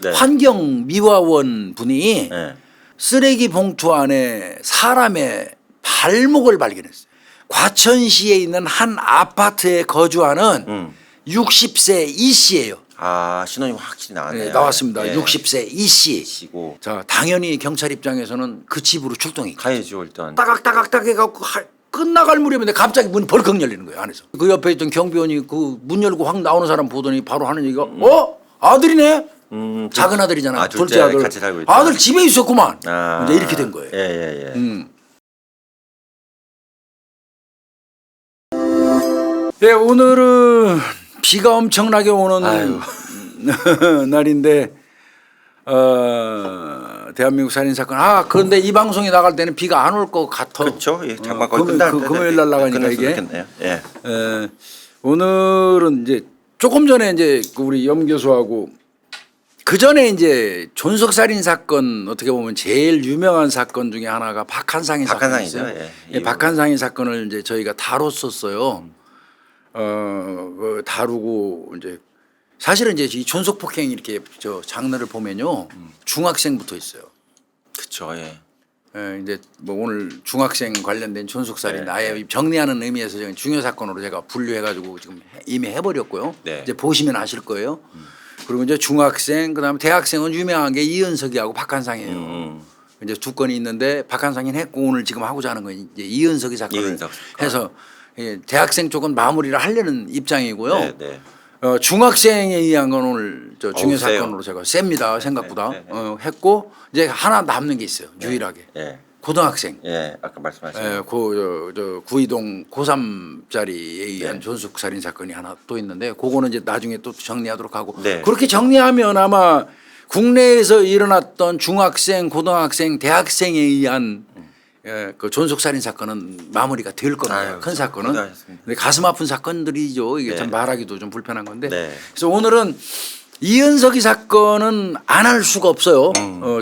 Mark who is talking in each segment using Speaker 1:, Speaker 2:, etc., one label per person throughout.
Speaker 1: 네.
Speaker 2: 환경미화원 분이
Speaker 1: 네.
Speaker 2: 쓰레기 봉투 안에 사람의 발목을 발견했어요. 과천시에 있는 한 아파트에 거주하는 60세 이 씨예요.
Speaker 1: 아, 신원이 확실히 나왔네요.
Speaker 2: 네, 나왔습니다.
Speaker 1: 예.
Speaker 2: 60세 이 씨.
Speaker 1: 시고
Speaker 2: 자, 당연히 경찰 입장에서는 그 집으로 출동이
Speaker 1: 가야죠 일단.
Speaker 2: 따각따각따각 해갖고 끝나갈 무렵인데 갑자기 문이 벌컥 열리는 거예요, 안에서. 그 옆에 있던 경비원이 그 문 열고 확 나오는 사람 보더니 바로 하는 얘기가 아들이네? 작은 아들이잖아. 둘째 아들.
Speaker 1: 같이 살고 있다.
Speaker 2: 아들 집에 있었구만.
Speaker 1: 아,
Speaker 2: 이제 이렇게 된 거예요.
Speaker 1: 예.
Speaker 2: 네, 오늘은 비가 엄청나게 오는
Speaker 1: 아유.
Speaker 2: 날인데 대한민국 살인 사건. 그런데 이 방송이 나갈 때는 비가 안 올 것 같아.
Speaker 1: 그렇죠. 예, 장마 거의 끝날 때.
Speaker 2: 금요일 날 나가니까 이게.
Speaker 1: 좋겠네요. 예.
Speaker 2: 오늘은 이제 조금 전에 이제 우리 염 교수하고 그 전에 이제 존속살인 사건 어떻게 보면 제일 유명한 사건 중에 하나가 박한상인
Speaker 1: 박한상이죠.
Speaker 2: 사건이었어요.
Speaker 1: 예.
Speaker 2: 박한상인 사건을 이제 저희가 다뤘었어요. 다루고 이제 사실은 이제 이 존속 폭행 이렇게 저 장르를 보면요 중학생부터 있어요.
Speaker 1: 그렇죠. 예.
Speaker 2: 이제 뭐 오늘 중학생 관련된 존속살인
Speaker 1: 네,
Speaker 2: 아예 정리하는 의미에서 중요 사건으로 제가 분류해가지고 지금 이미 해버렸고요.
Speaker 1: 네.
Speaker 2: 이제 보시면 아실 거예요. 그리고 이제 중학생 그다음에 대학생은 유명한 게 이은석이하고 박한상이에요. 이제 두 건이 있는데 박한상이는 했고 오늘 지금 하고자 하는 건 이제 이은석이 사건을
Speaker 1: 이은석 사건.
Speaker 2: 해서 대학생 쪽은 마무리를 하려는 입장이고요.
Speaker 1: 네, 네.
Speaker 2: 중학생에 의한 건 오늘 저 중요
Speaker 1: 세요.
Speaker 2: 사건으로 제가 셉니다 생각보다
Speaker 1: 네.
Speaker 2: 했고 이제 하나 남는 게 있어요. 유일하게
Speaker 1: 예.
Speaker 2: 고등학생.
Speaker 1: 예. 아까 말씀하신.
Speaker 2: 저 구이동 고3짜리에 의한
Speaker 1: 네.
Speaker 2: 존속 살인 사건이 하나 또 있는데 그거는 이제 나중에 또 정리하도록 하고
Speaker 1: 네.
Speaker 2: 그렇게 정리하면 아마 국내에서 일어났던 중학생, 고등학생, 대학생에 의한 그 존속 살인 사건은 마무리가 될 겁니다.
Speaker 1: 아유,
Speaker 2: 큰 사건은.
Speaker 1: 고생하셨습니다.
Speaker 2: 근데 가슴 아픈 사건들이죠. 이게
Speaker 1: 네.
Speaker 2: 참 말하기도 좀 불편한 건데.
Speaker 1: 네.
Speaker 2: 그래서 오늘은 이은석이 사건은 안 할 수가 없어요.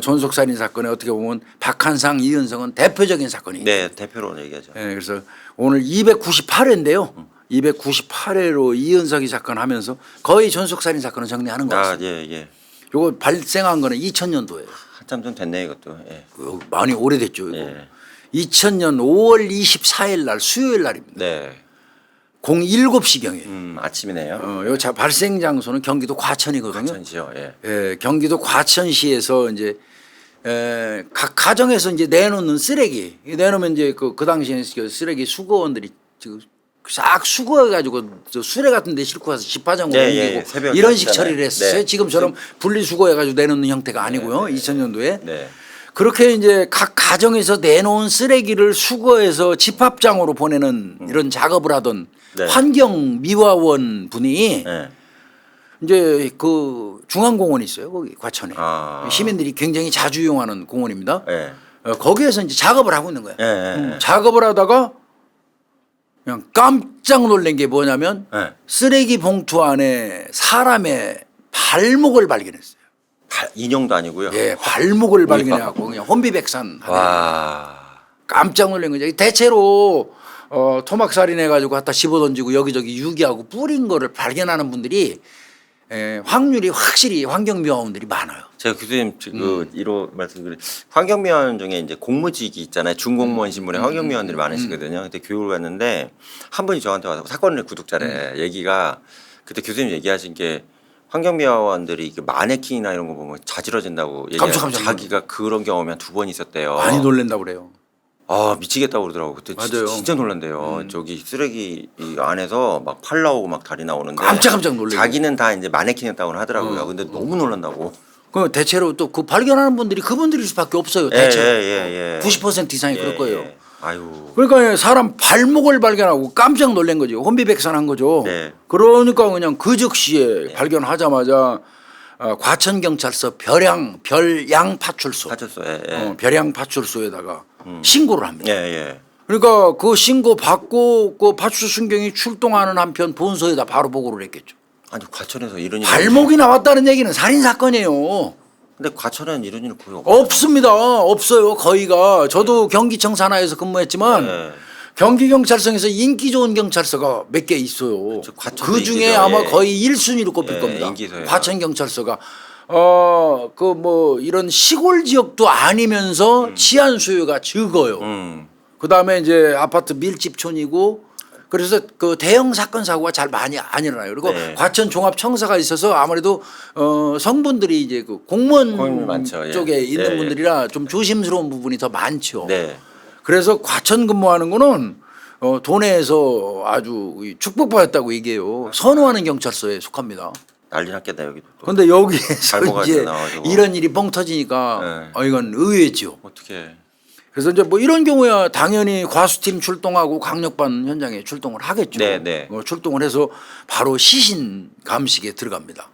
Speaker 2: 존속 살인 사건에 어떻게 보면 박한상, 이은석은 대표적인 사건이에요.
Speaker 1: 네, 대표로 얘기하죠.
Speaker 2: 그래서 오늘 298회인데요. 298회로 이은석이 사건 하면서 거의 존속 살인 사건을 정리하는 것 같습니다.
Speaker 1: 예.
Speaker 2: 이거 발생한 거는 2000년도예요.
Speaker 1: 한참 좀 됐네 이것도. 예.
Speaker 2: 많이 오래됐죠. 이거.
Speaker 1: 예.
Speaker 2: 2000년 5월 24일 날 수요일 날입니다.
Speaker 1: 네.
Speaker 2: 07시경이에요.
Speaker 1: 아침이네요.
Speaker 2: 요 발생 장소는 경기도 과천이거든요.
Speaker 1: 과천시요. 예.
Speaker 2: 경기도 과천시에서 이제 각 가정에서 이제 내놓는 쓰레기 내놓으면 이제 그 당시에 쓰레기 수거원들이 지금 싹 수거해가지고 수레 같은 데 싣고 가서 집화장으로 옮기고
Speaker 1: 새벽에
Speaker 2: 이런 식
Speaker 1: 하잖아요.
Speaker 2: 처리를 했었어요.
Speaker 1: 네.
Speaker 2: 지금처럼 분리수거해가지고 내놓는 형태가 아니고요. 2000년도에.
Speaker 1: 네.
Speaker 2: 그렇게 이제 각 가정에서 내놓은 쓰레기를 수거해서 집합장으로 보내는 이런 작업을 하던
Speaker 1: 네.
Speaker 2: 환경미화원 분이
Speaker 1: 네.
Speaker 2: 이제 그 중앙공원이 있어요. 거기 과천에.
Speaker 1: 아.
Speaker 2: 시민들이 굉장히 자주 이용하는 공원입니다.
Speaker 1: 예.
Speaker 2: 거기에서 이제 작업을 하고 있는 거예요.
Speaker 1: 예.
Speaker 2: 작업을 하다가 그냥 깜짝 놀란 게 뭐냐면
Speaker 1: 예.
Speaker 2: 쓰레기 봉투 안에 사람의 발목을 발견했어요.
Speaker 1: 인형도 아니고요.
Speaker 2: 예, 발목을 발견해갖고 그냥 혼비백산.
Speaker 1: 와.
Speaker 2: 깜짝 놀란 거죠. 대체로 토막살인 해가지고 갖다 집어던지고 여기저기 유기하고 뿌린 거를 발견하는 분들이 확률이 확실히 환경미화원들이 많아요.
Speaker 1: 제가 교수님 그 1호 말씀드린 환경미화원 중에 이제 공무직이 있잖아요. 중공무원 신분의 환경미화원들이 많으시거든요. 그때 교육을 갔는데 한 분이 저한테 와서 사건의 구독자래 얘기가 그때 교수님 얘기하신 게 환경미화원들이 마네킹이나 이런 거 보면 자지러진다고 얘기해요. 자기가 그런 경험이 한 2번 있었대요.
Speaker 2: 많이 놀란다고 그래요.
Speaker 1: 아 미치겠다고 그러더라고. 그때
Speaker 2: 맞아요.
Speaker 1: 진짜 놀란대요. 저기 쓰레기 이 안에서 막 팔 나오고 막 다리 나오는데
Speaker 2: 깜짝 놀래요.
Speaker 1: 자기는 다 이제 마네킹이었다고 하더라고요. 근데 너무 놀란다고.
Speaker 2: 그 대체로 또 그 발견하는 분들이 그분들일 수밖에 없어요. 대체로
Speaker 1: 예.
Speaker 2: 90% 이상이 그럴 거예요.
Speaker 1: 아유.
Speaker 2: 그러니까 사람 발목을 발견하고 깜짝 놀란 거죠. 혼비백산한 거죠.
Speaker 1: 네.
Speaker 2: 그러니까 그냥 그 즉시에 발견하자마자 과천경찰서 별양 파출소, 별양 파출소에다가 신고를 합니다.
Speaker 1: 예.
Speaker 2: 그러니까 그 신고 받고 그 파출소 순경이 출동하는 한편 본소에다 바로 보고를 했겠죠.
Speaker 1: 아니 과천에서 이런 일이
Speaker 2: 발목이 나왔다는 얘기는 살인 사건이에요.
Speaker 1: 근데 과천에는 이런 일은 거의
Speaker 2: 없습니다. 없어요. 거의가. 저도 경기청 산하에서 근무했지만 경기경찰서에서 인기 좋은 경찰서가 몇 개 있어요. 그 중에 아마 거의 1순위로 꼽힐 겁니다.
Speaker 1: 인기서요.
Speaker 2: 과천경찰서가 그 뭐 이런 시골 지역도 아니면서 치안 수요가 적어요. 그다음에 이제 아파트 밀집촌이고 그래서 그 대형 사건 사고가 잘 많이 안 일어나요. 그리고
Speaker 1: 네.
Speaker 2: 과천 종합 청사가 있어서 아무래도 성분들이 이제 그 공무원
Speaker 1: 공무원이 많죠. 예.
Speaker 2: 쪽에 있는
Speaker 1: 예, 예.
Speaker 2: 분들이라 좀 조심스러운 부분이 더 많죠.
Speaker 1: 네.
Speaker 2: 그래서 과천 근무하는 거는 도내에서 아주 축복받았다고 얘기해요. 선호하는 경찰서에 속합니다.
Speaker 1: 난리 났겠다 여기도. 또.
Speaker 2: 그런데 여기에서
Speaker 1: 발모가
Speaker 2: 이제
Speaker 1: 나와가지고.
Speaker 2: 이런 일이 뻥 터지니까
Speaker 1: 네.
Speaker 2: 이건 의외죠.
Speaker 1: 어떻게?
Speaker 2: 그래서 이제 뭐 이런 경우야 당연히 과수팀 출동하고 강력반 현장에 출동을 하겠죠.
Speaker 1: 네, 네.
Speaker 2: 출동을 해서 바로 시신 감식에 들어갑니다.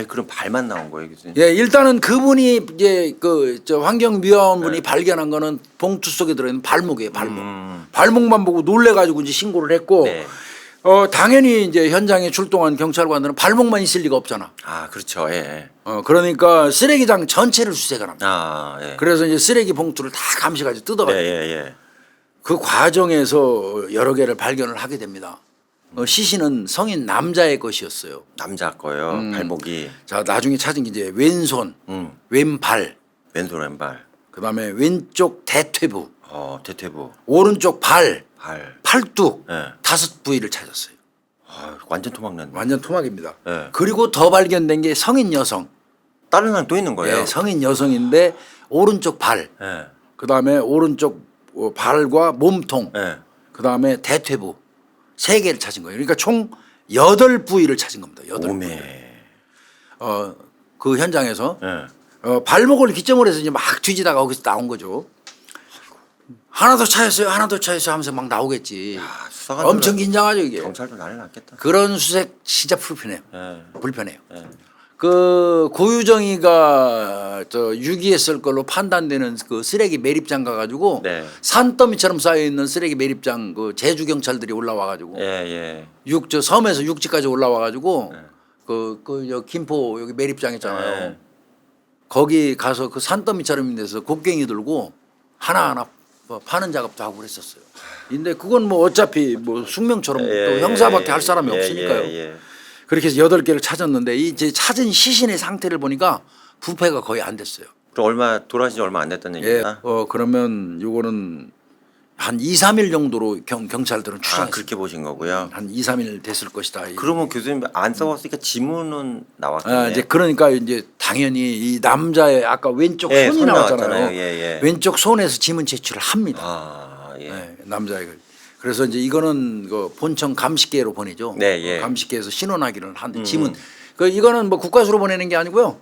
Speaker 1: 그럼 발만 나온 거예요, 교수님?
Speaker 2: 예, 일단은 그분이 이제 그 저 환경미화원분이
Speaker 1: 네.
Speaker 2: 발견한 거는 봉투 속에 들어있는 발목이에요, 발목. 발목만 보고 놀래가지고 이제 신고를 했고,
Speaker 1: 네.
Speaker 2: 당연히 이제 현장에 출동한 경찰관들은 발목만 있을 리가 없잖아.
Speaker 1: 그렇죠. 예.
Speaker 2: 그러니까 쓰레기장 전체를 수색을 합니다.
Speaker 1: 예.
Speaker 2: 그래서 이제 쓰레기 봉투를 다 감시가지고 뜯어가요.
Speaker 1: 예.
Speaker 2: 그 과정에서 여러 개를 발견을 하게 됩니다. 시신은 성인 남자의 것이었어요.
Speaker 1: 남자 거예요. 발목이.
Speaker 2: 자, 나중에 찾은 게 이제 왼손, 왼발,
Speaker 1: 왼손 왼발.
Speaker 2: 그다음에 왼쪽 대퇴부,
Speaker 1: 대퇴부.
Speaker 2: 오른쪽 발,
Speaker 1: 발.
Speaker 2: 팔뚝
Speaker 1: 예.
Speaker 2: 5부위를 찾았어요.
Speaker 1: 완전 토막났네.
Speaker 2: 완전 토막입니다.
Speaker 1: 예.
Speaker 2: 그리고 더 발견된 게 성인 여성.
Speaker 1: 다른 사람 또 있는 거예요.
Speaker 2: 예, 성인 여성인데 오른쪽 발,
Speaker 1: 예.
Speaker 2: 그다음에 오른쪽 발과 몸통,
Speaker 1: 예.
Speaker 2: 그다음에 대퇴부 3개를 찾은 거예요. 그러니까 총 8부위를 찾은 겁니다. 8부위.
Speaker 1: 오메.
Speaker 2: 그 현장에서
Speaker 1: 예.
Speaker 2: 발목을 기점으로 해서 이제 막 뒤지다가 거기서 나온 거죠. 하나 더 차였어요, 하나 더 차였어요 하면서 막 나오겠지.
Speaker 1: 수사관
Speaker 2: 엄청 긴장하죠 이게.
Speaker 1: 경찰도 난리 났겠다.
Speaker 2: 그런 수색 진짜 불편해요.
Speaker 1: 예.
Speaker 2: 불편해요.
Speaker 1: 예.
Speaker 2: 그 고유정이가 저 유기했을 걸로 판단되는 그 쓰레기 매립장 가가지고
Speaker 1: 네.
Speaker 2: 산더미처럼 쌓여 있는 쓰레기 매립장 그 제주 경찰들이 올라와가지고
Speaker 1: 예.
Speaker 2: 저 섬에서 육지까지 올라와가지고
Speaker 1: 네.
Speaker 2: 그 김포 여기 매립장 있잖아요.
Speaker 1: 네.
Speaker 2: 거기 가서 그 산더미처럼 돼서 곡괭이 들고 하나하나 뭐 파는 작업도 하고 그랬었어요. 근데 그건 뭐 어차피 뭐 숙명처럼 또 형사밖에 할 사람이 없으니까요.
Speaker 1: 예.
Speaker 2: 그렇게 해서 8개를 찾았는데 이제 찾은 시신의 상태를 보니까 부패가 거의 안 됐어요.
Speaker 1: 그럼 돌아가신 지 얼마 안 됐다는
Speaker 2: 예.
Speaker 1: 얘기구나.
Speaker 2: 그러면 요거는 한 2, 3일 정도로 경찰들은 추정했어요.
Speaker 1: 그렇게 보신 거고요.
Speaker 2: 한 2, 3일 됐을 것이다.
Speaker 1: 그러면 교수님 안 써봤으니까 지문은 나왔겠네요.
Speaker 2: 이제 그러니까 이제 당연히 이 남자의 아까 왼쪽
Speaker 1: 예,
Speaker 2: 손이
Speaker 1: 손
Speaker 2: 나왔잖아요.
Speaker 1: 나왔잖아요. 예.
Speaker 2: 왼쪽 손에서 지문 제출을 합니다.
Speaker 1: 예.
Speaker 2: 네, 남자의 걸. 그래서 이제 이거는 그 본청 감식계로 보내죠.
Speaker 1: 네, 예.
Speaker 2: 감식계에서 신원하기를 하는데 지문. 이거는 뭐 국가수로 보내는 게 아니고요.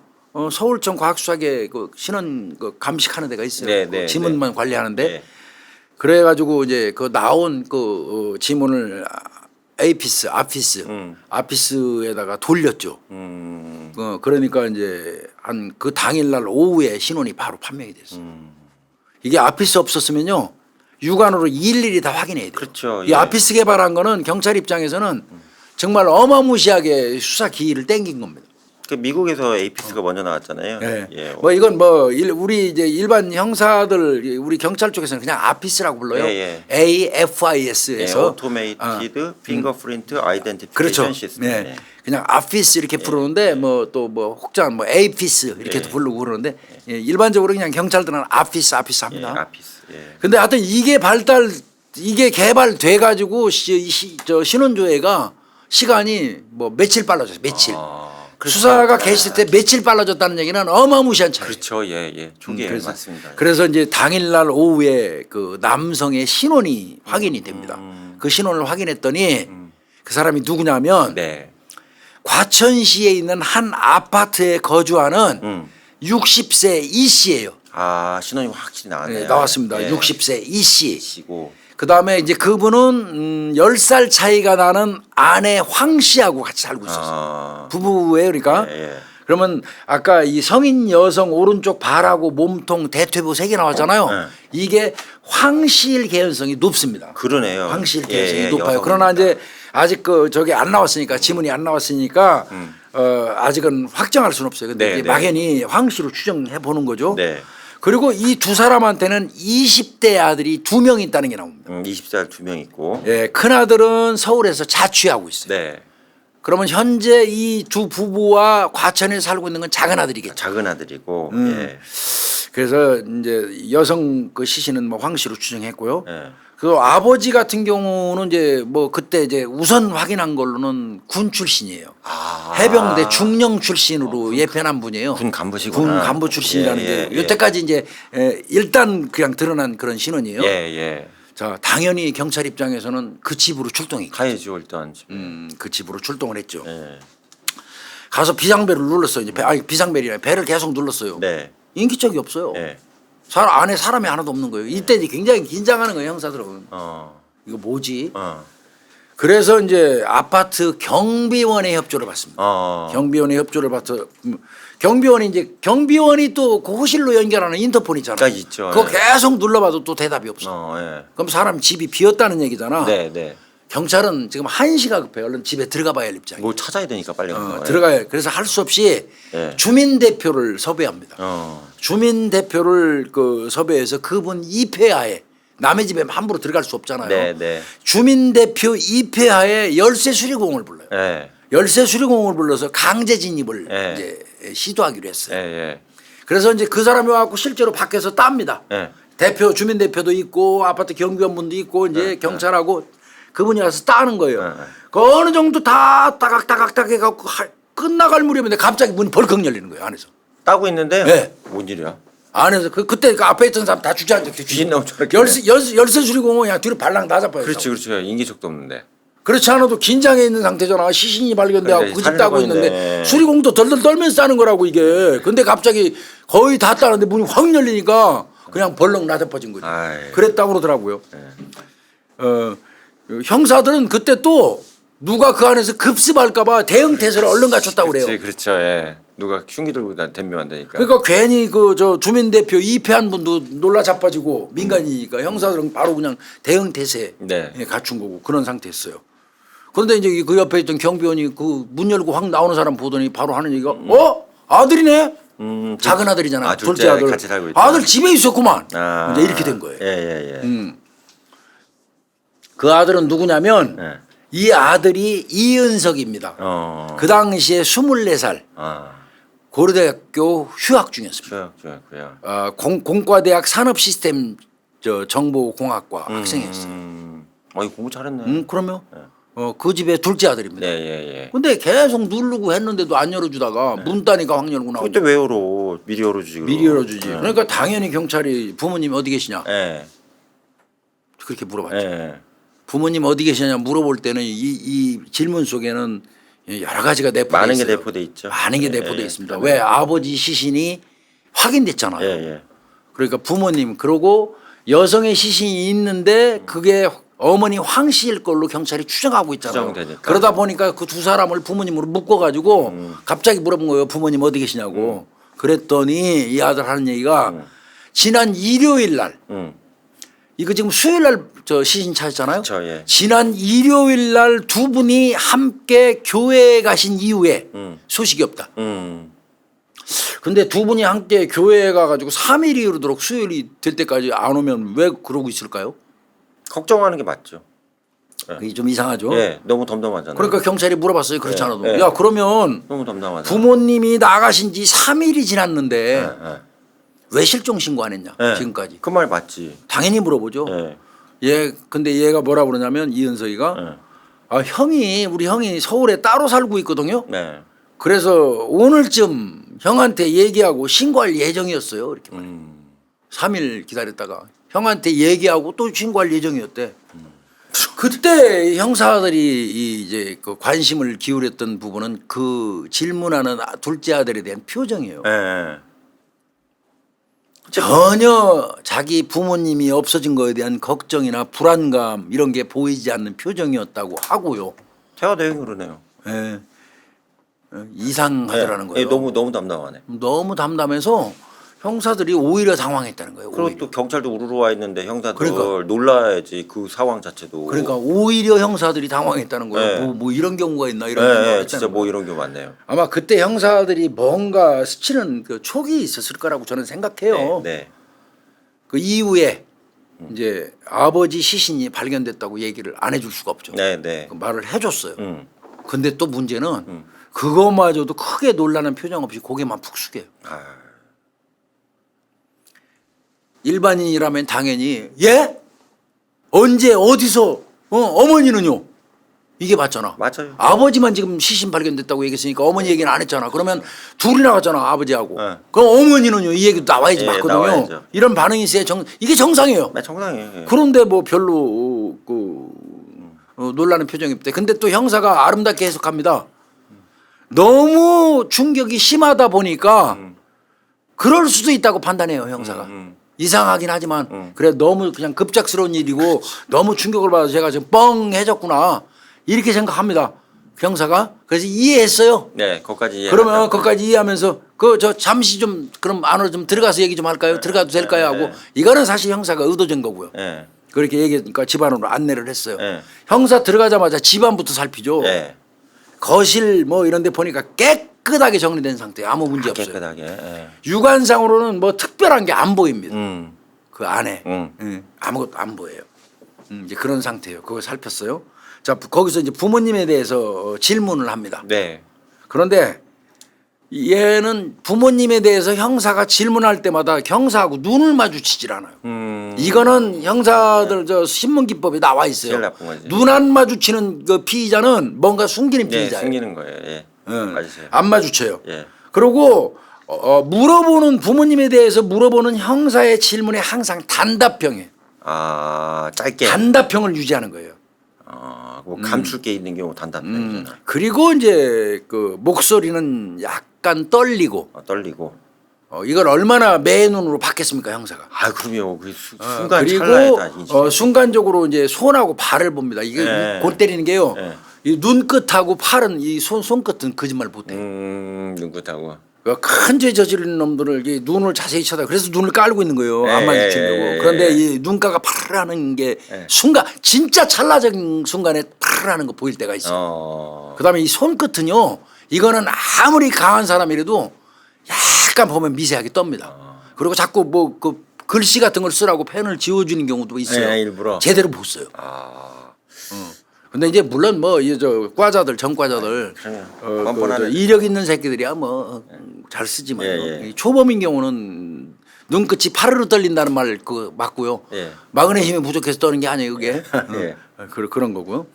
Speaker 2: 서울청 과학수사계 그 신원 그 감식하는 데가 있어요.
Speaker 1: 네,
Speaker 2: 그
Speaker 1: 네,
Speaker 2: 지문만 관리하는데
Speaker 1: 네.
Speaker 2: 그래가지고 이제 그 나온 지문을 아피스에다가 돌렸죠. 그러니까 이제 한 그 당일날 오후에 신원이 바로 판명이 됐어요. 이게 아피스 없었으면요 육안으로 일일이 다 확인해야 돼요.
Speaker 1: 그렇죠.
Speaker 2: 이
Speaker 1: 예.
Speaker 2: 아피스 개발한 거는 경찰 입장에서는 정말 어마무시하게 수사 기일을 땡긴 겁니다.
Speaker 1: 그 미국에서 에이피스가 먼저 나왔잖아요.
Speaker 2: 예.
Speaker 1: 예.
Speaker 2: 뭐 이건 뭐 우리 이제 일반 형사들 우리 경찰 쪽에서는 그냥 아피스라고 불러요.
Speaker 1: 예.
Speaker 2: AFIS에서
Speaker 1: 오토메이티드 핑거프린트 아이덴티피케이션
Speaker 2: 그렇죠.
Speaker 1: 시스템.
Speaker 2: 네. 그냥 아피스 이렇게 부르는데 뭐 또 뭐 혹자는 뭐 에이피스 이렇게도 부르고 그러는데 일반적으로 그냥 경찰들은 아피스 합니다.
Speaker 1: 아피스. 예.
Speaker 2: 근데 하여튼 이게 개발돼 가지고 저 신원조회가 시간이 뭐 며칠 빨라졌어요. 며칠. 수사가 개시될 때 며칠 빨라졌다는 얘기는 어마무시한 차이.
Speaker 1: 그렇죠. 예. 초기에 맞습니다.
Speaker 2: 그래서 이제 당일날 오후에 그 남성의 신원이 확인이 됩니다. 그 신원을 확인했더니 그 사람이 누구냐면
Speaker 1: 네.
Speaker 2: 과천시에 있는 한 아파트에 거주하는 60세 이 씨예요.
Speaker 1: 신원이 확실히 나왔네요.
Speaker 2: 네, 나왔습니다.
Speaker 1: 예.
Speaker 2: 60세 이 씨.
Speaker 1: 시고.
Speaker 2: 그다음에 이제 그분은 10살 차이가 나는 아내 황 씨하고 같이 살고 있었어요. 부부예요, 그러니까.
Speaker 1: 예.
Speaker 2: 그러면 아까 이 성인 여성 오른쪽 발하고 몸통 대퇴부 3개 나왔잖아요. 이게 황씨일 개연성이 높습니다.
Speaker 1: 그러네요.
Speaker 2: 황씨일 개연성이 높아요.
Speaker 1: 여성입니다.
Speaker 2: 그러나 이제 아직 저게 안 나왔으니까 지문이 안 나왔으니까 아직은 확정할 수는 없어요. 근데
Speaker 1: 네,
Speaker 2: 이제 막연히 황씨로 추정해 보는 거죠.
Speaker 1: 네.
Speaker 2: 그리고 이 두 사람한테는 20대 아들이 2명 있다는 게 나옵니다.
Speaker 1: 20살 2명 있고.
Speaker 2: 큰 아들은 서울에서 자취하고 있어요.
Speaker 1: 네.
Speaker 2: 그러면 현재 이 두 부부와 과천에 살고 있는 건 작은 아들이겠죠.
Speaker 1: 작은 아들이고. 예.
Speaker 2: 그래서 이제 여성 그 시신은 뭐 황 씨로 추정했고요.
Speaker 1: 예.
Speaker 2: 그 아버지 같은 경우는 이제 뭐 그때 이제 우선 확인한 걸로는 군 출신이에요.
Speaker 1: 아.
Speaker 2: 해병대 중령 출신으로 예편한 분이에요.
Speaker 1: 군 간부시구나.
Speaker 2: 군 간부 출신이라는
Speaker 1: 예,
Speaker 2: 게
Speaker 1: 예, 예.
Speaker 2: 여태까지 이제 일단 그냥 드러난 그런 신원이에요.
Speaker 1: 예, 예.
Speaker 2: 자, 당연히 경찰 입장에서는 그 집으로 출동했고,
Speaker 1: 가야죠 일단.
Speaker 2: 그 집으로 출동을 했죠.
Speaker 1: 예.
Speaker 2: 가서 비상벨을 눌렀어요. 이제 아니 비상벨이라 배를 계속 눌렀어요.
Speaker 1: 네.
Speaker 2: 인기척이 없어요.
Speaker 1: 예.
Speaker 2: 안에 사람이 하나도 없는 거예요. 이때 이제 굉장히 긴장하는 거예요, 형사들은. 이거 뭐지? 그래서 이제 아파트 경비원의 협조를 받습니다. 경비원의 협조를 받아서 경비원이 이제 경비원이 또 그 호실로 연결하는 인터폰 있잖아요.
Speaker 1: 딱 있죠.
Speaker 2: 그거
Speaker 1: 예.
Speaker 2: 계속 눌러봐도 또 대답이 없어.
Speaker 1: 예.
Speaker 2: 그럼 사람 집이 비었다는 얘기잖아.
Speaker 1: 네, 네.
Speaker 2: 경찰은 지금 1시가 급해요. 얼른 집에 들어가 봐야 할 입장이에요.
Speaker 1: 뭘 찾아야 되니까 빨리 가는 거예요.
Speaker 2: 들어가야. 그래서 할 수 없이
Speaker 1: 예.
Speaker 2: 주민대표를 섭외합니다.
Speaker 1: 어.
Speaker 2: 주민대표를 그 섭외해서 그분 입회하에 남의 집에 함부로 들어갈 수 없잖아요.
Speaker 1: 네, 네.
Speaker 2: 주민대표 입회하에 열쇠 수리공을 불러요.
Speaker 1: 예.
Speaker 2: 열쇠 수리공을 불러서 강제 진입을
Speaker 1: 예.
Speaker 2: 이제 시도하기로 했어요.
Speaker 1: 예, 예.
Speaker 2: 그래서 이제 그 사람이 와갖고 실제로 밖에서 땁니다.
Speaker 1: 예.
Speaker 2: 대표 주민대표도 있고 아파트 경비원분도 있고 이제 경찰하고 그분이 와서 따는 거예요. 그 어느 정도 다 따각따각 해갖고 끝나갈 무렵인데 갑자기 문이 벌컥 열리는 거예요 안에서.
Speaker 1: 따고 있는데
Speaker 2: 네.
Speaker 1: 뭔 일이야?
Speaker 2: 안에서 그때 그 앞에 있던 사람 다 주저앉아.
Speaker 1: 귀신 나온 줄 알았겠네.
Speaker 2: 열쇠 수리공은 그냥 뒤로 발랑 다 잡아요.
Speaker 1: 그렇지, 그렇지. 인기척도 없는데.
Speaker 2: 그렇지 않아도 긴장해 있는 상태잖아. 시신이 발견돼갖고
Speaker 1: 그래,
Speaker 2: 그 집 따고
Speaker 1: 살려고
Speaker 2: 있는데
Speaker 1: 있네.
Speaker 2: 수리공도 덜덜 떨면서 따는 거라고 이게. 근데 갑자기 거의 다 따는데 문이 확 열리니까 그냥 벌렁 나자빠진 거죠.
Speaker 1: 아이.
Speaker 2: 그랬다고 그러더라고요. 형사들은 그때 또 누가 그 안에서 급습할까봐 대응 태세를 얼른 갖췄다고 그래요.
Speaker 1: 그렇지, 그렇죠. 예. 누가 흉기 들고 댐비면 안 되니까.
Speaker 2: 그러니까 괜히 그 저 주민대표 입회한 분도 놀라 자빠지고 민간이니까 형사들은 바로 그냥 대응 태세
Speaker 1: 네.
Speaker 2: 갖춘 거고 그런 상태였어요. 그런데 이제 그 옆에 있던 경비원이 그 문 열고 확 나오는 사람 보더니 바로 하는 얘기가 아들이네. 작은 아들이잖아. 둘째 아들.
Speaker 1: 같이 살고 있다.
Speaker 2: 아들 집에 있었구만.
Speaker 1: 아.
Speaker 2: 이제 이렇게 된 거예요.
Speaker 1: 예, 예, 예.
Speaker 2: 그 아들은 누구냐면
Speaker 1: 예.
Speaker 2: 이 아들이 이은석입니다. 그 당시에 24살 고려대학교 휴학 중이었습니다.
Speaker 1: 좋아요.
Speaker 2: 공과대학 산업시스템 정보공학과 학생이었어요.
Speaker 1: 이거 공부 잘했네.
Speaker 2: 그러면 그 집의 둘째 아들입니다.
Speaker 1: 예, 예, 예.
Speaker 2: 근데 계속 누르고 했는데도 안 열어주다가 문 따니까 확 열고 나오고.
Speaker 1: 그때 왜 열어? 미리 열어주지. 그럼.
Speaker 2: 미리 열어주지.
Speaker 1: 예.
Speaker 2: 그러니까 당연히 경찰이 부모님 어디 계시냐
Speaker 1: 예.
Speaker 2: 그렇게 물어봤죠.
Speaker 1: 예.
Speaker 2: 부모님 어디 계시냐 물어볼 때는 이 질문 속에는 여러 가지가 내포돼
Speaker 1: 많은 게
Speaker 2: 있어요.
Speaker 1: 내포돼 있죠.
Speaker 2: 많은 게
Speaker 1: 예,
Speaker 2: 내포돼
Speaker 1: 예.
Speaker 2: 있습니다. 왜 아버지 시신이 확인됐잖아요.
Speaker 1: 예, 예.
Speaker 2: 그러니까 부모님 그러고 여성의 시신이 있는데 그게 어머니 황 씨일 걸로 경찰이 추정하고 있잖아요.
Speaker 1: 추정되니까.
Speaker 2: 그러다 보니까 그 두 사람을 부모님으로 묶어가지고 갑자기 물어본 거예요. 부모님 어디 계시냐고. 그랬더니 이 아들 하는 얘기가 지난 일요일 날 이거 지금 수요일 날 저 시신 찾았잖아요.
Speaker 1: 그쵸, 예.
Speaker 2: 지난 일요일 날 두 분이 함께 교회에 가신 이후에 소식이 없다. 근데 두 분이 함께 교회에 가가지고 3일이 이르도록 수요일이 될 때까지 안 오면 왜 그러고 있을까요?
Speaker 1: 걱정하는 게 맞죠.
Speaker 2: 그게 좀 이상하죠.
Speaker 1: 예, 너무 덤덤하잖아요.
Speaker 2: 그러니까 경찰이 물어봤어요. 그렇지
Speaker 1: 예,
Speaker 2: 않아도.
Speaker 1: 예.
Speaker 2: 야 그러면
Speaker 1: 너무 덤덤하잖아.
Speaker 2: 부모님이 나가신 지 3일이 지났는데
Speaker 1: 예, 예.
Speaker 2: 왜 실종 신고 안 했냐
Speaker 1: 예.
Speaker 2: 지금까지.
Speaker 1: 그 말 맞지.
Speaker 2: 당연히 물어보죠.
Speaker 1: 예.
Speaker 2: 근데 얘가 뭐라 그러냐면 이은석이가
Speaker 1: 예.
Speaker 2: 우리 형이 서울에 따로 살고 있거든요.
Speaker 1: 네.
Speaker 2: 그래서 오늘쯤 형한테 얘기하고 신고할 예정이었어요. 이렇게 말해요. 3일 기다렸다가 형한테 얘기하고 또 신고할 예정이었대. 그때 형사들이 이제 그 관심을 기울였던 부분은 그 질문하는 둘째 아들에 대한 표정이에요.
Speaker 1: 예.
Speaker 2: 전혀 자기 부모님이 없어진 거에 대한 걱정이나 불안감 이런 게 보이지 않는 표정이었다고 하고요.
Speaker 1: 대화 내용이 그러네요.
Speaker 2: 예. 이상하더라는 거예요.
Speaker 1: 예, 너무 담담하네.
Speaker 2: 너무 담담해서 형사들이 오히려 당황했다는 거예요.
Speaker 1: 그리고
Speaker 2: 오히려.
Speaker 1: 또 경찰도 우르르 와 있는데 형사들
Speaker 2: 그러니까.
Speaker 1: 놀라야지 그 상황 자체도.
Speaker 2: 그러니까 오히려 형사들이 당황했다는 거예요.
Speaker 1: 네.
Speaker 2: 뭐 이런 경우가 있나 이런
Speaker 1: 예,
Speaker 2: 생각을
Speaker 1: 예,
Speaker 2: 했다는
Speaker 1: 진짜
Speaker 2: 거예요.
Speaker 1: 뭐 이런 경우 많네요.
Speaker 2: 아마 그때 형사들이 뭔가 스치는 그 촉이 있었을 거라고 저는 생각해요.
Speaker 1: 네.
Speaker 2: 그 이후에 이제 아버지 시신이 발견됐다고 얘기를 안 해줄 수가 없죠.
Speaker 1: 네, 네.
Speaker 2: 그 말을 해줬어요. 근데 또 문제는 그거마저도 크게 놀라는 표정 없이 고개만 푹 숙여요.
Speaker 1: 아,
Speaker 2: 일반인이라면 당연히 예? 언제 어디서 어머니는요? 이게 맞잖아.
Speaker 1: 맞아요.
Speaker 2: 아버지만 지금 시신 발견됐다고 얘기했으니까 어머니 얘기는 안 했잖아. 그러면 둘이 나갔잖아 아버지하고.
Speaker 1: 네.
Speaker 2: 그럼 어머니는요? 이 얘기도 나와야지
Speaker 1: 예,
Speaker 2: 맞거든요.
Speaker 1: 나와야죠.
Speaker 2: 이런 반응이 있어야 이게 정상이에요.
Speaker 1: 네, 정상이에요. 예.
Speaker 2: 그런데 뭐 별로 놀라는 표정이 없대. 근데 또 형사가 아름답게 해석합니다. 너무 충격이 심하다 보니까 그럴 수도 있다고 판단해요 형사가. 이상하긴 하지만 그래 너무 그냥 급작스러운 일이고 너무 충격을 받아서 제가 지금 뻥해졌구나 이렇게 생각합니다 형사가. 그래서 이해했어요.
Speaker 1: 네, 거기까지 이해.
Speaker 2: 그러면 거기까지 이해하면서 그 저 잠시 좀 그럼 안으로 좀 들어가서 얘기 좀 할까요? 들어가도 될까요? 하고 이거는 사실 형사가 의도된 거고요.
Speaker 1: 예.
Speaker 2: 그렇게 얘기하니까 집안으로 안내를 했어요.
Speaker 1: 예.
Speaker 2: 형사 들어가자마자 집안부터 살피죠.
Speaker 1: 예.
Speaker 2: 거실 뭐 이런 데 보니까 깨끗하게 정리된 상태예요. 아무 문제 없어요.
Speaker 1: 깨끗하게. 예.
Speaker 2: 육안상으로는 뭐 특별한 게 안 보입니다. 그 안에 아무것도 안 보여요. 이제 그런 상태예요. 그걸 살폈어요. 자 거기서 이제 부모님에 대해서 질문을 합니다.
Speaker 1: 네.
Speaker 2: 그런데 얘는 부모님에 대해서 형사가 질문할 때마다 형사하고 눈을 마주치질 않아요. 이거는 형사들 저 신문기법에 나와 있어요.
Speaker 1: 제일 나쁜 거지.
Speaker 2: 눈 안 마주치는 그 피의자는 뭔가 숨기는
Speaker 1: 네,
Speaker 2: 피의자예요.
Speaker 1: 숨기는 거예요. 예. 맞으세요.
Speaker 2: 안 마주쳐요.
Speaker 1: 예.
Speaker 2: 그리고 물어보는 부모님에 대해서 물어보는 형사의 질문에 항상 단답형이에요.
Speaker 1: 아, 짧게.
Speaker 2: 단답형을 유지하는 거예요.
Speaker 1: 아, 뭐 감출 게 있는 경우 단답형이잖아.
Speaker 2: 그리고 이제 그 목소리는 약간 떨리고
Speaker 1: 떨리고.
Speaker 2: 이걸 얼마나 매 눈으로 봤겠습니까 형사가.
Speaker 1: 아, 그럼요. 그 순간
Speaker 2: 그리고
Speaker 1: 찰나에 다 인식해요.
Speaker 2: 순간적으로 이제 손하고 발을 봅니다. 이게
Speaker 1: 네.
Speaker 2: 골 때리는 게요.
Speaker 1: 네.
Speaker 2: 이 눈끝하고 팔은 이 손끝은 거짓말 못해요.
Speaker 1: 눈끝하고.
Speaker 2: 큰 죄 저지르는 놈들을 이 눈을 자세히 쳐다. 그래서 눈을 깔고 있는 거예요. 안 마주치려고. 그런데 이 눈가가 파르르하는 게 순간 진짜 찰나적인 순간에 파르르하는 거 보일 때가 있어요. 그다음에 이 손끝은요. 이거는 아무리 강한 사람이라도 약간 보면 미세하게 떱니다. 그리고 자꾸 뭐 그 글씨 같은 걸 쓰라고 펜을 지워주는 경우도 있어요.
Speaker 1: 네, 일부러.
Speaker 2: 제대로 못 써요. 근데 이제 물론 뭐 이 저 과자들 전과자들
Speaker 1: 뻔뻔하네.
Speaker 2: 이력 있는 새끼들이야 뭐 잘 쓰지만
Speaker 1: 예.
Speaker 2: 이 초범인 경우는 눈끝이 파르르 떨린다는 말 그 맞고요.
Speaker 1: 예.
Speaker 2: 마그네슘이 부족해서 떠는 게 아니에요 그게.
Speaker 1: 예.
Speaker 2: 그런 거고요.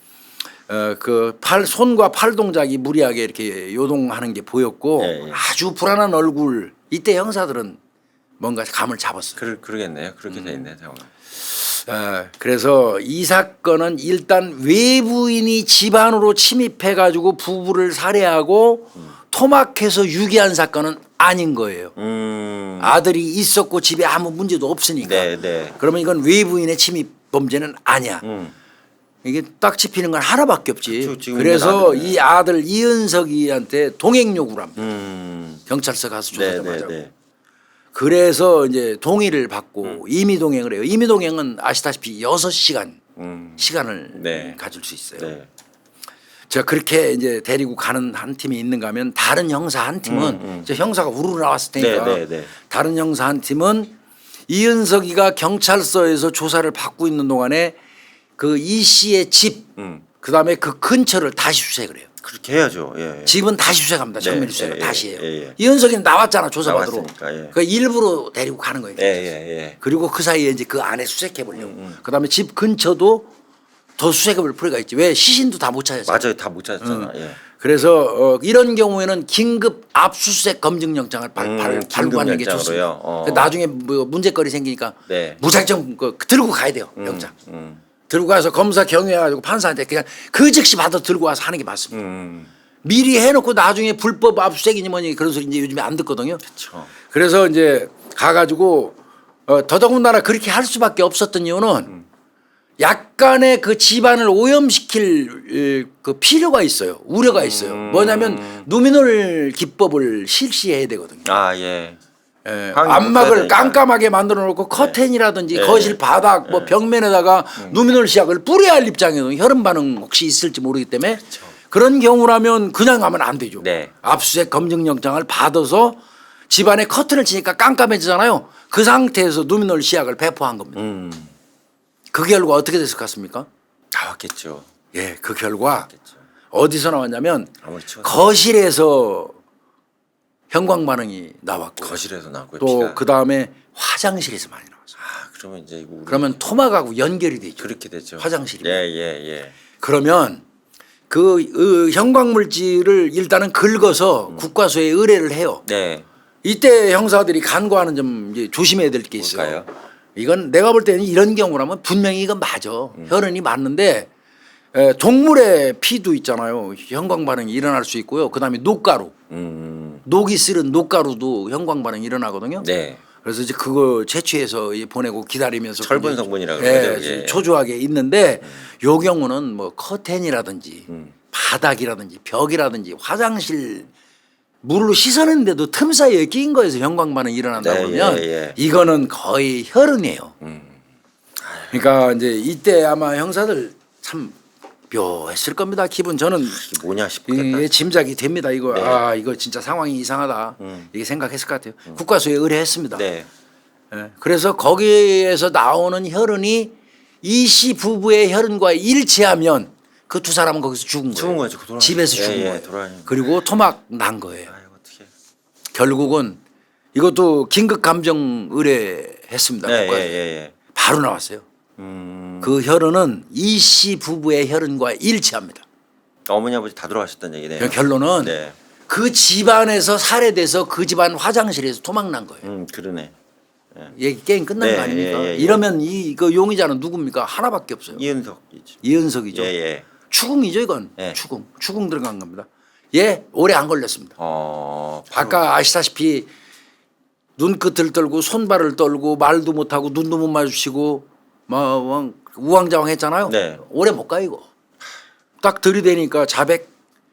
Speaker 2: 그 손과 팔 동작이 무리하게 이렇게 요동하는 게 보였고
Speaker 1: 예.
Speaker 2: 아주 불안한 얼굴. 이때 형사들은 뭔가 감을 잡았어요.
Speaker 1: 그러겠네요. 그렇게 돼 있네, 상황.
Speaker 2: 그래서 이 사건은 일단 외부인이 집안으로 침입해 가지고 부부를 살해하고 토막해서 유기한 사건은 아닌 거예요. 아들이 있었고 집에 아무 문제도 없으니까.
Speaker 1: 네.
Speaker 2: 그러면 이건 외부인의 침입 범죄는 아니야. 이게 딱 짚히는 건 하나밖에 없지.
Speaker 1: 그쵸, 지금
Speaker 2: 그래서
Speaker 1: 있는
Speaker 2: 이 아들 이은석이한테 동행 요구를 합니다. 경찰서 가서 조사 좀 하자고.
Speaker 1: 네.
Speaker 2: 그래서 이제 동의를 받고 임의 동행을 해요. 임의 동행은 아시다시피 6시간 시간을
Speaker 1: 네.
Speaker 2: 가질 수 있어요.
Speaker 1: 네.
Speaker 2: 자 그렇게 이제 데리고 가는 한 팀이 있는가 하면 다른 형사 한 팀은 이제 형사가 우르르 나왔을 테니까
Speaker 1: 네.
Speaker 2: 다른 형사 한 팀은 이은석이가 경찰서에서 조사를 받고 있는 동안에 그 이 씨의 집 그다음에 그 근처를 다시 수색을 해요.
Speaker 1: 그렇게 해야죠. 예.
Speaker 2: 집은 다시 수색합니다. 정밀 수색을
Speaker 1: 예,
Speaker 2: 다시 해요.
Speaker 1: 예.
Speaker 2: 이은석이는 나왔잖아 조사받으러.
Speaker 1: 나왔으니까, 예.
Speaker 2: 그 일부러 데리고 가는 거예요.
Speaker 1: 예.
Speaker 2: 그리고 그 사이에 이제 그 안에 수색해 보려고. 그다음에 집 근처도 더 수색해 볼 필요가 있지. 왜 시신도 다 못 찾았잖아.
Speaker 1: 맞아요. 다 못 찾았잖아. 예.
Speaker 2: 그래서 이런 경우에는 긴급 압수수색 검증영장을 발부하는 게 좋습니다.
Speaker 1: 영장으로요?
Speaker 2: 나중에 뭐 문제거리 생기니까
Speaker 1: 네.
Speaker 2: 무작정 들고 가야 돼요. 영장. 들고 가서 검사 경위해가지고 판사한테 그냥 그 즉시 받아 들고 와서 하는 게 맞습니다. 미리 해놓고 나중에 불법 압수수색이니 뭐니 그런 소리 이제 요즘에 안 듣거든요.
Speaker 1: 그렇죠.
Speaker 2: 그래서 이제 가가지고 더더군다나 그렇게 할 수밖에 없었던 이유는 약간의 그 집안을 오염시킬 그 필요가 있어요. 우려가 있어요. 뭐냐면 누미놀 기법을 실시해야 되거든요.
Speaker 1: 아, 예.
Speaker 2: 안막을 깜깜하게 만들어 놓고 커튼이라든지 거실 바닥 뭐 벽면에다가 누미놀 시약을 뿌려야 할 입장이거든요. 혈흔 반응 혹시 있을지 모르기 때문에 그런 경우라면 그냥 가면 안 되죠.
Speaker 1: 네.
Speaker 2: 압수수색 검증영장을 받아서 집안에 커튼을 치니까 깜깜해지잖아요. 그 상태에서 누미놀 시약을 배포한 겁니다. 그 결과 어떻게 됐을 것 같습니까?
Speaker 1: 나왔겠죠.
Speaker 2: 예, 그 결과 어디서 나왔냐면
Speaker 1: 아무리 치워
Speaker 2: 거실에서 형광 반응이 나왔고
Speaker 1: 거실에서 나왔고요.
Speaker 2: 또
Speaker 1: 피가.
Speaker 2: 그 다음에 화장실에서 많이 나왔어요.
Speaker 1: 아 그러면 이제 이거 우리
Speaker 2: 그러면 토막하고 연결이 되죠.
Speaker 1: 그렇게 되죠.
Speaker 2: 화장실이.
Speaker 1: 예예.
Speaker 2: 그러면 그 형광 물질을 일단은 긁어서 국과수에 의뢰를 해요.
Speaker 1: 네.
Speaker 2: 이때 형사들이 간과하는 점 이제 조심해야 될 게 있어요.
Speaker 1: 뭘까요?
Speaker 2: 이건 내가 볼 때는 이런 경우라면 분명히 이건 맞아. 혈흔이 맞는데 동물의 피도 있잖아요. 형광 반응이 일어날 수 있고요. 그다음에 녹가루, 녹이 쓰는 녹가루도 형광 반응이 일어나거든요.
Speaker 1: 네.
Speaker 2: 그래서 이제 그거 채취해서 보내고 기다리면서
Speaker 1: 철분 성분이라 그러죠. 예.
Speaker 2: 초조하게 있는데 요 경우는 뭐 커튼이라든지 바닥이라든지 벽이라든지 화장실 물로 씻었는데도 틈 사이에 낀 거에서 형광 반응이 일어난다
Speaker 1: 네,
Speaker 2: 그러면
Speaker 1: 예.
Speaker 2: 이거는 거의 혈흔이에요. 그러니까 이제 이때 아마 형사들 참 묘했을 겁니다. 기분 저는
Speaker 1: 이게 뭐냐 싶겠다.
Speaker 2: 이게 짐작이 됩니다. 이거
Speaker 1: 네.
Speaker 2: 아 이거 진짜 상황이 이상하다 이게 생각했을 것 같아요. 국과수에 의뢰했습니다.
Speaker 1: 네.
Speaker 2: 예. 그래서 거기에서 나오는 혈흔이 이 씨 부부의 혈흔과 일치하면 그 두 사람은 거기서 죽은 거예요.
Speaker 1: 죽은 거죠. 돌아다니는
Speaker 2: 집에서
Speaker 1: 거예요.
Speaker 2: 죽은
Speaker 1: 예, 예,
Speaker 2: 거예요.
Speaker 1: 돌아다니는 거예요.
Speaker 2: 그리고 토막 난 거예요.
Speaker 1: 아이고 어떻게?
Speaker 2: 결국은 이것도 긴급 감정 의뢰했습니다.
Speaker 1: 네,
Speaker 2: 국가에서.
Speaker 1: 예.
Speaker 2: 바로 나왔어요. 그 혈흔은 이 씨 부부의 혈흔과 일치합니다.
Speaker 1: 어머니 아버지 다 돌아가셨다는 얘기네요.
Speaker 2: 결론은
Speaker 1: 네.
Speaker 2: 그 집안에서 살해돼서 그 집안 화장실에서 토막 난 거예요.
Speaker 1: 그러네.
Speaker 2: 얘기 게임 끝난
Speaker 1: 네,
Speaker 2: 거 아닙니까?
Speaker 1: 예.
Speaker 2: 이러면 그 용의자는 누굽니까? 하나밖에 없어요.
Speaker 1: 이은석이죠.
Speaker 2: 이은석이죠.
Speaker 1: 예.
Speaker 2: 추궁이죠 이건.
Speaker 1: 예.
Speaker 2: 추궁 들어간 겁니다. 예, 오래 안 걸렸습니다.
Speaker 1: 바로
Speaker 2: 아까 아시다시피 눈끝을 떨고 손발을 떨고 말도 못하고 눈도 못 마주치고 뭐 우왕좌왕했잖아요.
Speaker 1: 네.
Speaker 2: 오래 못 가 이거. 딱 들이대니까 자백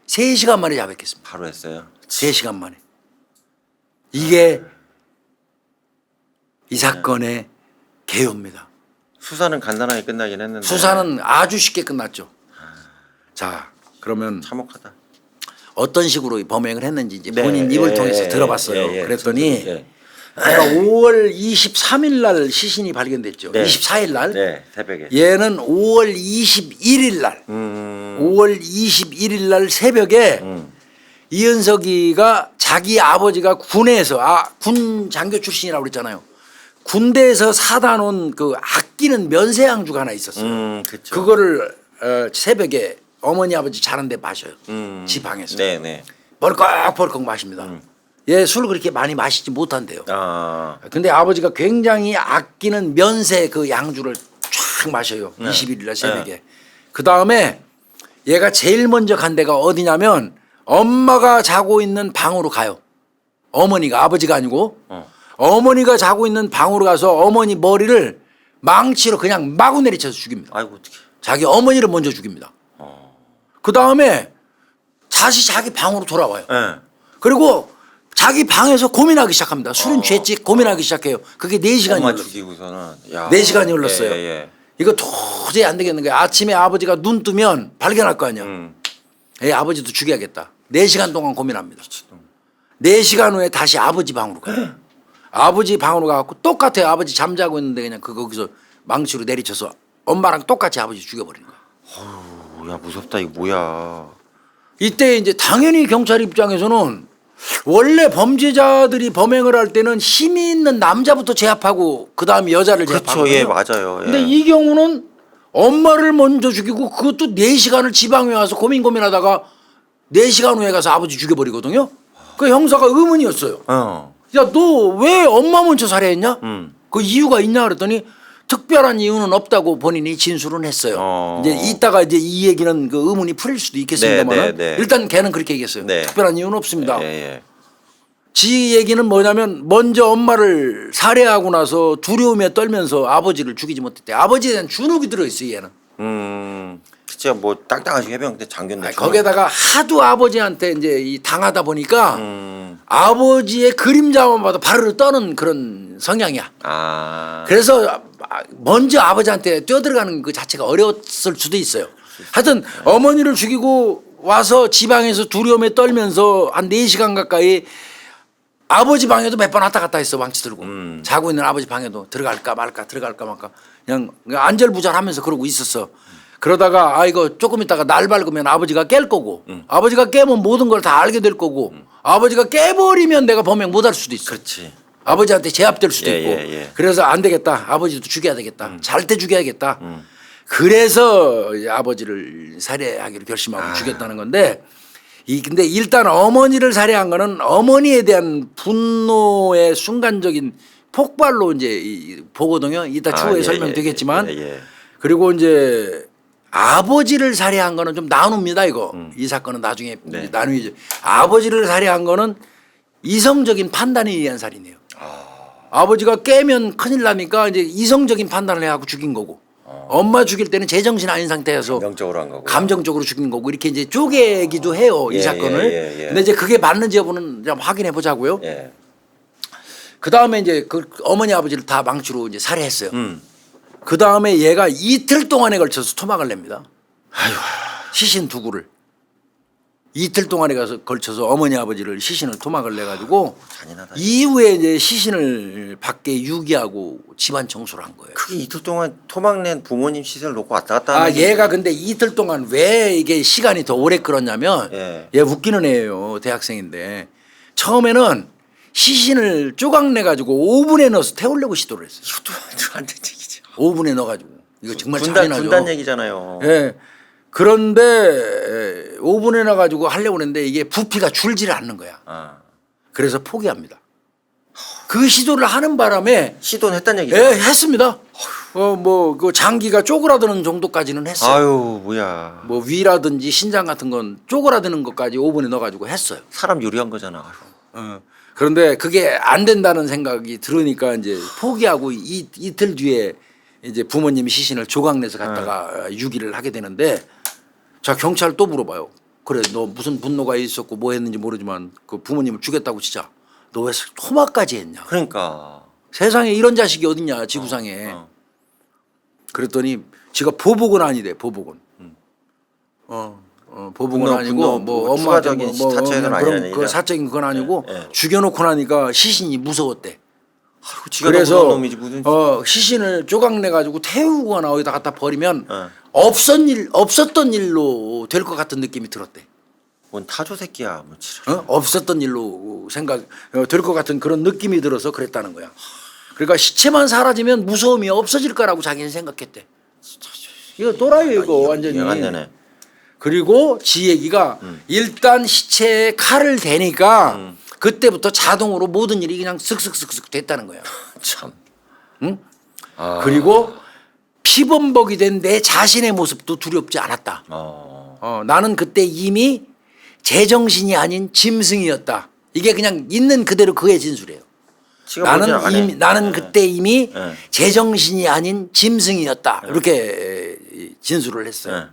Speaker 2: 3시간 만에 자백했습니다.
Speaker 1: 바로 했어요.
Speaker 2: 3시간 만에. 이게 이 사건의 개요입니다.
Speaker 1: 수사는 간단하게 끝나긴 했는데.
Speaker 2: 수사는 아주 쉽게 끝났죠. 자, 그러면
Speaker 1: 참혹하다.
Speaker 2: 어떤 식으로 범행을 했는지 이제
Speaker 1: 네,
Speaker 2: 본인 입을
Speaker 1: 예,
Speaker 2: 통해서
Speaker 1: 예,
Speaker 2: 들어봤어요.
Speaker 1: 예,
Speaker 2: 그랬더니
Speaker 1: 예.
Speaker 2: 그러니까 5월 23일 날 시신이 발견됐죠.
Speaker 1: 네.
Speaker 2: 24일 날.
Speaker 1: 네, 새벽에.
Speaker 2: 얘는 5월 21일 날. 5월 21일 날 새벽에 이은석이가 자기 아버지가 군에서 군 장교 출신이라고 그랬잖아요. 군대에서 사다 놓은 그 아끼는 면세양주가 하나 있었어요.
Speaker 1: 그렇죠.
Speaker 2: 그거를 새벽에 어머니 아버지 자는데 마셔요. 지 방에서.
Speaker 1: 네.
Speaker 2: 벌컥벌컥 마십니다. 얘 술을 그렇게 많이 마시지 못한대요.
Speaker 1: 아.
Speaker 2: 근데 아버지가 굉장히 아끼는 면세 그 양주를 쫙 마셔요.
Speaker 1: 네.
Speaker 2: 21일 날 새벽에. 그 다음에 얘가 제일 먼저 간 데가 어디냐면 엄마가 자고 있는 방으로 가요. 어머니가 아버지가 아니고 어머니가 자고 있는 방으로 가서 어머니 머리를 망치로 그냥 마구 내리쳐서 죽입니다.
Speaker 1: 아이고 어떻게.
Speaker 2: 자기 어머니를 먼저 죽입니다. 그 다음에 다시 자기 방으로 돌아와요.
Speaker 1: 네.
Speaker 2: 그리고 자기 방에서 고민하기 시작합니다. 술은 죄지 고민하기 시작해요. 그게 4시간이
Speaker 1: 엄마
Speaker 2: 흘렀어요.
Speaker 1: 죽이고서는. 야.
Speaker 2: 4시간이 흘렀어요.
Speaker 1: 예.
Speaker 2: 이거 도저히 안 되겠는 거예요. 아침에 아버지가 눈 뜨면 발견할 거 아니야. 아버지도 죽여야겠다. 4시간 동안 고민합니다. 4시간 후에 다시 아버지 방으로 가요. 아버지 방으로 가갖고 똑같아요. 아버지 잠자고 있는데 그냥 거기서 망치로 내리쳐서 엄마랑 똑같이 아버지 죽여버리는 거야.
Speaker 1: 야 무섭다 이거 뭐야.
Speaker 2: 이때 이제 당연히 경찰 입장에서는 원래 범죄자들이 범행을 할 때는 힘이 있는 남자부터 제압하고 그 다음에 여자를 제압하거든요.
Speaker 1: 그렇죠. 예 맞아요. 예.
Speaker 2: 근데 이 경우는 엄마를 먼저 죽이고 그것도 4시간을 지방에 와서 고민하다가 4시간 후에 가서 아버지 죽여버리거든요. 그 형사가 의문이었어요. 야, 너 왜 엄마 먼저 살해했냐? 그 이유가 있냐 그랬더니 특별한 이유는 없다고 본인이 진술은 했어요. 이제 이따가 이제 이 얘기는 그 의문이 풀릴 수도 있겠습니다만
Speaker 1: 네.
Speaker 2: 일단 걔는 그렇게 얘기했어요.
Speaker 1: 네.
Speaker 2: 특별한 이유는 없습니다.
Speaker 1: 예.
Speaker 2: 지 얘기는 뭐냐면 먼저 엄마를 살해하고 나서 두려움에 떨면서 아버지를 죽이지 못했대. 아버지에 대한 주눅이 들어있어요 얘는.
Speaker 1: 진짜 뭐 땅땅하신 해병대 장교인데.
Speaker 2: 거기에다가 하도 아버지한테 이제 이 당하다 보니까 아버지의 그림자만 봐도 바로 떠는 그런 성향이야. 그래서 먼저 아버지한테 뛰어들어가는 그 자체가 어려웠을 수도 있어요. 하여튼 어머니를 죽이고 와서 지방에서 두려움에 떨면서 한 4시간 가까이 아버지 방에도 몇 번 왔다 갔다 했어. 망치 들고. 자고 있는 아버지 방에도 들어갈까 말까 그냥 안절부절하면서 그러고 있었어. 그러다가 이거 조금 있다가 날 밝으면 아버지가 깰 거고 아버지가 깨면 모든 걸 다 알게 될 거고 아버지가 깨버리면 내가 범행 못 할 수도 있어.
Speaker 1: 그렇지.
Speaker 2: 아버지한테 제압될 수도
Speaker 1: 예,
Speaker 2: 있고
Speaker 1: 예, 예.
Speaker 2: 그래서 안 되겠다. 아버지도 죽여야 되겠다. 잘 때 죽여야겠다. 그래서 이제 아버지를 살해하기로 결심하고 죽였다는 건데 근데 일단 어머니를 살해한 거는 어머니에 대한 분노의 순간적인 폭발로 이제 보거든요. 이따 추후에
Speaker 1: 예,
Speaker 2: 설명되겠지만
Speaker 1: 예, 예.
Speaker 2: 그리고 이제 아버지를 살해한 거는 좀 나눕니다. 이거 이 사건은 나중에
Speaker 1: 네.
Speaker 2: 나누죠. 아버지를 살해한 거는 이성적인 판단에 의한 살인이에요. 아버지가 깨면 큰일 나니까 이제 이성적인 판단을 해갖고 죽인 거고 엄마 죽일 때는 제정신 아닌 상태여서
Speaker 1: 감정적으로 한 거고.
Speaker 2: 감정적으로 죽인 거고 이렇게 이제 쪼개기도 해요. 이
Speaker 1: 예,
Speaker 2: 사건을.
Speaker 1: 예, 예.
Speaker 2: 근데 이제 그게 맞는지 여부는 좀 확인해 보자고요.
Speaker 1: 예.
Speaker 2: 그 다음에 이제 그 어머니 아버지를 다 망치로 이제 살해했어요.
Speaker 1: 음.
Speaker 2: 그 다음에 얘가 이틀 동안에 걸쳐서 토막을 냅니다. 시신 두 구를. 이틀 동안에 걸쳐서 어머니 아버지를 시신을 토막을 내가지고
Speaker 1: 잔인하다.
Speaker 2: 이후에 이제 시신을 밖에 유기하고 집안 청소를 한 거예요.
Speaker 1: 그게 이틀 동안 토막낸 부모님 시설 놓고 왔다 갔다 하는
Speaker 2: 얘가 근데 이틀 동안 왜 이게 시간이 더 오래 끌었냐면
Speaker 1: 예.
Speaker 2: 얘 웃기는 애예요. 대학생인데 처음에는 시신을 조각내 가지고 오븐에 넣어서 태우려고 시도를 했어요.
Speaker 1: 이것도 안 된 얘기죠.
Speaker 2: 오븐에 넣어가지고 이거 정말
Speaker 1: 군단
Speaker 2: 잔인하죠.
Speaker 1: 군단 얘기잖아요.
Speaker 2: 예. 그런데 오븐에 넣어가지고 하려고 했는데 이게 부피가 줄지를 않는 거야.
Speaker 1: 아.
Speaker 2: 그래서 포기합니다. 그 시도를 하는 바람에
Speaker 1: 시도는 했단 얘기죠.
Speaker 2: 했습니다. 그 장기가 쪼그라드는 정도까지는 했어요.
Speaker 1: 아유 뭐야.
Speaker 2: 뭐 위라든지 신장 같은 건 쪼그라드는 것까지 오븐에 넣어가지고 했어요.
Speaker 1: 사람 요리한 거잖아. 아유.
Speaker 2: 그런데 그게 안 된다는 생각이 들으니까 이제 포기하고 이틀 뒤에 이제 부모님이 시신을 조각내서 갖다가 유기를 하게 되는데 자 경찰 또 물어봐요. 그래 너 무슨 분노가 있었고 뭐 했는지 모르지만 그 부모님을 죽였다고 치자. 너 왜 토막까지 했냐.
Speaker 1: 그러니까.
Speaker 2: 세상에 이런 자식이 어딨냐 지구상에. 그랬더니 지가 보복은 아니래 보복은. 보복은
Speaker 1: 분노,
Speaker 2: 아니고
Speaker 1: 분노,
Speaker 2: 뭐
Speaker 1: 추가적인 사적인 아니라
Speaker 2: 그 사적인 건 아니고
Speaker 1: 예, 예.
Speaker 2: 죽여놓고 나니까 시신이 무서웠대.
Speaker 1: 아이고, 지가
Speaker 2: 그래서
Speaker 1: 더 무서운 놈이지 무슨.
Speaker 2: 시신을 조각내 가지고 태우거나 어디다 갖다 버리면
Speaker 1: 어.
Speaker 2: 없었던 일로 될 것 같은 느낌이 들었대.
Speaker 1: 뭔 타조 새끼야. 뭐 지랄.
Speaker 2: 없었던 일로 될 것 같은 그런 느낌이 들어서 그랬다는 거야. 그러니까 시체만 사라지면 무서움이 없어질 거라고 자기는 생각했대. 이거 또라이예요 이거 완전히.
Speaker 1: 이해가 안 되네.
Speaker 2: 그리고 지 얘기가 일단 시체에 칼을 대니까 그때부터 자동으로 모든 일이 그냥 슥슥슥슥 됐다는 거야.
Speaker 1: 참.
Speaker 2: 응?
Speaker 1: 아.
Speaker 2: 그리고 피범벅이 된 내 자신의 모습도 두렵지 않았다. 나는 그때 이미 제정신이 아닌 짐승이었다. 이게 그냥 있는 그대로 그의 진술이에요. 나는 그때 이미
Speaker 1: 네.
Speaker 2: 제정신이 아닌 짐승이었다. 이렇게 진술을 했어요.
Speaker 1: 네.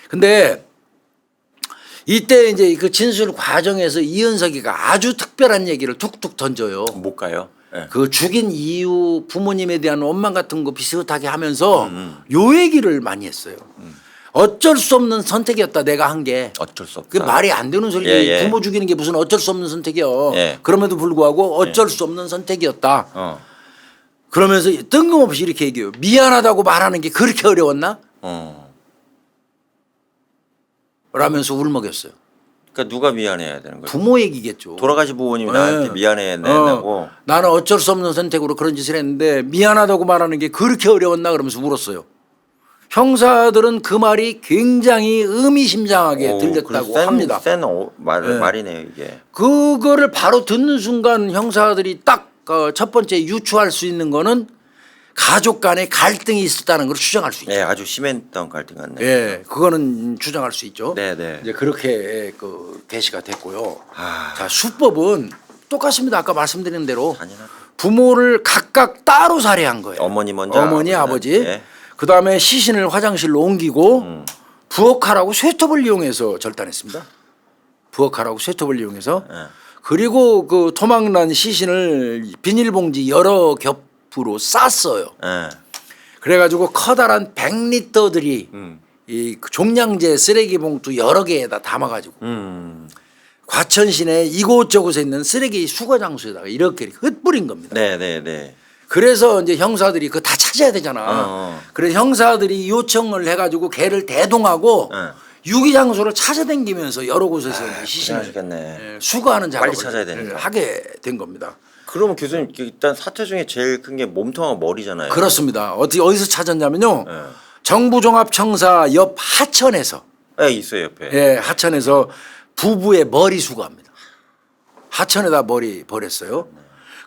Speaker 2: 근데 이때 이제 그 진술 과정에서 이은석이가 아주 특별한 얘기를 툭툭 던져요.
Speaker 1: 못 가요. 네.
Speaker 2: 그 죽인 이유 부모님에 대한 원망 같은 거 비슷하게 하면서 요 얘기를 많이 했어요. 어쩔 수 없는 선택이었다 내가 한 게.
Speaker 1: 어쩔 수 없다.
Speaker 2: 그 말이 안 되는 소리.
Speaker 1: 예.
Speaker 2: 부모 죽이는 게 무슨 어쩔 수 없는 선택이요.
Speaker 1: 예.
Speaker 2: 그럼에도 불구하고 어쩔 수 없는 선택이었다. 그러면서 뜬금없이 이렇게 얘기해요. 미안하다고 말하는 게 그렇게 어려웠나? 라면서 울먹였어요.
Speaker 1: 그러니까 누가 미안해야 되는 거예요?
Speaker 2: 부모 얘기겠죠.
Speaker 1: 돌아가신 부모님이 나한테 미안해야 된다고.
Speaker 2: 나는 어쩔 수 없는 선택으로 그런 짓을 했는데 미안하다고 말하는 게 그렇게 어려웠나 그러면서 울었어요. 형사들은 그 말이 굉장히 의미심장하게 들렸다고 합니다.
Speaker 1: 센 말이네요 이게.
Speaker 2: 그거를 바로 듣는 순간 형사들이 딱 첫 번째 유추할 수 있는 거는 가족 간에 갈등이 있었다는 걸 추정할 수 있죠.
Speaker 1: 네, 아주 심했던 갈등 같네요.
Speaker 2: 예, 그거는 추정할 수 있죠.
Speaker 1: 네.
Speaker 2: 이제 그렇게 그 게시가 됐고요.
Speaker 1: 아.
Speaker 2: 자, 수법은 똑같습니다. 아까 말씀드린 대로
Speaker 1: 잔인하다.
Speaker 2: 부모를 각각 따로 살해한 거예요.
Speaker 1: 어머니 먼저.
Speaker 2: 어머니, 아버지.
Speaker 1: 예.
Speaker 2: 그 다음에 시신을 화장실로 옮기고 부엌칼하고 쇠톱을 이용해서 절단했습니다. 부엌칼하고 쇠톱을 이용해서.
Speaker 1: 예.
Speaker 2: 그리고 그 토막난 시신을 비닐봉지 여러 겹으로 쌌어요.
Speaker 1: 예.
Speaker 2: 그래가지고 커다란 100리터들이 이 종량제 쓰레기 봉투 여러 개에다 담아가지고 과천 시내 이곳저곳에 있는 쓰레기 수거 장소에다가 이렇게 흩뿌린 겁니다.
Speaker 1: 네.
Speaker 2: 그래서 이제 형사들이 그거 다 찾아야 되잖아.
Speaker 1: 어.
Speaker 2: 그래서 형사들이 요청을 해가지고 걔를 대동하고 유기 장소를 찾아다니면서 여러 곳에서 이제 시신을
Speaker 1: 고생하셨겠네.
Speaker 2: 수거하는 작업을
Speaker 1: 찾아야 되니까.
Speaker 2: 하게 된 겁니다.
Speaker 1: 그러면 교수님 일단 사체 중에 제일 큰 게 몸통하고 머리잖아요.
Speaker 2: 그렇습니다. 어디서 찾았냐면요.
Speaker 1: 네.
Speaker 2: 정부종합청사 옆 하천에서
Speaker 1: 네, 있어요 옆에.
Speaker 2: 예, 하천에서 부부의 머리 수거합니다. 하천에다 머리 버렸어요.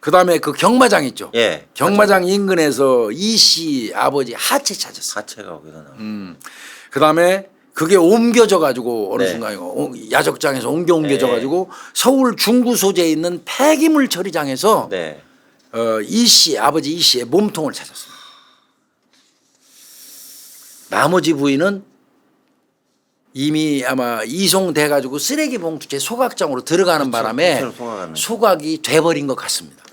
Speaker 2: 그다음에 그 경마장 있죠.
Speaker 1: 예.
Speaker 2: 경마장 인근에서 이 씨 아버지 하체 찾았어요.
Speaker 1: 사체가 거기서 나와.
Speaker 2: 그다음에 그게 옮겨져 가지고 어느
Speaker 1: 네.
Speaker 2: 순간에 야적장에서 옮겨져 가지고 서울 중구 소재에 있는 폐기물 처리장에서
Speaker 1: 네.
Speaker 2: 이 씨 아버지 이 씨의 몸통을 찾았습니다. 나머지 부위는 이미 아마 이송돼 가지고 쓰레기 봉투째 소각장으로 들어가는 바람에
Speaker 1: 통째로 소각하는.
Speaker 2: 소각이 돼버린 것 같습니다.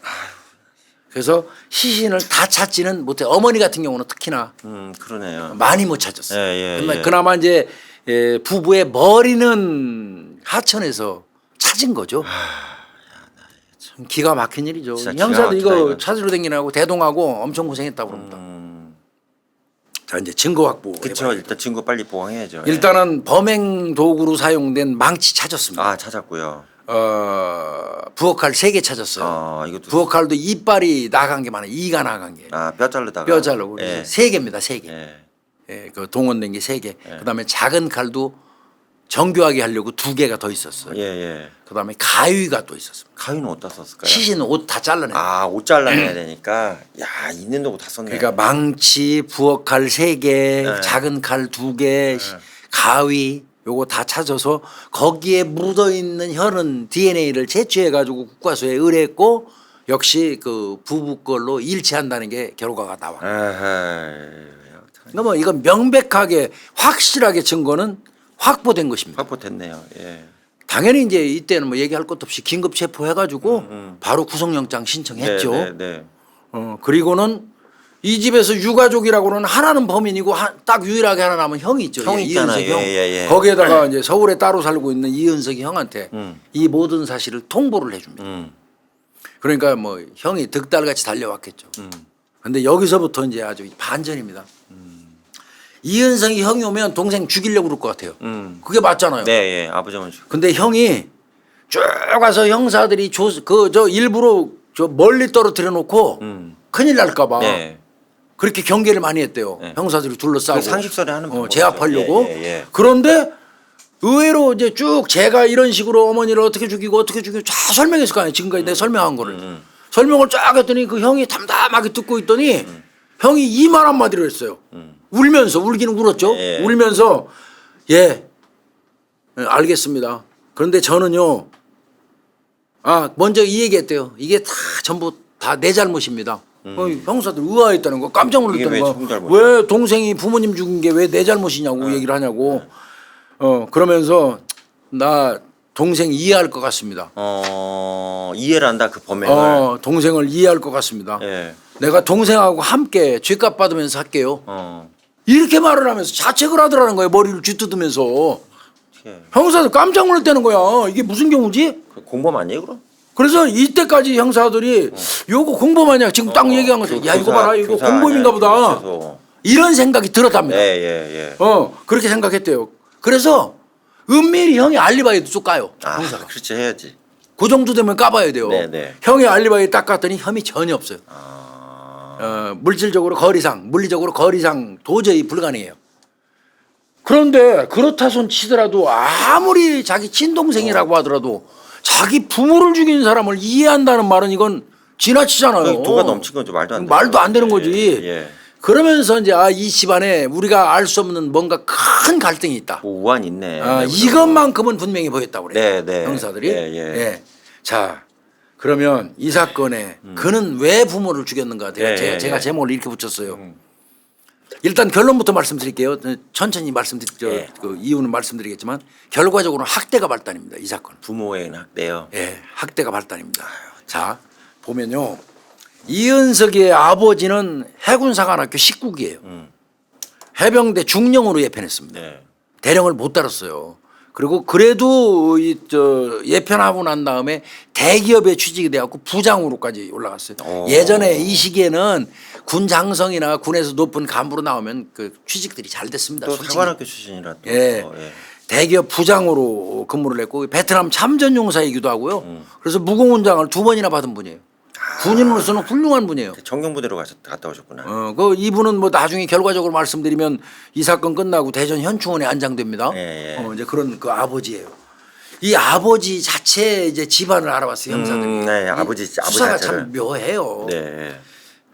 Speaker 2: 그래서 시신을 다 찾지는 못해. 어머니 같은 경우는 특히나
Speaker 1: 그러네요.
Speaker 2: 많이 못 찾았어요.
Speaker 1: 예, 예, 예.
Speaker 2: 그나마 이제 부부의 머리는 하천에서 찾은 거죠. 참 기가 막힌 일이죠.
Speaker 1: 진짜 기가
Speaker 2: 형사도
Speaker 1: 막히다,
Speaker 2: 이거
Speaker 1: 이건.
Speaker 2: 찾으러 다니라고 대동하고 엄청 고생했다고 그럽니다. 자 이제 증거 확보.
Speaker 1: 그렇죠. 일단 증거 빨리 보강해야죠. 예.
Speaker 2: 일단은 범행 도구로 사용된 망치 찾았습니다.
Speaker 1: 아 찾았고요.
Speaker 2: 부엌칼 3개 찾았어요.
Speaker 1: 아 이것도.
Speaker 2: 부엌칼도 이빨이 나간 게 많아요. 이가 나간 게.
Speaker 1: 아뼈 자르다가.
Speaker 2: 뼈 자르고
Speaker 1: 예.
Speaker 2: 3개입니다. 3개.
Speaker 1: 예.
Speaker 2: 예, 그 동원된 게 3개. 그다음에 작은 칼도 정교하게 하려고 2개가 더 있었어요.
Speaker 1: 예, 예.
Speaker 2: 그다음에 가위가 또 있었습니다.
Speaker 1: 가위는 어디다 썼을까요?
Speaker 2: 시신 옷 다 잘라내.
Speaker 1: 아, 옷 잘라내야 되니까. 야, 있는 도구 다 썼네.
Speaker 2: 그러니까 망치, 부엌칼 3개, 작은 칼 2개, 가위 요거 다 찾아서 거기에 묻어 있는 혀는 DNA를 채취해 가지고 국과수에 의뢰했고 역시 그 부부 걸로 일치한다는 게 결과가 나와.
Speaker 1: 아하.
Speaker 2: 그러니까 뭐 이건 명백하게 확실하게 증거는 확보된 것입니다.
Speaker 1: 확보됐네요. 예.
Speaker 2: 당연히 이제 이때는 뭐 얘기할 것도 없이 긴급 체포해 가지고 바로 구속영장 신청했죠.
Speaker 1: 네, 네, 네.
Speaker 2: 그리고는 이 집에서 유가족이라고는 하나는 범인이고 딱 유일하게 하나 남은 형이 있죠.
Speaker 1: 형이 있잖아요.
Speaker 2: 이은석 형.
Speaker 1: 예, 예.
Speaker 2: 거기에다가 이제 서울에 따로 살고 있는 이은석이 형한테
Speaker 1: 음.
Speaker 2: 이 모든 사실을 통보를 해줍니다. 그러니까 뭐 형이 득달같이 달려왔겠죠. 근데 여기서부터 이제 아주 반전입니다. 이은석이 형이 오면 동생 죽이려고 그럴 것 같아요. 그게 맞잖아요.
Speaker 1: 네, 예. 아버지는
Speaker 2: 근데 형이 쭉 가서 형사들이 저 일부러 저 멀리 떨어뜨려 놓고 큰일 날까봐
Speaker 1: 네.
Speaker 2: 그렇게 경계를 많이 했대요.
Speaker 1: 네.
Speaker 2: 형사들이 둘러싸고
Speaker 1: 그 상식선에 하는 방법이죠.
Speaker 2: 제압하려고.
Speaker 1: 예, 예, 예.
Speaker 2: 그런데 의외로 이제 쭉 제가 이런 식으로 어머니를 어떻게 죽이고 다 설명했을 거 아니에요. 지금까지 내가 설명한 거를. 설명을 쫙 했더니 그 형이 담담하게 듣고 있더니 형이 이 말 한마디로 했어요. 울면서 울기는 울었죠.
Speaker 1: 예.
Speaker 2: 울면서 예 알겠습니다. 그런데 저는요 먼저 이 얘기했대요. 이게 다 전부 다 내 잘못입니다. 형사들 의아했다는 거 깜짝 놀랐다는
Speaker 1: 이게
Speaker 2: 거.
Speaker 1: 왜 형 잘못이야?
Speaker 2: 왜 동생이 부모님 죽인 게 왜 내 잘못이냐고 얘기를 하냐고. 그러면서 나 동생 이해할 것 같습니다.
Speaker 1: 이해를 한다 그 범행을.
Speaker 2: 동생을 이해할 것 같습니다.
Speaker 1: 예.
Speaker 2: 내가 동생하고 함께 죗값 받으면서 할게요. 이렇게 말을 하면서 자책을 하더라는 거예요. 머리를 쥐뜯으면서.
Speaker 1: 예.
Speaker 2: 형사들 깜짝 놀랐다는 거야. 이게 무슨 경우지?
Speaker 1: 그 공범 아니에요 그럼?
Speaker 2: 그래서 이때까지 형사들이 요거 공범 아니야. 지금 딱 얘기한 거죠. 야 이거 봐라. 이거 공범인가 보다. 이런 생각이 들었답니다.
Speaker 1: 예예예.
Speaker 2: 그렇게 생각했대요. 그래서 은밀히 형이 알리바이도 쭉 까요.
Speaker 1: 아,
Speaker 2: 형사가.
Speaker 1: 그렇지 해야지.
Speaker 2: 그 정도 되면 까봐야 돼요.
Speaker 1: 네네.
Speaker 2: 형이 알리바이 딱 갔더니 혐의 전혀 없어요. 물질적으로 거리상, 물리적으로 거리상 도저히 불가능해요. 그런데 그렇다 손 치더라도 아무리 자기 친동생이라고 하더라도 자기 부모를 죽인 사람을 이해한다는 말은 이건 지나치잖아요.
Speaker 1: 도가 넘친 거죠. 말도 안 되는
Speaker 2: 말도 안 되는 거지.
Speaker 1: 예.
Speaker 2: 그러면서 이제 이 집안에 우리가 알 수 없는 뭔가 큰 갈등이 있다.
Speaker 1: 뭐 우한 있네.
Speaker 2: 이것만큼은 분명히 보였다고 그래요.
Speaker 1: 네, 네.
Speaker 2: 형사들이.
Speaker 1: 예, 예.
Speaker 2: 자, 그러면 이 사건에 그는 왜 부모를 죽였는가? 제가 제목을 이렇게 붙였어요. 일단 결론부터 말씀드릴게요. 천천히 말씀드릴게요.
Speaker 1: 예.
Speaker 2: 그 이유는 말씀드리겠지만 결과적으로는 학대가 발단입니다. 이 사건.
Speaker 1: 부모의 학대요.
Speaker 2: 예, 학대가 발단입니다. 자, 보면요. 이은석이의 아버지는 해군사관학교 식국이에요. 해병대 중령으로 예편했습니다.
Speaker 1: 네.
Speaker 2: 대령을 못 달았어요. 그리고 그래도 예편하고 난 다음에 대기업에 취직이 돼갖고 부장으로까지 올라갔어요. 예전에 이 시기에는 군 장성이나 군에서 높은 간부로 나오면 그 취직들이 잘 됐습니다.
Speaker 1: 또
Speaker 2: 솔직히.
Speaker 1: 사관학교 출신이라 또.
Speaker 2: 예.
Speaker 1: 예.
Speaker 2: 대기업 부장으로 근무를 했고 베트남 참전용사이기도 하고요. 그래서 무공훈장을 2번이나 받은 분이에요. 군인으로서는 훌륭한 분이에요.
Speaker 1: 청경부대로 갔다 오셨구나.
Speaker 2: 그 이분은 뭐 나중에 결과적으로 말씀드리면 이 사건 끝나고 대전 현충원에 안장됩니다.
Speaker 1: 예, 예.
Speaker 2: 이제 그런 그 아버지예요. 이 아버지 자체 이제 집안을 알아봤어요 형사들이.
Speaker 1: 네,
Speaker 2: 이
Speaker 1: 아버지
Speaker 2: 수사가
Speaker 1: 자체를.
Speaker 2: 참 묘해요.
Speaker 1: 네.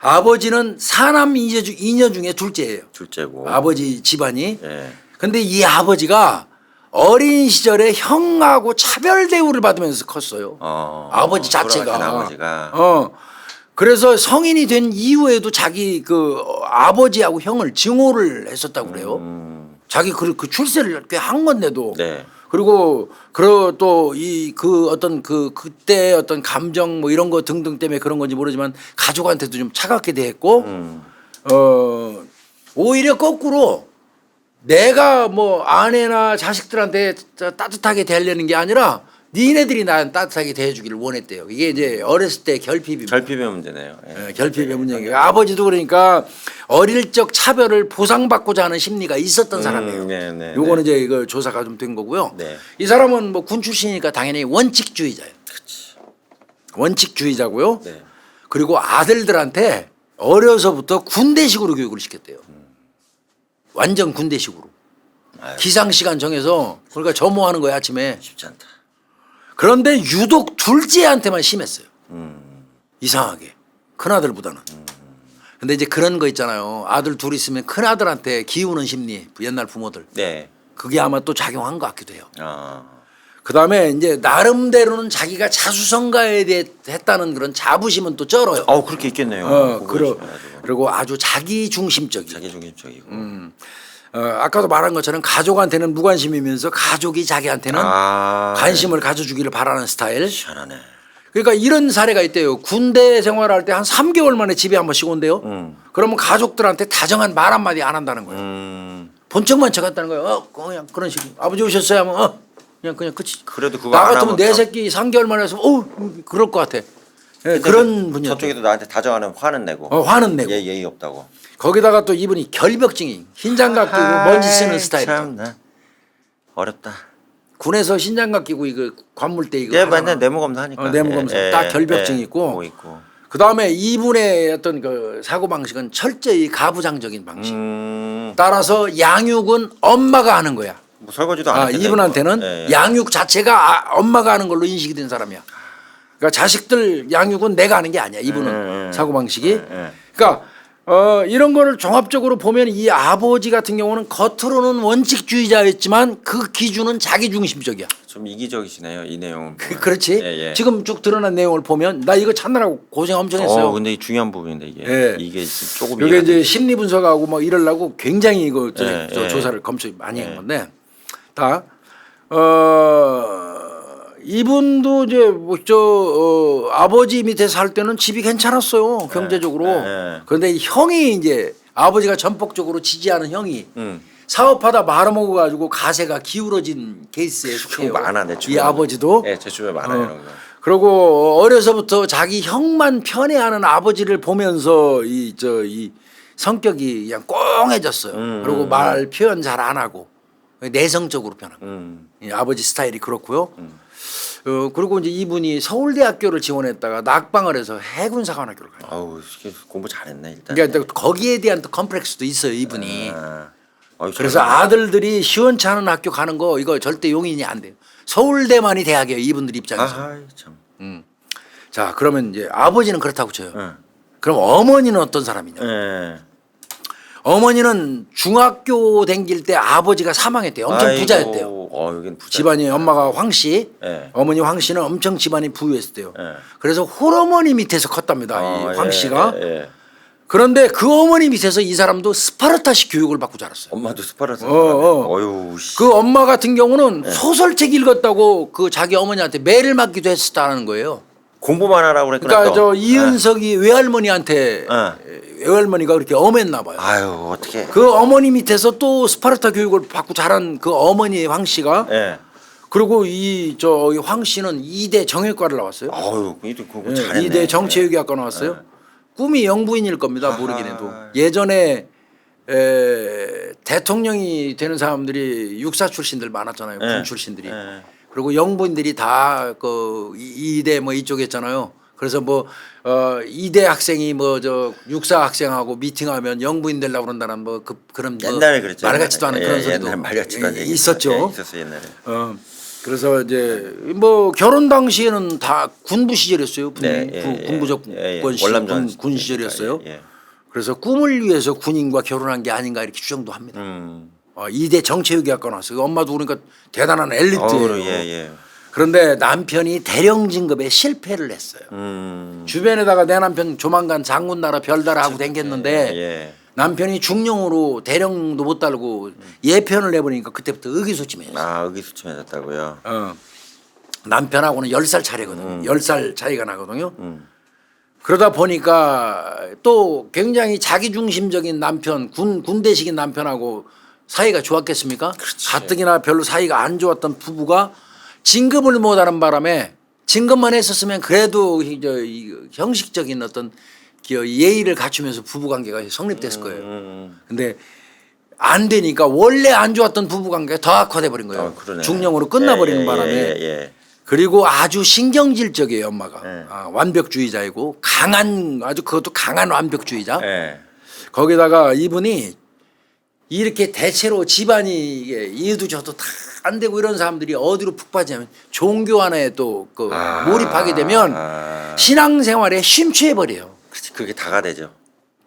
Speaker 2: 아버지는 사남 이녀 중에 둘째예요.
Speaker 1: 둘째고.
Speaker 2: 아버지 집안이.
Speaker 1: 예.
Speaker 2: 근데 이 아버지가 어린 시절에 형하고 차별 대우를 받으면서 컸어요. 아버지 자체가.
Speaker 1: 돌아가신 아버지가.
Speaker 2: 그래서 성인이 된 이후에도 자기 그 아버지하고 형을 증오를 했었다고 그래요. 자기 그 출세를 꽤 한 건데도.
Speaker 1: 네.
Speaker 2: 그리고 또 이 그 어떤 그때 어떤 감정 뭐 이런 거 등등 때문에 그런 건지 모르지만 가족한테도 좀 차갑게 대했고 오히려 거꾸로 내가 뭐 아내나 자식들한테 따뜻하게 대하려는 게 아니라 니네들이 난 따뜻하게 대해주기를 원했대요. 이게 이제 어렸을 때 결핍입니다.
Speaker 1: 결핍의 문제네요. 예.
Speaker 2: 예, 결핍의 문제예요. 아버지도 그러니까 어릴 적 차별을 보상받고자 하는 심리가 있었던 사람이에요.
Speaker 1: 네,
Speaker 2: 요거는 이제 이거 조사가 좀 된 거고요.
Speaker 1: 네.
Speaker 2: 이 사람은 뭐 군 출신이니까 당연히 원칙주의자예요. 원칙주의자고요.
Speaker 1: 네.
Speaker 2: 그리고 아들들한테 어려서부터 군대식으로 교육을 시켰대요. 완전 군대식으로.
Speaker 1: 아유.
Speaker 2: 기상 시간 정해서 그러니까 점호하는 거예요 아침에.
Speaker 1: 쉽지 않다.
Speaker 2: 그런데 유독 둘째한테만 심했어요. 이상하게 큰아들보다는. 근데 이제 그런 거 있잖아요. 아들 둘 있으면 큰아들한테 기우는 심리 옛날 부모들.
Speaker 1: 네.
Speaker 2: 그게 아마 또 작용한 것 같기도 해요. 그다음에 이제 나름대로는 자기가 자수성가에 대해 했다는 그런 자부심은 또 쩔어요.
Speaker 1: 그렇게 있겠네요.
Speaker 2: 그리고 아주 자기중심적이에요.
Speaker 1: 자기중심적이고.
Speaker 2: 아까도 말한 것처럼 가족한테는 무관심이면서 가족이 자기한테는 관심을 가져주기를 바라는 스타일.
Speaker 1: 희한하네.
Speaker 2: 그러니까 이런 사례가 있대요. 군대 생활할 때 한 3개월 만에 집에 한 번씩 온대요. 그러면 가족들한테 다정한 말 한마디 안 한다는 거예요. 본척만 쳐갔다는 거예요. 그냥 그런 식으로. 아버지 오셨어요 하면 그냥 끝이.
Speaker 1: 그래도 그거
Speaker 2: 나
Speaker 1: 안
Speaker 2: 같으면
Speaker 1: 하면
Speaker 2: 내 새끼 3개월 만에 해서 그럴 것 같아. 예, 그런 분이요.
Speaker 1: 저쪽에도 나한테 다정하는 화는 내고.
Speaker 2: 화는 내고.
Speaker 1: 예의 없다고.
Speaker 2: 거기다가 또 이분이 결벽증이 흰장갑 끼고 먼지 쓰는 스타일.
Speaker 1: 참나 어렵다.
Speaker 2: 군에서 흰장갑 끼고 이거 관물대 이거.
Speaker 1: 예, 맨날 내무 검사하니까.
Speaker 2: 내무 검사 딱 결벽증 있고. 그 다음에 이분의 어떤 그 사고 방식은 철저히 가부장적인 방식. 따라서 양육은 엄마가 하는 거야.
Speaker 1: 뭐 설거지도 안 할 텐데.
Speaker 2: 이분한테는 양육 자체가 엄마가 하는 걸로 인식이 된 사람이야. 그러니까 자식들 양육은 내가 하는 게 아니야. 이분은 사고 방식이. 그러니까 이런 거를 종합적으로 보면 이 아버지 같은 경우는 겉으로는 원칙주의자였지만 그 기준은 자기중심적이야.
Speaker 1: 좀 이기적이시네요. 이 내용은.
Speaker 2: 그렇지.
Speaker 1: 예.
Speaker 2: 지금 쭉 드러난 내용을 보면 나 이거 찾느라고 고생 엄청 했어요.
Speaker 1: 근데 중요한 부분인데 이게.
Speaker 2: 예.
Speaker 1: 이게 조금
Speaker 2: 이게 이제 심리 분석하고 뭐 이러려고 굉장히 이거
Speaker 1: 예.
Speaker 2: 조사를 검토 많이 한 건데 다 이분도 이제 아버지 밑에 살 때는 집이 괜찮았어요 경제적으로. 그런데 형이 이제 아버지가 전폭적으로 지지하는 형이 사업하다 말아먹어 가지고 가세가 기울어진 케이스에 속해요.
Speaker 1: 많아 내 주변에.
Speaker 2: 이 아버지도.
Speaker 1: 제 주변에 많아요 이런 거.
Speaker 2: 그리고 어려서부터 자기 형만 편애하는 아버지를 보면서 이 성격이 그냥 꽁해졌어요. 그리고 말 표현 잘 안 하고 내성적으로 변하고. 이 아버지 스타일이 그렇고요. 그리고 이제 이분이 서울대학교를 지원했다가 낙방을 해서 해군사관학교를 가요.
Speaker 1: 공부 잘했네 일단.
Speaker 2: 그러니까 또 거기에 대한 또 컴플렉스도 있어요 이분이. 그래서
Speaker 1: 저는...
Speaker 2: 아들들이 시원치 않은 학교 가는 거 이거 절대 용인이 안 돼요. 서울대만이 대학이에요 이분들 입장에서.
Speaker 1: 참.
Speaker 2: 자 그러면 이제 아버지는 그렇다고 쳐요. 그럼 어머니는 어떤 사람이냐? 어머니는 중학교 다닐 때 아버지가 사망했대요. 엄청 부자였대요. 집안이 엄마가 황 씨, 어머니 황 씨는 엄청 집안이 부유했대요. 그래서 홀어머니 밑에서 컸답니다. 이 황 씨가. 그런데 그 어머니 밑에서 이 사람도 스파르타식 교육을 받고 자랐어요.
Speaker 1: 엄마도 스파르타.
Speaker 2: 그 엄마 같은 경우는 소설책 읽었다고 그 자기 어머니한테 매를 맞기도 했었다는 거예요.
Speaker 1: 공부만 하라고 그랬구나.
Speaker 2: 그러니까 저 이은석이 외할머니한테 외할머니가 그렇게 엄했나 봐요.
Speaker 1: 어떻게?
Speaker 2: 그 어머니 밑에서 또 스파르타 교육을 받고 자란 그 어머니 황 씨가 그리고 이 저 황 씨는 이대 정외과를 나왔어요.
Speaker 1: 아유, 그거
Speaker 2: 예,
Speaker 1: 잘했네.
Speaker 2: 이대 정치외교학과 나왔어요. 꿈이 영부인일 겁니다.
Speaker 1: 아하.
Speaker 2: 모르긴 해도. 예전에 대통령이 되는 사람들이 육사 출신들 많았잖아요. 군
Speaker 1: 예.
Speaker 2: 출신들이.
Speaker 1: 예.
Speaker 2: 그리고 영부인들이 다 그 이대 뭐 이쪽에 있잖아요. 그래서 뭐 이대 학생이 뭐 저 육사 학생하고 미팅하면 영부인 되려고 그런다는 뭐 그런 뭐
Speaker 1: 옛날에 그랬죠.
Speaker 2: 말 같지도 않은 그런 소리도
Speaker 1: 옛날 말 같지도 않은 얘기
Speaker 2: 있었죠.
Speaker 1: 있었어 옛날에.
Speaker 2: 그래서 이제 뭐 결혼 당시에는 다 군부 시절이었어요. 군부적
Speaker 1: 월남전
Speaker 2: 군 시절이었어요.
Speaker 1: 예.
Speaker 2: 그래서 꿈을 위해서 군인과 결혼한 게 아닌가 이렇게 추정도 합니다. 이대 정치외교학과 나왔어요. 엄마도 그러니까 대단한 엘리트예요.
Speaker 1: 예.
Speaker 2: 그런데 남편이 대령 진급에 실패를 했어요. 주변에다가 내 남편 조만간 장군 나라 별다라 하고 댕겼는데
Speaker 1: 예.
Speaker 2: 남편이 중령으로 대령도 못 달고 예편을 내보니까 그때부터 의기소침해졌어요.
Speaker 1: 아, 의기소침해졌다고요.
Speaker 2: 남편하고는 10살 차이거든요. 10살 차이가 나거든요. 그러다 보니까 또 굉장히 자기중심적인 남편, 군대식인 남편하고 사이가 좋았겠습니까? 가뜩이나 별로 사이가 안 좋았던 부부가 진급을 못하는 바람에 진급만 했었으면 그래도 이 형식적인 어떤 예의를 갖추면서 부부관계가 성립됐을 거예요. 근데 안 되니까 원래 안 좋았던 부부관계가 더 악화돼 버린 거예요.
Speaker 1: 그러네.
Speaker 2: 중령으로 끝나버리는 바람에
Speaker 1: 예.
Speaker 2: 그리고 아주 신경질적이에요 엄마가.
Speaker 1: 예.
Speaker 2: 완벽주의자이고 아주 그것도 강한 완벽주의자.
Speaker 1: 예.
Speaker 2: 거기다가 이분이 이렇게 대체로 집안이 이게 이해도 저도 다 안 되고 이런 사람들이 어디로 푹 빠지냐면 종교 하나에 또 몰입하게 되면 신앙생활에 심취해 버려요.
Speaker 1: 그렇지, 그게 다가 되죠.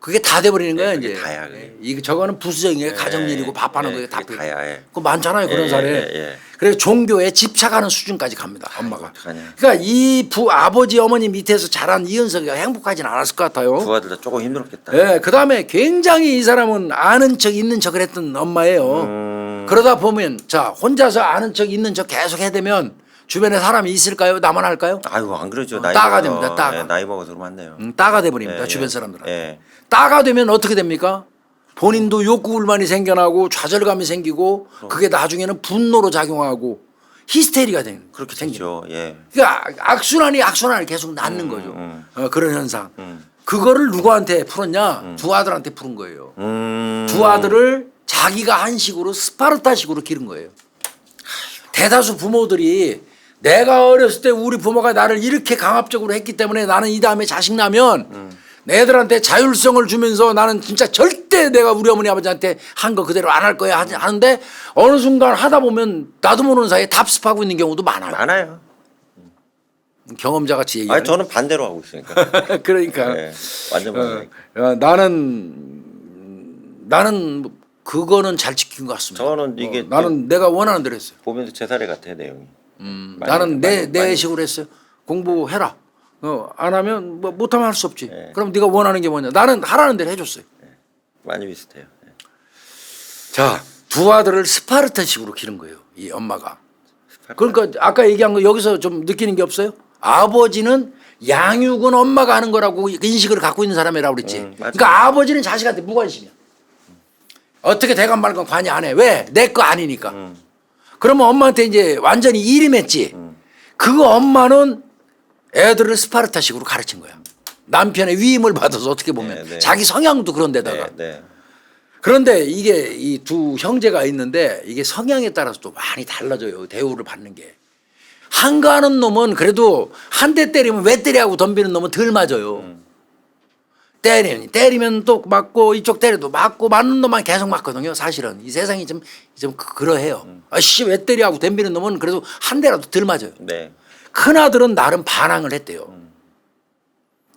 Speaker 2: 그게 다 돼버리는 거예요.
Speaker 1: 그게
Speaker 2: 이제
Speaker 1: 다야, 그게.
Speaker 2: 이거 저거는 부수적인 게 가정일이고 밥하는 거에 다
Speaker 1: 그게 다야. 예.
Speaker 2: 그거 많잖아요 그런 사례.
Speaker 1: 예.
Speaker 2: 그래서 종교에 집착하는 수준까지 갑니다 엄마가.
Speaker 1: 어떡하냐.
Speaker 2: 그러니까 이 아버지 어머니 밑에서 자란 이은석이가 행복하지는 않았을 것 같아요.
Speaker 1: 부하들도 조금 힘들었겠다.
Speaker 2: 예, 그다음에 굉장히 이 사람은 아는 척 있는 척을 했던 엄마예요. 그러다 보면 자 혼자서 아는 척 있는 척 계속 해대면 주변에 사람이 있을까요? 나만 할까요?
Speaker 1: 아이고 안 그러죠.
Speaker 2: 따가
Speaker 1: 먹어서.
Speaker 2: 됩니다, 따가.
Speaker 1: 예, 나이 먹어서 그러면 안 돼요.
Speaker 2: 따가 돼버립니다
Speaker 1: 예,
Speaker 2: 주변
Speaker 1: 예.
Speaker 2: 사람들은.
Speaker 1: 예.
Speaker 2: 따가 되면 어떻게 됩니까? 본인도 욕구불만이 생겨나고 좌절감이 생기고 그게 나중에는 분노로 작용하고 히스테리가 되는
Speaker 1: 그렇게
Speaker 2: 생기죠.
Speaker 1: 되죠. 예.
Speaker 2: 그러니까 악순환을 계속 낳는 거죠. 그런 현상. 그거를 누구한테 풀었냐? 두 아들한테 푸른 거예요. 두 아들을 자기가 한식으로 스파르타식으로 기른 거예요. 대다수 부모들이 내가 어렸을 때 우리 부모가 나를 이렇게 강압적으로 했기 때문에 나는 이 다음에 자식 나면 내 애들한테 자율성을 주면서 나는 진짜 절대 내가 우리 어머니 아버지한테 한 거 그대로 안 할 거야 하는데 어느 순간 하다 보면 나도 모르는 사이에 답습하고 있는 경우도 많아요.
Speaker 1: 많아요.
Speaker 2: 경험자 같이 얘기하네.
Speaker 1: 아니 저는 반대로 하고 있으니까.
Speaker 2: 그러니까
Speaker 1: 예. 완전 반대니까.
Speaker 2: 나는 그거는 잘 지킨 것 같습니다.
Speaker 1: 저는 이게
Speaker 2: 나는 내가 원하는 대로 했어요.
Speaker 1: 보면서 제 사례 같아요 내용이.
Speaker 2: 나는 내 식으로 했어요. 공부해라. 안 하면 뭐 못하면 할 수 없지.
Speaker 1: 네.
Speaker 2: 그럼 네가 원하는 게 뭐냐. 나는 하라는 대로 해줬어요.
Speaker 1: 많이 비슷해요. 예.
Speaker 2: 자, 두 아들을 스파르타식으로 기른 거예요. 이 엄마가. 그러니까 아까 얘기한 거 여기서 좀 느끼는 게 없어요? 아버지는 양육은 엄마가 하는 거라고 인식을 갖고 있는 사람이라고 그랬지.
Speaker 1: 맞아요.
Speaker 2: 그러니까 아버지는 자식한테 무관심이야. 어떻게 대관 말건 관여 안 해. 왜? 내 거 아니니까. 그러면 엄마한테 이제 완전히 일임했지. 그 엄마는 애들을 스파르타식으로 가르친 거야. 남편의 위임을 받아서 어떻게 보면
Speaker 1: 네.
Speaker 2: 자기 성향도 그런데다가.
Speaker 1: 네.
Speaker 2: 그런데 이게 이 두 형제가 있는데 이게 성향에 따라서 또 많이 달라져요. 대우를 받는 게. 한가하는 놈은 그래도 한 대 때리면 왜 때리하고 덤비는 놈은 덜 맞아요. 때리면 또 맞고 이쪽 때려도 맞고 맞는 놈만 계속 맞거든요. 사실은 이 세상이 좀 그러해요. 아씨 왜 때리하고 덤비는 놈은 그래도 한 대라도 덜 맞아요.
Speaker 1: 네.
Speaker 2: 큰아들은 나름 반항을 했대요.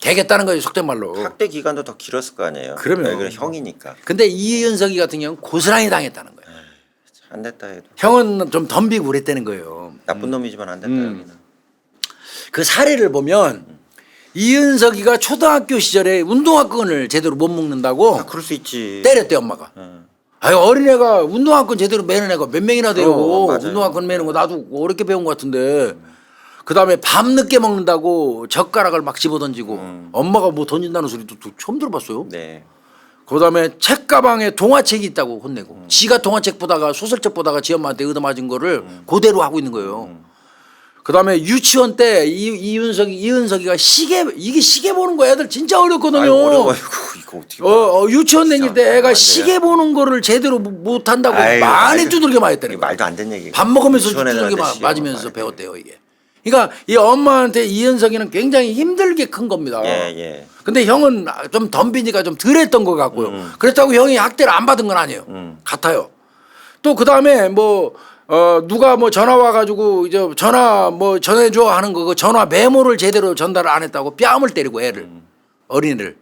Speaker 2: 개겠다는 거죠 속된 말로.
Speaker 1: 학대 기간도 더 길었을 거 아니에요.
Speaker 2: 그러면.
Speaker 1: 네, 그래 형이니까.
Speaker 2: 근데 이은석이 같은 경우는 고스란히 당했다는 거예요.
Speaker 1: 안 됐다 해도.
Speaker 2: 형은 좀 덤비고 그랬다는 거예요.
Speaker 1: 나쁜 놈이지만 안 됐다 여기는.
Speaker 2: 그 사례를 보면 이은석이가 초등학교 시절에 운동화끈을 제대로 못 먹는다고
Speaker 1: 그럴 수 있지.
Speaker 2: 때렸대 엄마가. 아유 어린애가 운동화끈 제대로 매는 애가 몇 명이나 돼요.
Speaker 1: 맞아요.
Speaker 2: 운동화끈 매는 거 나도 어렵게 배운 것 같은데. 그다음에 밤 늦게 먹는다고 젓가락을 막 집어던지고 엄마가 뭐 던진다는 소리도 또 처음 들어봤어요.
Speaker 1: 네.
Speaker 2: 그다음에 책가방에 동화책이 있다고 혼내고 지가 동화책 보다가 소설책 보다가 지 엄마한테 얻어맞은 거를 그대로 하고 있는 거예요. 그다음에 유치원 때 이은석이가 이게 시계 보는 거 애들 진짜 어렵거든요.
Speaker 1: 아이고, 어려워. 이거 어떻게
Speaker 2: 유치원 다닐 때 애가
Speaker 1: 안 돼요.
Speaker 2: 시계 보는 거를 제대로 못 한다고
Speaker 1: 아이고,
Speaker 2: 많이
Speaker 1: 아이고.
Speaker 2: 두들겨 맞았다는
Speaker 1: 이게
Speaker 2: 거예요.
Speaker 1: 말도 안 되는 얘기.
Speaker 2: 밥 먹으면서
Speaker 1: 유치원에
Speaker 2: 두들겨
Speaker 1: 나한테
Speaker 2: 맞으면서
Speaker 1: 시험
Speaker 2: 배웠대요 이게. 그러니까 이 엄마한테 이은석이는 굉장히 힘들게 큰 겁니다.
Speaker 1: 예.
Speaker 2: 근데 형은 좀 덤비니까 좀 덜했던 것 같고요. 그렇다고 형이 학대를 안 받은 건 아니에요. 같아요. 또 그 다음에 뭐 누가 뭐 전화 와가지고 이제 전화 뭐 전해줘 하는 거 그 전화 메모를 제대로 전달을 안 했다고 뺨을 때리고 애를 어린이를.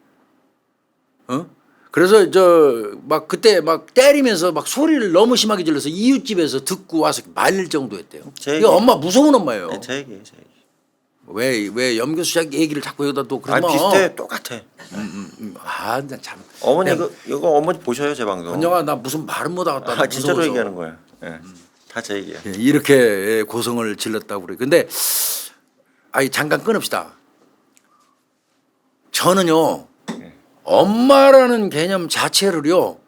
Speaker 2: 그래서 저 막 그때 막 때리면서 막 소리를 너무 심하게 질러서 이웃집에서 듣고 와서 말릴 정도였대요.
Speaker 1: 제
Speaker 2: 이거 엄마 무서운 엄마예요.
Speaker 1: 네, 제 얘기예요. 제 얘기.
Speaker 2: 왜 염교수 얘기를 자꾸 여기다 또
Speaker 1: 아니
Speaker 2: 그러면
Speaker 1: 비슷해. 똑같아.
Speaker 2: 참
Speaker 1: 어머니
Speaker 2: 네.
Speaker 1: 이거 어머니 보셔요 제 방송.
Speaker 2: 건영아 나 무슨 말은 못하겠다.
Speaker 1: 아 진짜로
Speaker 2: 무서워서.
Speaker 1: 얘기하는 거야. 예. 다 제 얘기야.
Speaker 2: 예, 이렇게 고성을 질렀다고 그래. 근데 아니 잠깐 끊읍시다. 저는요 엄마라는 개념 자체를요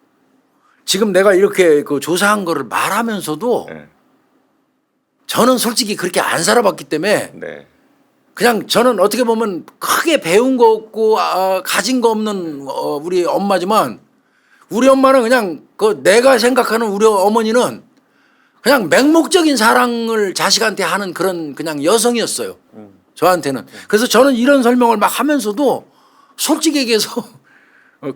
Speaker 2: 지금 내가 이렇게 그 조사한 거를 말하면서도
Speaker 1: 네.
Speaker 2: 저는 솔직히 그렇게 안 살아봤기 때문에
Speaker 1: 네.
Speaker 2: 그냥 저는 어떻게 보면 크게 배운 거 없고 가진 거 없는 우리 엄마지만 우리 엄마는 그냥 그 내가 생각하는 우리 어머니는 그냥 맹목적인 사랑을 자식한테 하는 그런 그냥 여성이었어요. 저한테는. 그래서 저는 이런 설명을 막 하면서도 솔직히 얘기해서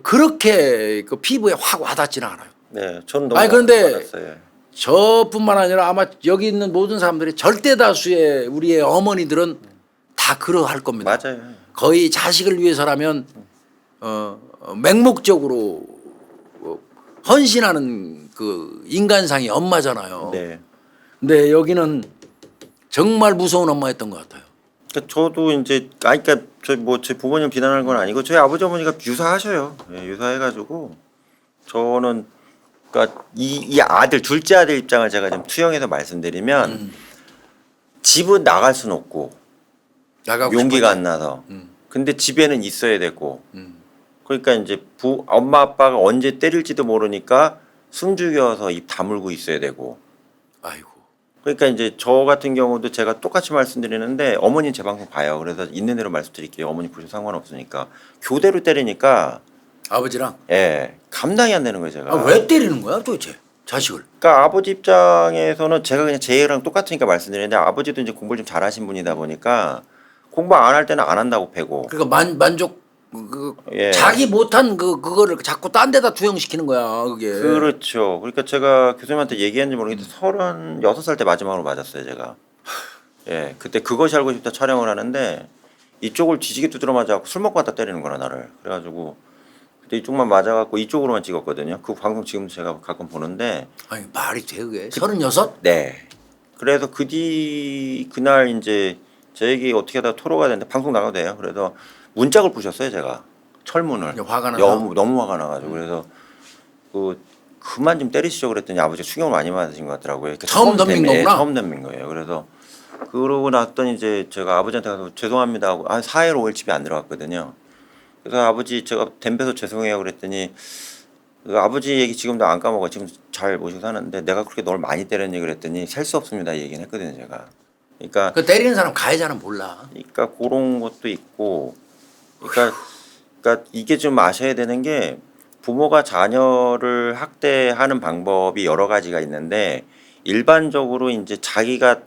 Speaker 2: 그렇게 그 피부에 확 와닿지는 않아요.
Speaker 1: 네. 저는 너무
Speaker 2: 아니, 그런데
Speaker 1: 받았어요.
Speaker 2: 저뿐만 아니라 아마 여기 있는 모든 사람들이 절대 다수의 우리의 어머니들은 다 그러할 겁니다.
Speaker 1: 맞아요.
Speaker 2: 거의 자식을 위해서라면 맹목적으로 헌신하는 그 인간상이 엄마잖아요.
Speaker 1: 네.
Speaker 2: 근데 여기는 정말 무서운 엄마였던 것 같아요.
Speaker 1: 그러니까 저도 이제 그러니까 제 부모님 비난하는 건 아니고 저희 아버지 어머니가 유사하셔요. 예, 유사해가지고 저는 그러니까 이 아들 둘째 아들 입장을 제가 좀 투영해서 말씀드리면 집은 나갈 수는 없고
Speaker 2: 나가고
Speaker 1: 용기가
Speaker 2: 싶어요.
Speaker 1: 안 나서 근데 집에는 있어야 되고 그러니까 이제 엄마 아빠가 언제 때릴지도 모르니까 숨죽여서 입 다물고 있어야 되고
Speaker 2: 아이고.
Speaker 1: 그러니까 이제 저 같은 경우도 제가 똑같이 말씀드리는데 어머니 제 방송 봐요. 그래서 있는 대로 말씀드릴게요. 어머니 보셔도 상관없으니까 교대로 때리니까
Speaker 2: 아버지랑
Speaker 1: 예 감당이 안 되는 거예요 제가.
Speaker 2: 왜 때리는 거야 도대체 자식을?
Speaker 1: 그러니까 아버지 입장에서는 제가 그냥 제 얘랑 똑같으니까 말씀드리는데 아버지도 이제 공부를 좀 잘하신 분이다 보니까 공부 안 할 때는 안 한다고 패고.
Speaker 2: 그러니까 만족
Speaker 1: 예.
Speaker 2: 자기 못한 그거를 자꾸 딴 데다 투영시키는 거야 그게.
Speaker 1: 그렇죠. 그러니까 제가 교수님한테 얘기했는지 모르겠는데 36살 때 마지막으로 맞았어요 제가. 예, 그때 그것이 알고 싶다 촬영을 하는데 이쪽을 뒤지게 두드려 맞아갖고 술 먹고 왔다 때리는 거라 나를. 그래가지고 그때 이쪽만 맞아갖고 이쪽으로만 찍었거든요. 그 방송 지금 제가 가끔 보는데.
Speaker 2: 아니 말이 돼 그게? 36?
Speaker 1: 네. 그래서 그날 이제 제 얘기 어떻게 하다가 토로가 됐는데 방송 나가도 돼요. 그래서 문짝을 부셨어요 제가 철문을.
Speaker 2: 화가 나서?
Speaker 1: 너무 화가 나가지고 그래서 그만 좀 때리시죠 그랬더니 아버지가 충격을 많이 받으신 것 같더라고요.
Speaker 2: 처음 덤빈 거구나?
Speaker 1: 처음 덤빈 거예요. 그래서 그러고 났더니 이제 제가 아버지한테 가서 죄송합니다 하고 한 4일 5일 집에 안 들어갔거든요. 그래서 아버지 제가 댐벼서 죄송해요 그랬더니 그 아버지 얘기 지금도 안 까먹어. 지금 잘 모시고 사는데 내가 그렇게 널 많이 때렸니 그랬더니 셀 수 없습니다 이 얘기는 했거든요 제가. 그러니까
Speaker 2: 그 때리는 사람 가해자는 몰라.
Speaker 1: 그러니까 그런 것도 있고 그러니까 이게 좀 아셔야 되는 게 부모가 자녀를 학대하는 방법이 여러 가지가 있는데 일반적으로 이제 자기가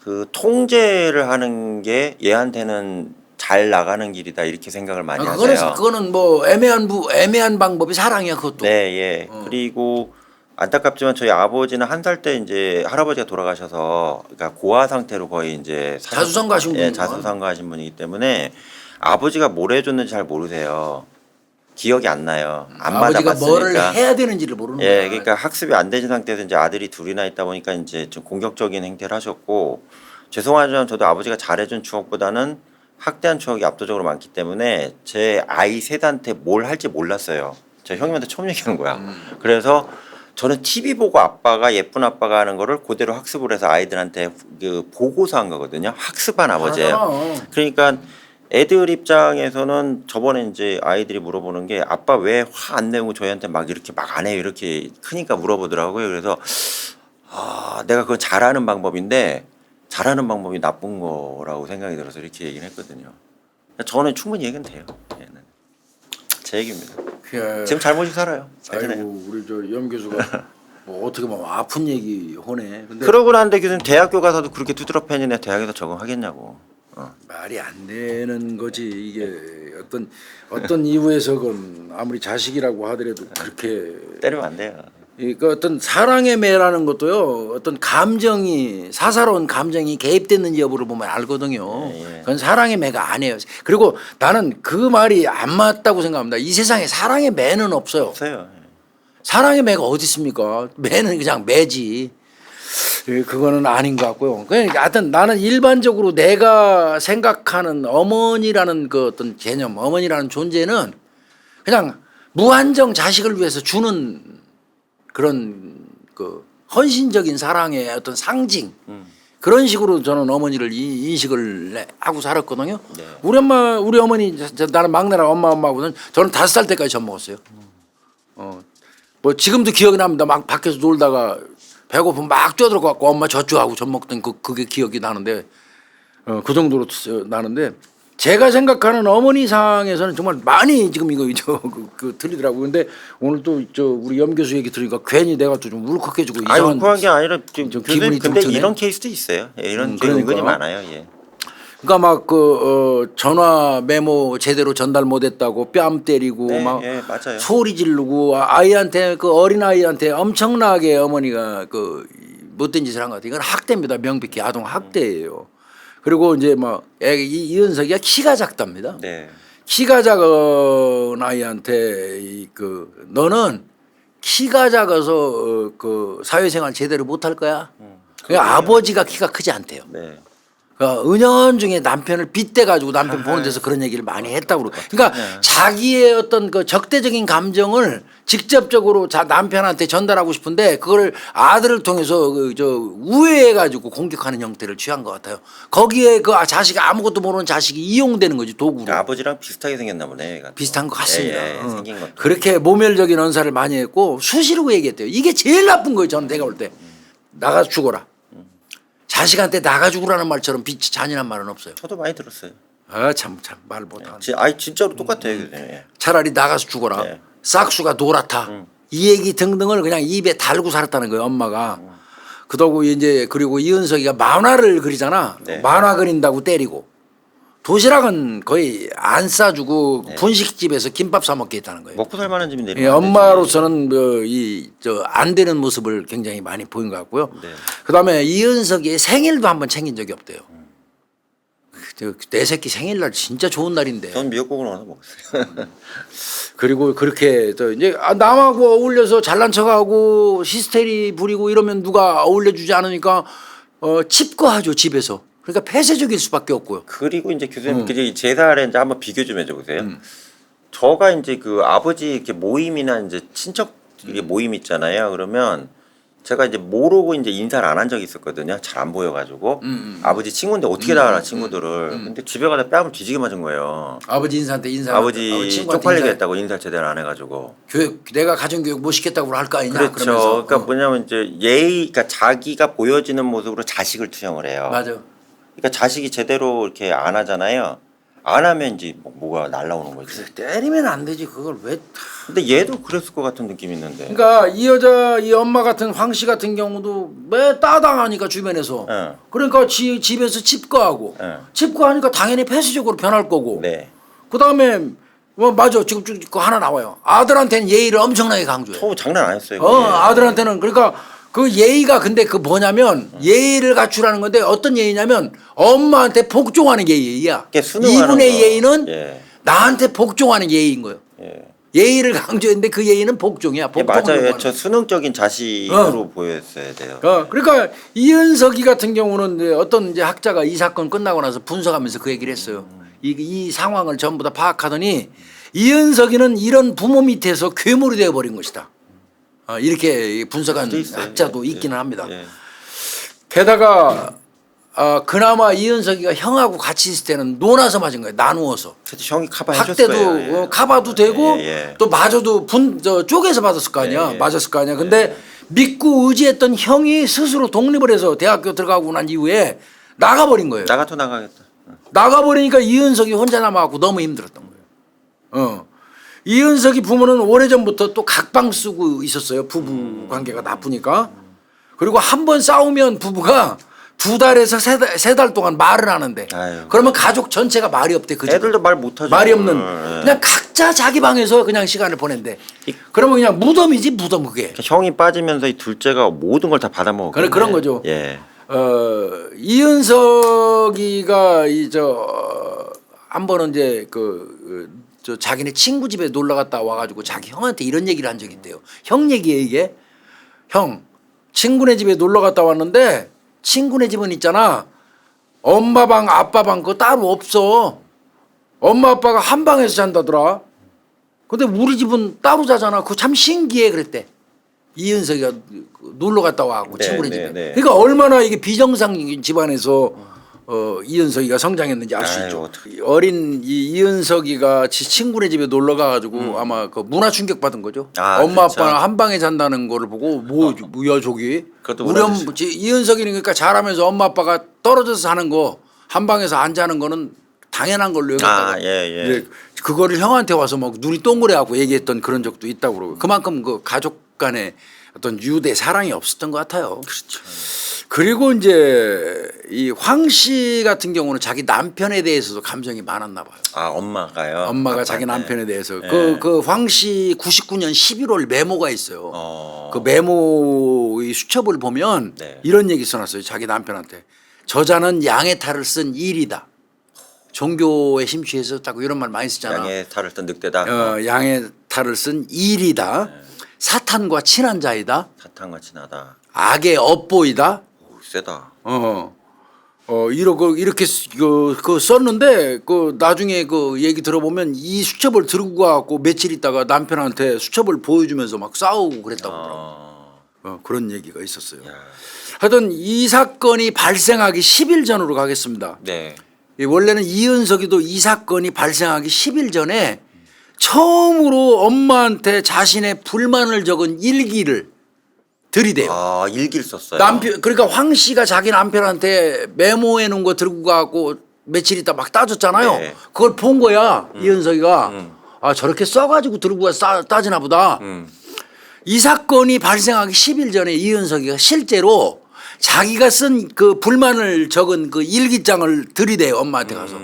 Speaker 1: 그 통제를 하는 게 얘한테는 잘 나가는 길이다 이렇게 생각을 많이 하세요.
Speaker 2: 그거는 뭐 애매한 방법이 사랑이야 그것도.
Speaker 1: 네, 예. 그리고 안타깝지만 저희 아버지는 한 살 때 이제 할아버지가 돌아가셔서 그러니까 고아 상태로 거의 이제
Speaker 2: 자수성가하신 분이구나.
Speaker 1: 예, 자수성가하신 분이기 때문에 아버지가 뭘 해줬는지 잘 모르세요. 기억이 안 나요. 안
Speaker 2: 아버지가
Speaker 1: 맞아봤으니까.
Speaker 2: 뭐를 해야 되는지를 모르는 거야.
Speaker 1: 예, 그러니까 학습이 안 되신 상태에서 이제 아들이 둘이나 있다 보니까 이제 좀 공격적인 행태를 하셨고 죄송하지만 저도 아버지가 잘해준 추억보다는 학대한 추억이 압도적으로 많기 때문에 제 아이 셋한테 뭘 할지 몰랐어요. 제 형님한테 처음 얘기하는 거야. 그래서 저는 TV 보고 아빠가 예쁜 아빠가 하는 거를 그대로 학습을 해서 아이들한테 그 보고서 한 거거든요. 학습한 아버지예요. 그러니까 애들 입장에서는 저번에 이제 아이들이 물어보는 게 아빠 왜 화 안 내고 저희한테 막 이렇게 막 안 해요 이렇게 크니까 물어보더라고요. 그래서 내가 그건 잘하는 방법인데 잘하는 방법이 나쁜 거라고 생각이 들어서 이렇게 얘기를 했거든요. 저는 충분히 얘기는 돼요. 얘는. 제 얘기입니다. 지금 잘 모시고 살아요. 잘 지내요.
Speaker 2: 아이고 우리 저 염 교수가 뭐 어떻게 보면 아픈 얘기 하네. 근데
Speaker 1: 그러고 난데 교수님 대학교 가서도 그렇게 두드러 패니네 대학에서 적응하겠냐고.
Speaker 2: 말이 안 되는 거지 이게 어떤 이유에서건 아무리 자식이라고 하더라도 그렇게
Speaker 1: 때리면 안 돼요.
Speaker 2: 그 어떤 사랑의 매라는 것도요 어떤 감정이 사사로운 감정이 개입됐는지 여부를 보면 알거든요.
Speaker 1: 예.
Speaker 2: 그건 사랑의 매가 아니에요. 그리고 나는 그 말이 안 맞다고 생각합니다. 이 세상에 사랑의 매는 없어요.
Speaker 1: 없어요.
Speaker 2: 사랑의 매가 어디 있습니까? 매는 그냥 매지. 그거는 아닌 것 같고요. 그러니까 하여튼 나는 일반적으로 내가 생각하는 어머니라는 그 어떤 개념, 어머니라는 존재는 그냥 무한정 자식을 위해서 주는 그런 그 헌신적인 사랑의 어떤 상징 그런 식으로 저는 어머니를 인식을 하고 살았거든요.
Speaker 1: 네.
Speaker 2: 우리 어머니 나는 막내라 엄마하고는 저는 5살 때까지 젖 먹었어요. 뭐 지금도 기억이 납니다. 막 밖에서 놀다가 배고프면 막 뛰어들어갖고 엄마 젖주하고 젖 먹던 그게 기억이 나는데 그 정도로 나는데 제가 생각하는 어머니 상에서는 정말 많이 지금 이거 틀리더라고요. 근데 오늘 또 우리 염 교수 얘기 들으니까 괜히 내가 또 좀 울컥해지고
Speaker 1: 아니
Speaker 2: 이상한
Speaker 1: 울컥한 게 아니라
Speaker 2: 좀
Speaker 1: 좀
Speaker 2: 기분이
Speaker 1: 근데
Speaker 2: 좀 드네.
Speaker 1: 이런 케이스도 있어요. 예, 이런 케이스
Speaker 2: 그러니까.
Speaker 1: 은근히 많아요. 예.
Speaker 2: 그러니까 막 전화 메모 제대로 전달 못했다고 뺨 때리고
Speaker 1: 네,
Speaker 2: 막
Speaker 1: 예, 맞아요.
Speaker 2: 소리 지르고 아이한테 그 어린 아이한테 엄청나게 어머니가 그 못된 짓을 한 것 같아요. 이건 학대입니다. 명백히 아동 학대예요. 그리고 이제 막 이은석이가 키가 작답니다.
Speaker 1: 네.
Speaker 2: 키가 작은 아이한테 너는 키가 작아서 그 사회생활 제대로 못할 거야. 그러니까 아버지가 키가 크지 않대요.
Speaker 1: 네.
Speaker 2: 은연중에 남편을 빗대 가지고 남편 보는 데서 그런 얘기를 많이 했다고 그러고. 그러니까 자기의 어떤 그 적대적인 감정을 직접적으로 남편한테 전달하고 싶은데 그걸 아들을 통해서 우회해 가지고 공격하는 형태를 취한 것 같아요. 거기에 그 자식이 아무것도 모르는 자식이 이용되는 거지 도구로.
Speaker 1: 아버지랑 비슷하게 생겼나 보네. 얘가.
Speaker 2: 비슷한 것 같습니다.
Speaker 1: 예, 예, 생긴 것.
Speaker 2: 그렇게 모멸적인 언사를 많이 했고 수시로 얘기했대요. 이게 제일 나쁜 거예요. 저는 내가 볼 때 나가서 죽어라. 자식한테 나가 죽으라는 말처럼 잔인한 말은 없어요.
Speaker 1: 저도 많이 들었어요.
Speaker 2: 참 말 못하네.
Speaker 1: 아니 진짜로 똑같아요. 예.
Speaker 2: 차라리 나가서 죽어라.
Speaker 1: 네.
Speaker 2: 싹수가 놀았다. 이 얘기 등등을 그냥 입에 달고 살았다는 거예요. 엄마가. 그러고 이제 그리고 이은석이가 만화를 그리잖아.
Speaker 1: 네.
Speaker 2: 만화 그린다고 때리고. 도시락은 거의 안 싸주고 분식집에서 김밥 사 먹게 했다는 거예요.
Speaker 1: 먹고 살 만한 집인데.
Speaker 2: 예, 엄마로서는 안 되는 모습을 굉장히 많이 보인 것 같고요.
Speaker 1: 네.
Speaker 2: 그다음에 이은석이의 생일도 한번 챙긴 적이 없대요. 내 새끼 생일날 진짜 좋은 날인데.
Speaker 1: 전 미역국을 와서 먹었어요.
Speaker 2: 그리고 그렇게 이제 남하고 어울려서 잘난 척하고 히스테리 부리고 이러면 누가 어울려주지 않으니까 칩거하죠 집에서. 그러니까 폐쇄적일 수밖에 없고요.
Speaker 1: 그리고 이제 교수님 제사를 이제 한번 비교 좀 해줘보세요. 저가 이제 그 아버지 이렇게 모임이나 이제 친척 모임 있잖아요. 그러면 제가 이제 모르고 이제 인사를 안 한 적이 있었거든요. 잘 안 보여가지고 아버지 친구인데 어떻게 다 알아 친구들을. 근데 집에 가다 뺨을 뒤지게 맞은 거예요.
Speaker 2: 아버지 인사한테
Speaker 1: 아버지 쪽팔리게 했다고 인사 제대로 안 해가지고.
Speaker 2: 교육 내가 가정교육 못 시켰다고 할 거 아니냐.
Speaker 1: 그렇죠.
Speaker 2: 그러면서.
Speaker 1: 그러니까 뭐냐면 이제 그러니까 자기가 보여지는 모습으로 자식을 투영을 해요.
Speaker 2: 맞아.
Speaker 1: 그러니까 자식이 제대로 이렇게 안 하잖아요. 안 하면 이제 뭐가 날라오는 거지.
Speaker 2: 때리면 안 되지. 그걸 왜?
Speaker 1: 근데 얘도 그랬을 것 같은 느낌이 있는데.
Speaker 2: 그러니까 이 엄마 같은 황 씨 같은 경우도 매 따당하니까 주변에서.
Speaker 1: 예.
Speaker 2: 그러니까 집에서 칩거하고.
Speaker 1: 예.
Speaker 2: 칩거하니까 당연히 폐쇄적으로 변할 거고.
Speaker 1: 네.
Speaker 2: 그다음에 맞아 지금 그 하나 나와요. 아들한테는 예의를 엄청나게 강조해.
Speaker 1: 장난 안 했어요.
Speaker 2: 아들한테는 그러니까 그 예의가 근데 그 뭐냐면 예의를 갖추라는 건데 어떤 예의냐면 엄마한테 복종하는 예의야.
Speaker 1: 순응하는
Speaker 2: 이분의
Speaker 1: 거.
Speaker 2: 예의는
Speaker 1: 예.
Speaker 2: 나한테 복종하는 예의인 거예요.
Speaker 1: 예.
Speaker 2: 예의를 강조했는데 그 예의는 복종이야.
Speaker 1: 예,
Speaker 2: 복종을
Speaker 1: 맞아요.
Speaker 2: 요구하는
Speaker 1: 저 수능적인 자식으로 보였어야 돼요.
Speaker 2: 그러니까 이은석이 같은 경우는 이제 어떤 이제 학자가 이 사건 끝나고 나서 분석하면서 그 얘기를 했어요. 이 상황을 전부 다 파악하더니 이은석이는 이런 부모 밑에서 괴물이 되어버린 것이다. 이렇게 분석한
Speaker 1: 있어요.
Speaker 2: 학자도
Speaker 1: 예.
Speaker 2: 있기는 합니다.
Speaker 1: 예.
Speaker 2: 게다가 그나마 이은석이가 형하고 같이 있을 때는 놀아서 맞은 거예요. 나누어서.
Speaker 1: 그때 형이 커버 해줬을 거예요.
Speaker 2: 학대도
Speaker 1: 예.
Speaker 2: 카바도 되고 또 맞아도 쪼개서 맞았을 거 아니야.
Speaker 1: 예.
Speaker 2: 맞았을 거 아니야. 근데 믿고 의지했던 형이 스스로 독립을 해서 대학교 들어가고 난 이후에 나가버린 거예요.
Speaker 1: 나 같아 나가겠다.
Speaker 2: 나가버리니까 이은석이 혼자 남아갖고 너무 힘들었던 거예요. 이은석이 부모는 오래전부터 또 각방 쓰고 있었어요. 부부 관계가 나쁘니까. 그리고 한 번 싸우면 부부가 2달에서 3달 동안 말을 하는데
Speaker 1: 아유.
Speaker 2: 그러면 가족 전체가 말이 없대. 그 집은.
Speaker 1: 애들도 말 못하죠.
Speaker 2: 말이 없는
Speaker 1: 예.
Speaker 2: 그냥 각자 자기 방에서 그냥 시간을 보낸대. 그러면 그냥 무덤이지 무덤 그게.
Speaker 1: 형이 빠지면서 이 둘째가 모든 걸 다 받아먹고.
Speaker 2: 그런 거죠.
Speaker 1: 예.
Speaker 2: 이은석이가 한 번은 이제 저 자기네 친구 집에 놀러 갔다 와가지고 자기 형한테 이런 얘기를 한 적이 있대요. 형 얘기예요 이게. 형 친구네 집에 놀러 갔다 왔는데 친구네 집은 있잖아. 엄마 방 아빠 방 그거 따로 없어. 엄마 아빠가 한 방에서 잔다더라. 근데 우리 집은 따로 자잖아. 그거 참 신기해 그랬대. 이은석이가 놀러 갔다 와갖고
Speaker 1: 네,
Speaker 2: 친구네
Speaker 1: 네,
Speaker 2: 집에.
Speaker 1: 네.
Speaker 2: 그러니까 얼마나 이게 비정상적인 집안에서 이은석이가 성장했는지 알 수
Speaker 1: 아유,
Speaker 2: 있죠.
Speaker 1: 어떡해.
Speaker 2: 어린 이은석이가 친구네 집에 놀러 가가지고 아마 그 문화 충격 받은 거죠.
Speaker 1: 아,
Speaker 2: 엄마
Speaker 1: 그렇죠.
Speaker 2: 아빠는 한 방에 잔다는 거를 보고 뭐야 저기.
Speaker 1: 그것도
Speaker 2: 우리
Speaker 1: 문화죠.
Speaker 2: 이은석이는 그러니까 자라면서 엄마 아빠가 떨어져서 사는 거 한 방에서 안 자는 거는 당연한 걸로 여겼다고.
Speaker 1: 예.
Speaker 2: 그거를 형한테 와서 막 눈이 동그래갖고 얘기했던 그런 적도 있다고 그러고 그만큼 그 가족 간에 어떤 유대 사랑이 없었던 것 같아요.
Speaker 1: 그렇죠.
Speaker 2: 그리고 이제 이 황 씨 같은 경우는 자기 남편에 대해서도 감정이 많았나 봐요.
Speaker 1: 아 엄마가요.
Speaker 2: 엄마가 자기
Speaker 1: 아빠한테.
Speaker 2: 남편에 대해서
Speaker 1: 네.
Speaker 2: 그 황 씨 99년 11월 메모가 있어요.
Speaker 1: 그
Speaker 2: 그 메모의 수첩을 보면
Speaker 1: 네.
Speaker 2: 이런 얘기 써놨어요. 자기 남편한테 저자는 양의 탈을 쓴 일이다. 종교에 심취해서 딱 이런 말 많이 쓰잖아.
Speaker 1: 양의 탈을 뜬 늑대다.
Speaker 2: 양의 탈을 쓴 일이다. 사탄과 친한 자이다.
Speaker 1: 사탕과 친하다.
Speaker 2: 악의 업보이다.
Speaker 1: 오, 세다.
Speaker 2: 이렇게 그 썼는데 그 나중에 그 얘기 들어보면 이 수첩을 들고 가고 며칠 있다가 남편한테 수첩을 보여주면서 막 싸우고 그랬다고 그러더라고. 그런 얘기가 있었어요.
Speaker 1: 야.
Speaker 2: 하여튼 이 사건이 발생하기 10일 전으로 가겠습니다.
Speaker 1: 네.
Speaker 2: 원래는 이은석이도 이 사건이 발생하기 10일 전에 처음으로 엄마한테 자신의 불만을 적은 일기를 들이대요.
Speaker 1: 아 일기를 썼어요.
Speaker 2: 남편 그러니까 황 씨가 자기 남편한테 메모해 놓은 거 들고 가고 며칠 있다 막 따졌잖아요.
Speaker 1: 네.
Speaker 2: 그걸 본 거야 이은석이가. 아 저렇게 써가지고 들고 가 따지나 보다. 이 사건이 발생하기 10일 전에 이은석이가 실제로 자기가 쓴 그 불만을 적은 그 일기장을 들이대요 엄마한테 가서.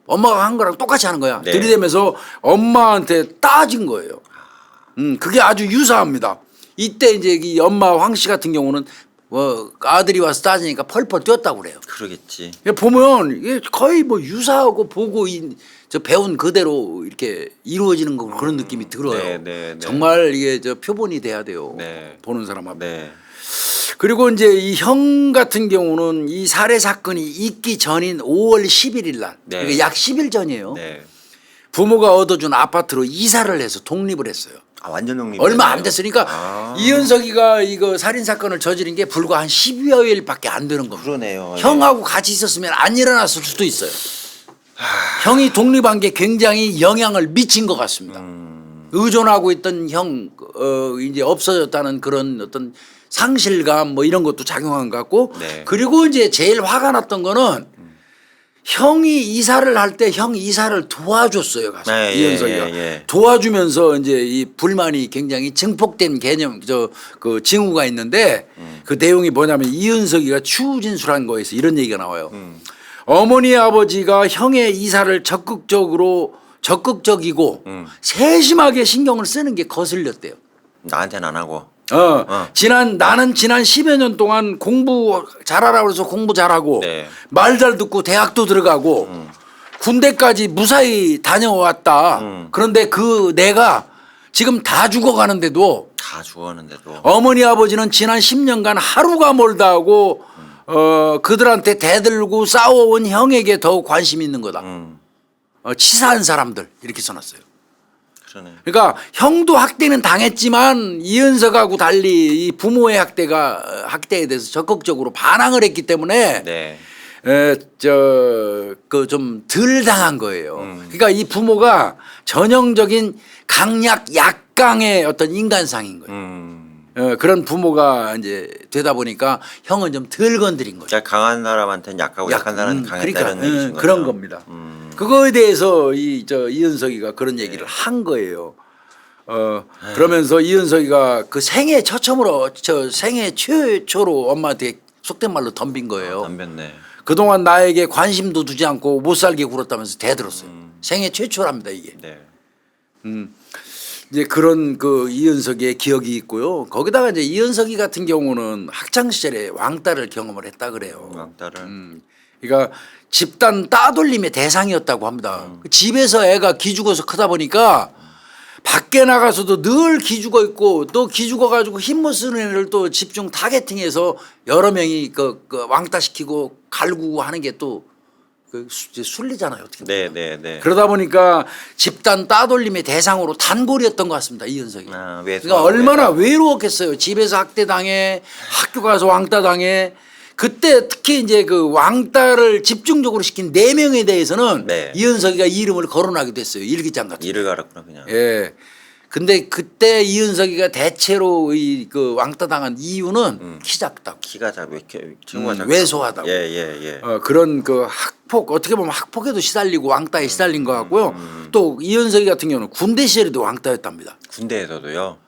Speaker 2: 엄마가 한 거랑 똑같이 하는 거야.
Speaker 1: 네.
Speaker 2: 들이대면서 엄마한테 따진 거예요. 그게 아주 유사합니다. 이때 이제 이 엄마 황 씨 같은 경우는 아들이 와서 따지니까 펄펄 뛰었다고 그래요.
Speaker 1: 그러겠지.
Speaker 2: 보면 이게 거의 뭐 유사하고 보고 저 배운 그대로 이렇게 이루어지는 거 그런 느낌이 들어요.
Speaker 1: 네.
Speaker 2: 정말 이게 저 표본이 돼야 돼요.
Speaker 1: 네.
Speaker 2: 보는 사람하고.
Speaker 1: 네.
Speaker 2: 그리고 이제 이 형 같은 경우는 이 살해 사건이 있기 전인 5월 11일 날,
Speaker 1: 네.
Speaker 2: 그러니까 약 10일 전이에요.
Speaker 1: 네.
Speaker 2: 부모가 얻어준 아파트로 이사를 해서 독립을 했어요.
Speaker 1: 아 완전 독립.
Speaker 2: 얼마 안 됐으니까
Speaker 1: 아.
Speaker 2: 이은석이가 이거 살인 사건을 저지른 게 불과 한 10여일밖에 안 되는 겁니다.
Speaker 1: 그러네요.
Speaker 2: 형하고 같이 있었으면 안 일어났을 수도 있어요. 형이 독립한 게 굉장히 영향을 미친 것 같습니다. 의존하고 있던 형 이제 없어졌다는 그런 어떤 상실감 뭐 이런 것도 작용한 것 같고
Speaker 1: 네.
Speaker 2: 그리고 이제 제일 화가 났던 거는 형이 이사를 할 때 형 이사를 도와줬어요. 가서
Speaker 1: 네,
Speaker 2: 이은석이가
Speaker 1: 예.
Speaker 2: 도와주면서 이제 이 불만이 굉장히 증폭된 개념 그 징후가 있는데 그 내용이 뭐냐면 이은석이가 추후 진술한 거에서 이런 얘기가 나와요. 어머니 아버지가 형의 이사를 적극적이고 세심하게 신경을 쓰는 게 거슬렸대요.
Speaker 1: 나한테는 안 하고.
Speaker 2: 나는 지난 10여 년 동안 공부 잘하라고 해서 공부 잘하고
Speaker 1: 네.
Speaker 2: 말 잘 듣고 대학도 들어가고 군대까지 무사히 다녀왔다. 그런데 그 내가 지금 다 죽어가는데도
Speaker 1: 다 죽었는데도.
Speaker 2: 어머니 아버지는 지난 10년간 하루가 멀다 하고 그들한테 대들고 싸워온 형에게 더욱 관심이 있는 거다. 치사한 사람들 이렇게 써놨어요.
Speaker 1: 그러네.
Speaker 2: 그러니까 형도 학대는 당했지만 이은석하고 달리 이 부모의 학대에 대해서 적극적으로 반항을 했기 때문에
Speaker 1: 네.
Speaker 2: 그 좀 덜 당한 거예요. 그러니까 이 부모가 전형적인 강약 약강의 어떤 인간상인 거예요. 그런 부모가 이제 되다 보니까 형은 좀 덜 건드린 거죠.
Speaker 1: 그러니까 강한 사람한테는 약하고 약한 사람한테는 강했다
Speaker 2: 그러니까,
Speaker 1: 이런 얘기신 거죠.
Speaker 2: 그런 겁니다. 그거에 대해서 이은석이가 그런 얘기를 한 거예요. 그러면서 이은석이가 그 생애 최초로 엄마한테 속된 말로 덤빈 거예요.
Speaker 1: 덤볐네.
Speaker 2: 그동안 나에게 관심도 두지 않고 못 살게 굴었다면서 대들었어요. 생애 최초랍니다 이게.
Speaker 1: 네.
Speaker 2: 이제 그런 그 이은석이의 기억이 있고요. 거기다가 이제 이은석이 같은 경우는 학창 시절에 왕따를 경험을 했다 그래요.
Speaker 1: 왕따를.
Speaker 2: 그러니까 집단 따돌림의 대상이었다고 합니다. 집에서 애가 기죽어서 크다 보니까 밖에 나가서도 늘 기죽어 있고 또 기죽어 가지고 힘 못 쓰는 애를 또 집중 타겟팅해서 여러 명이 그 왕따시키고 갈구고 하는 게 또 순리잖아요. 어떻게 보면.
Speaker 1: 네.
Speaker 2: 그러다 보니까 집단 따돌림의 대상으로 단골이었던 것 같습니다. 이은석이. 그러니까 얼마나 외로웠겠어요. 집에서 학대당해, 학교 가서 왕따당해. 그때 특히 이제 그 왕따를 집중적으로 시킨 4명에 대해서는 이은석이가 이름을 거론하기도 했어요. 일기장 같은.
Speaker 1: 이를 갈았구나 그냥.
Speaker 2: 예. 근데 그때 이은석이가 대체로 그 왕따 당한 이유는 키 작다고.
Speaker 1: 키가 작고 이렇게 친구가 작고.
Speaker 2: 왜소하다고.
Speaker 1: 예.
Speaker 2: 그런 그 학폭 어떻게 보면 학폭에도 시달리고 왕따에 시달린 것 같고요. 또 이은석이 같은 경우는 군대 시절에도 왕따였답니다.
Speaker 1: 군대에서도요.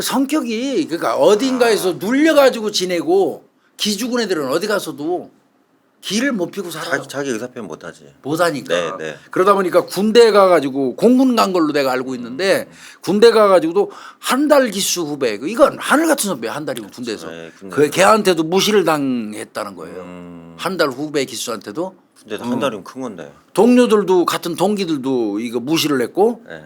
Speaker 2: 성격이 그러니까 어딘가에서 눌려가지고 지내고 기 죽은 애들은 어디 가서도 기를 못 피고 살아요.
Speaker 1: 자기 의사 표현 못하지.
Speaker 2: 못하니까.
Speaker 1: 네.
Speaker 2: 그러다 보니까 군대 가가지고 공군 간 걸로 내가 알고 있는데 군대 가가지고도 한 달 기수 후배 이건 하늘 같은 선배 한 달이고 군대에서 그 걔한테도 무시를 당했다는 거예요. 한 달 후배 기수한테도.
Speaker 1: 군대도 한 달이면 큰 건데.
Speaker 2: 동료들도 같은 동기들도 이거 무시를 했고.
Speaker 1: 네.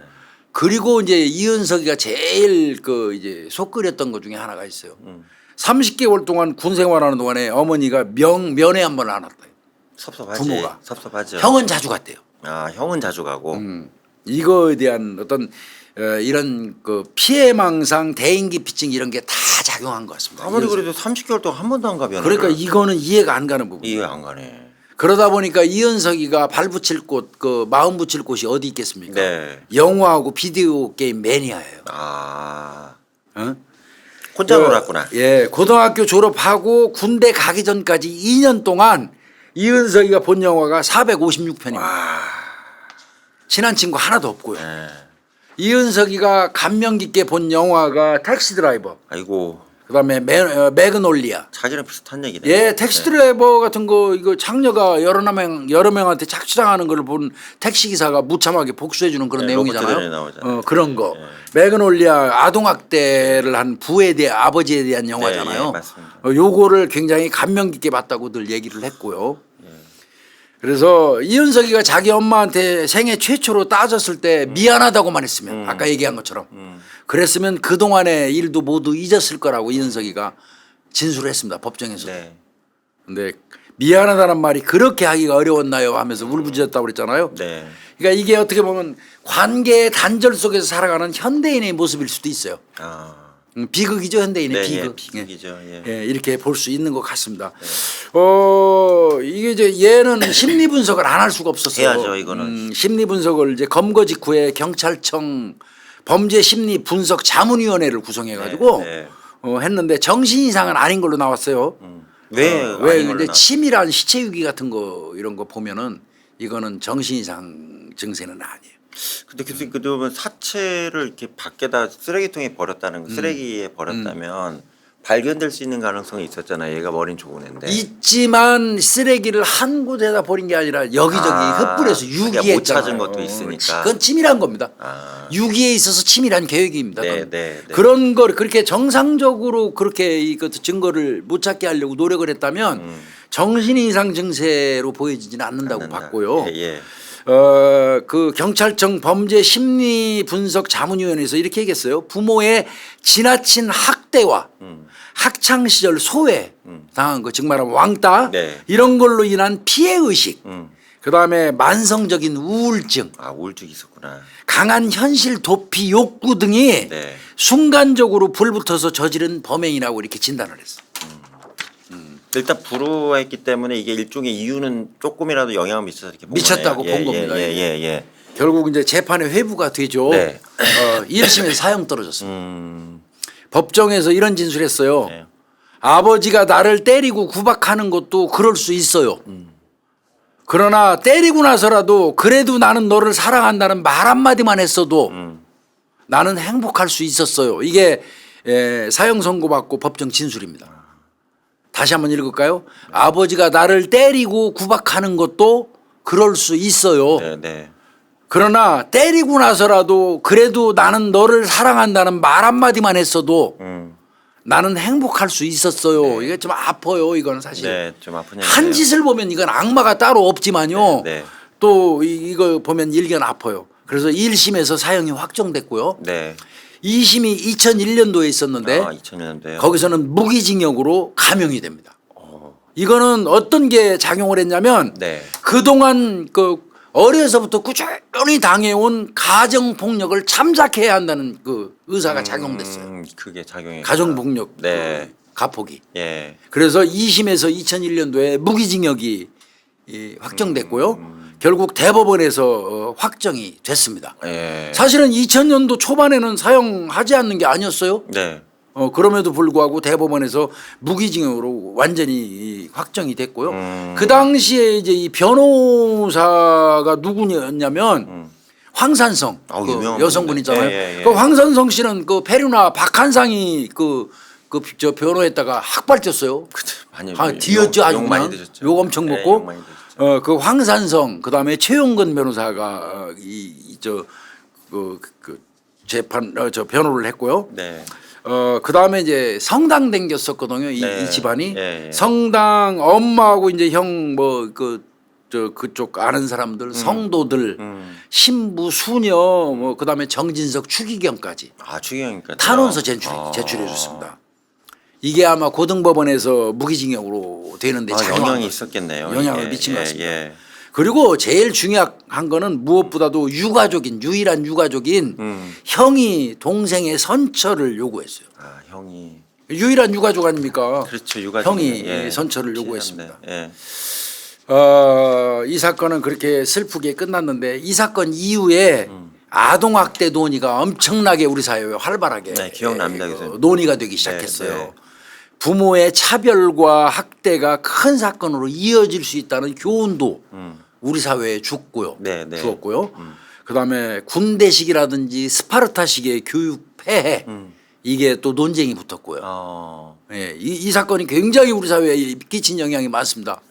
Speaker 2: 그리고 이제 이은석이가 제일 그 이제 속끓였던 것 중에 하나가 있어요. 30개월 동안 군 생활하는 동안에 어머니가 면회 한 번 안 왔다.
Speaker 1: 섭섭하지.
Speaker 2: 부모가.
Speaker 1: 섭섭하죠.
Speaker 2: 형은 자주 갔대요.
Speaker 1: 형은 자주 가고.
Speaker 2: 이거에 대한 어떤 이런 그 피해망상, 대인기피증 이런 게 다 작용한 것 같습니다.
Speaker 1: 아무리 그래도 30개월 동안 한 번도 안 가 면회.
Speaker 2: 그러니까 이거는 이해가 안 가는 부분.
Speaker 1: 이해 안 가네.
Speaker 2: 그러다 보니까 이은석이가 발 붙일 곳, 그 마음 붙일 곳이 어디 있겠습니까?
Speaker 1: 네.
Speaker 2: 영화하고 비디오 게임 매니아예요.
Speaker 1: 혼자 놀았구나.
Speaker 2: 예, 고등학교 졸업하고 군대 가기 전까지 2년 동안 이은석이가 본 영화가 456편입니다. 친한 친구 하나도 없고요. 이은석이가 감명 깊게 본 영화가 택시 드라이버.
Speaker 1: 아이고.
Speaker 2: 그다음에 매그놀리아.
Speaker 1: 자기랑 비슷한 얘기네.
Speaker 2: 예, 택시 드라이버 같은 거 이거 장녀가 여러 명한테 착취당하는 걸 본 택시 기사가 무참하게 복수해 주는 그런 내용이잖아요. 그런 거. 매그놀리아 아동학대를 한 부에 대한 아버지에 대한 영화잖아요.
Speaker 1: 맞습니다.
Speaker 2: 요거를 굉장히 감명 깊게 봤다고 늘 얘기를 했고요. 그래서 이은석이가 자기 엄마한테 생애 최초로 따졌을 때 미안하다고만 했으면 아까 얘기한 것처럼 그랬으면 그동안의 일도 모두 잊었을 거라고 이은석이가 진술을 했습니다. 법정에서. 근데 미안하다는 말이 그렇게 하기가 어려웠나요 하면서 울부짖었다고 그랬잖아요. 그러니까 이게 어떻게 보면 관계의 단절 속에서 살아가는 현대인의 모습일 수도 있어요. 비극이죠. 현대인의 비극.
Speaker 1: 비극이죠.
Speaker 2: 이렇게 볼 수 있는 것 같습니다. 이게 이제 얘는 심리 분석을 안 할 수가 없었어요.
Speaker 1: 해야죠, 이거는.
Speaker 2: 심리 분석을 이제 검거 직후에 경찰청 범죄 심리 분석 자문위원회를 구성해 가지고 했는데 정신 이상은 아닌 걸로 나왔어요.
Speaker 1: 왜
Speaker 2: 근데 치밀한 시체 유기 같은 거 이런 거 보면은 이거는 정신 이상 증세는 아니에요.
Speaker 1: 근데 교수님 그러면 사체를 이렇게 밖에다 쓰레기통에 버렸다는 거, 쓰레기에 버렸다면 발견될 수 있는 가능성이 있었잖아요. 얘가 머리는 좋은 애인데.
Speaker 2: 있지만 쓰레기를 한 곳에다 버린 게 아니라 여기저기 흩뿌려서 유기했잖아요.
Speaker 1: 못 찾은 것도 있으니까.
Speaker 2: 그건 치밀한 겁니다. 유기에 있어서 치밀한 계획입니다.
Speaker 1: 네.
Speaker 2: 그런 걸 그렇게 정상적으로 그렇게 이것 증거를 못 찾게 하려고 노력을 했다면 정신 이상 증세로 보여지지는 않는다고 봤고요. 그 경찰청 범죄 심리 분석 자문위원회에서 이렇게 얘기했어요. 부모의 지나친 학대와 학창 시절 소외 당한 거, 즉 말하면 왕따 이런 걸로 인한 피해 의식, 그다음에 만성적인 우울증,
Speaker 1: 우울증이 있었구나.
Speaker 2: 강한 현실 도피 욕구 등이 순간적으로 불붙어서 저지른 범행이라고 이렇게 진단을 했어.
Speaker 1: 일단 불우했기 때문에 이게 일종의 이유는 조금이라도 영향을 미쳐서 이렇게 본
Speaker 2: 미쳤다고
Speaker 1: 거네요.
Speaker 2: 본 겁니다.
Speaker 1: 예.
Speaker 2: 결국 이제 재판에 회부가 되죠.
Speaker 1: 네.
Speaker 2: 1심에서 사형 떨어졌습니다. 법정에서 이런 진술했어요.
Speaker 1: 네.
Speaker 2: 아버지가 나를 때리고 구박하는 것도 그럴 수 있어요. 그러나 때리고 나서라도 그래도 나는 너를 사랑한다는 말 한마디만 했어도 나는 행복할 수 있었어요. 이게 사형 선고받고 법정 진술입니다. 다시 한번 읽을까요? 아버지가 나를 때리고 구박하는 것도 그럴 수 있어요.
Speaker 1: 네.
Speaker 2: 그러나 때리고 나서라도 그래도 나는 너를 사랑한다는 말 한마디만 했어도 나는 행복할 수 있었어요. 이게 좀 아파요. 이건 사실.
Speaker 1: 네, 좀 아픈 얘기네요.
Speaker 2: 한 짓을 보면 이건 악마가 따로 없지만요.
Speaker 1: 네.
Speaker 2: 또 이거 보면 일견 아파요. 그래서 1심에서 사형이 확정됐고요.
Speaker 1: 네.
Speaker 2: 2심이 2001년도에 있었는데
Speaker 1: 2000년도요.
Speaker 2: 거기서는 무기징역으로 감형이 됩니다. 이거는 어떤 게 작용을 했냐면
Speaker 1: 네.
Speaker 2: 그동안 그 어려서부터 꾸준히 당해온 가정폭력을 참작해야 한다는 그 의사가 작용됐어요.
Speaker 1: 그게 작용이.
Speaker 2: 가정폭력
Speaker 1: 네.
Speaker 2: 그 가폭이.
Speaker 1: 예.
Speaker 2: 그래서 2심에서 2001년도에 무기징역이 확정됐고요. 결국 대법원에서 확정이 됐습니다.
Speaker 1: 예.
Speaker 2: 사실은 2000년도 초반에는 사형하지 않는 게 아니었어요.
Speaker 1: 네.
Speaker 2: 그럼에도 불구하고 대법원에서 무기징역으로 완전히 확정이 됐고요. 그 당시에 이제 이 변호사가 누구냐면 황산성 그
Speaker 1: 유명한
Speaker 2: 여성분 있잖아요.
Speaker 1: 예.
Speaker 2: 그 황산성 씨는 그 페류나 박한상이 저 변호했다가 학발졌어요.
Speaker 1: 많이
Speaker 2: 뒤였죠 아주
Speaker 1: 욕 많이
Speaker 2: 그냥.
Speaker 1: 드셨죠.
Speaker 2: 욕 엄청
Speaker 1: 네,
Speaker 2: 먹고.
Speaker 1: 욕 많이 드셨죠.
Speaker 2: 그 황산성 그다음에 최용근 변호사가 저 변호를 했고요.
Speaker 1: 네.
Speaker 2: 그다음에 이제 성당 댕겼었거든요. 이 집안이
Speaker 1: 예.
Speaker 2: 성당 엄마하고 이제 형 그쪽 아는 사람들 성도들 신부 수녀 그다음에 정진석 추기경까지
Speaker 1: 추기경이니까
Speaker 2: 탄원서 제출해 줬습니다. 이게 아마 고등법원에서 무기징역으로 되는데
Speaker 1: 영향이 있었겠네요.
Speaker 2: 영향을 미친 것 같습니다.
Speaker 1: 예.
Speaker 2: 그리고 제일 중요한 거는 무엇보다도 유일한 유가족인 형이 동생의 선처를 요구했어요.
Speaker 1: 형이
Speaker 2: 유일한 유가족 아닙니까?
Speaker 1: 그렇죠. 유가족.
Speaker 2: 형이 선처를 요구했습니다.
Speaker 1: 예.
Speaker 2: 이 사건은 그렇게 슬프게 끝났는데 이 사건 이후에 아동학대 논의가 엄청나게 우리 사회에 활발하게
Speaker 1: 기억납니다.
Speaker 2: 논의가 되기 시작했어요.
Speaker 1: 네.
Speaker 2: 부모의 차별과 학대가 큰 사건으로 이어질 수 있다는 교훈도 우리 사회에 주었고요. 그다음에 군대식이라든지 스파르타식의 교육 폐해 이게 또 논쟁이 붙었고요. 이 사건이 굉장히 우리 사회에 끼친 영향이 많습니다.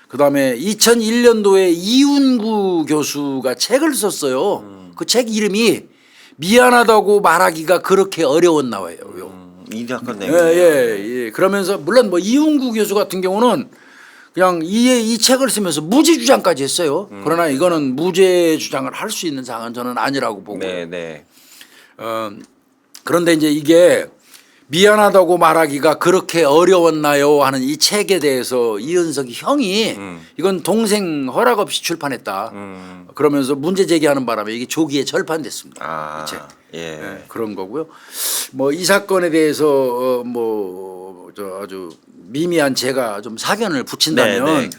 Speaker 2: 그다음에 2001년도에 이운구 교수가 책을 썼어요. 그 책 이름이 미안하다고 말하기가 그렇게 어려웠나봐요.
Speaker 1: 이 사건 내용.
Speaker 2: 그러면서 물론 뭐 이운구 교수 같은 경우는 그냥 이 책을 쓰면서 무죄 주장까지 했어요. 그러나 이거는 무죄 주장을 할 수 있는 사항은 저는 아니라고 보고. 그런데 이제 이게 미안하다고 말하기가 그렇게 어려웠나요 하는 이 책에 대해서 이은석이 형이 이건 동생 허락 없이 출판했다. 그러면서 문제 제기하는 바람에 이게 조기에 절판됐습니다. 이 책. 그런 거고요. 뭐 이 사건에 대해서 아주 미미한 제가 좀 사견을 붙인다면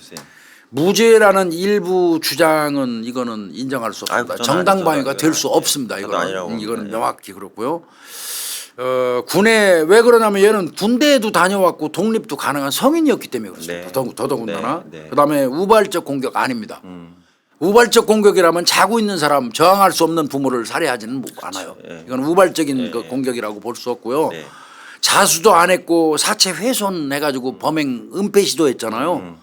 Speaker 2: 무죄라는 일부 주장은 이거는 인정할 수 없습니다. 정당방위가 될 수 없습니다. 이거는 명확히 그렇고요. 군에 왜 그러냐면 얘는 군대에도 다녀왔고 독립도 가능한 성인이었기 때문에 그렇습니다. 더더군다나. 그다음에 우발적 공격 아닙니다. 우발적 공격이라면 자고 있는 사람 저항할 수 없는 부모를 살해하지는 않아요. 이건 우발적인 그 공격이라고 볼 수 없고요. 자수도 안 했고 사체 훼손해가지고 범행 은폐 시도했잖아요.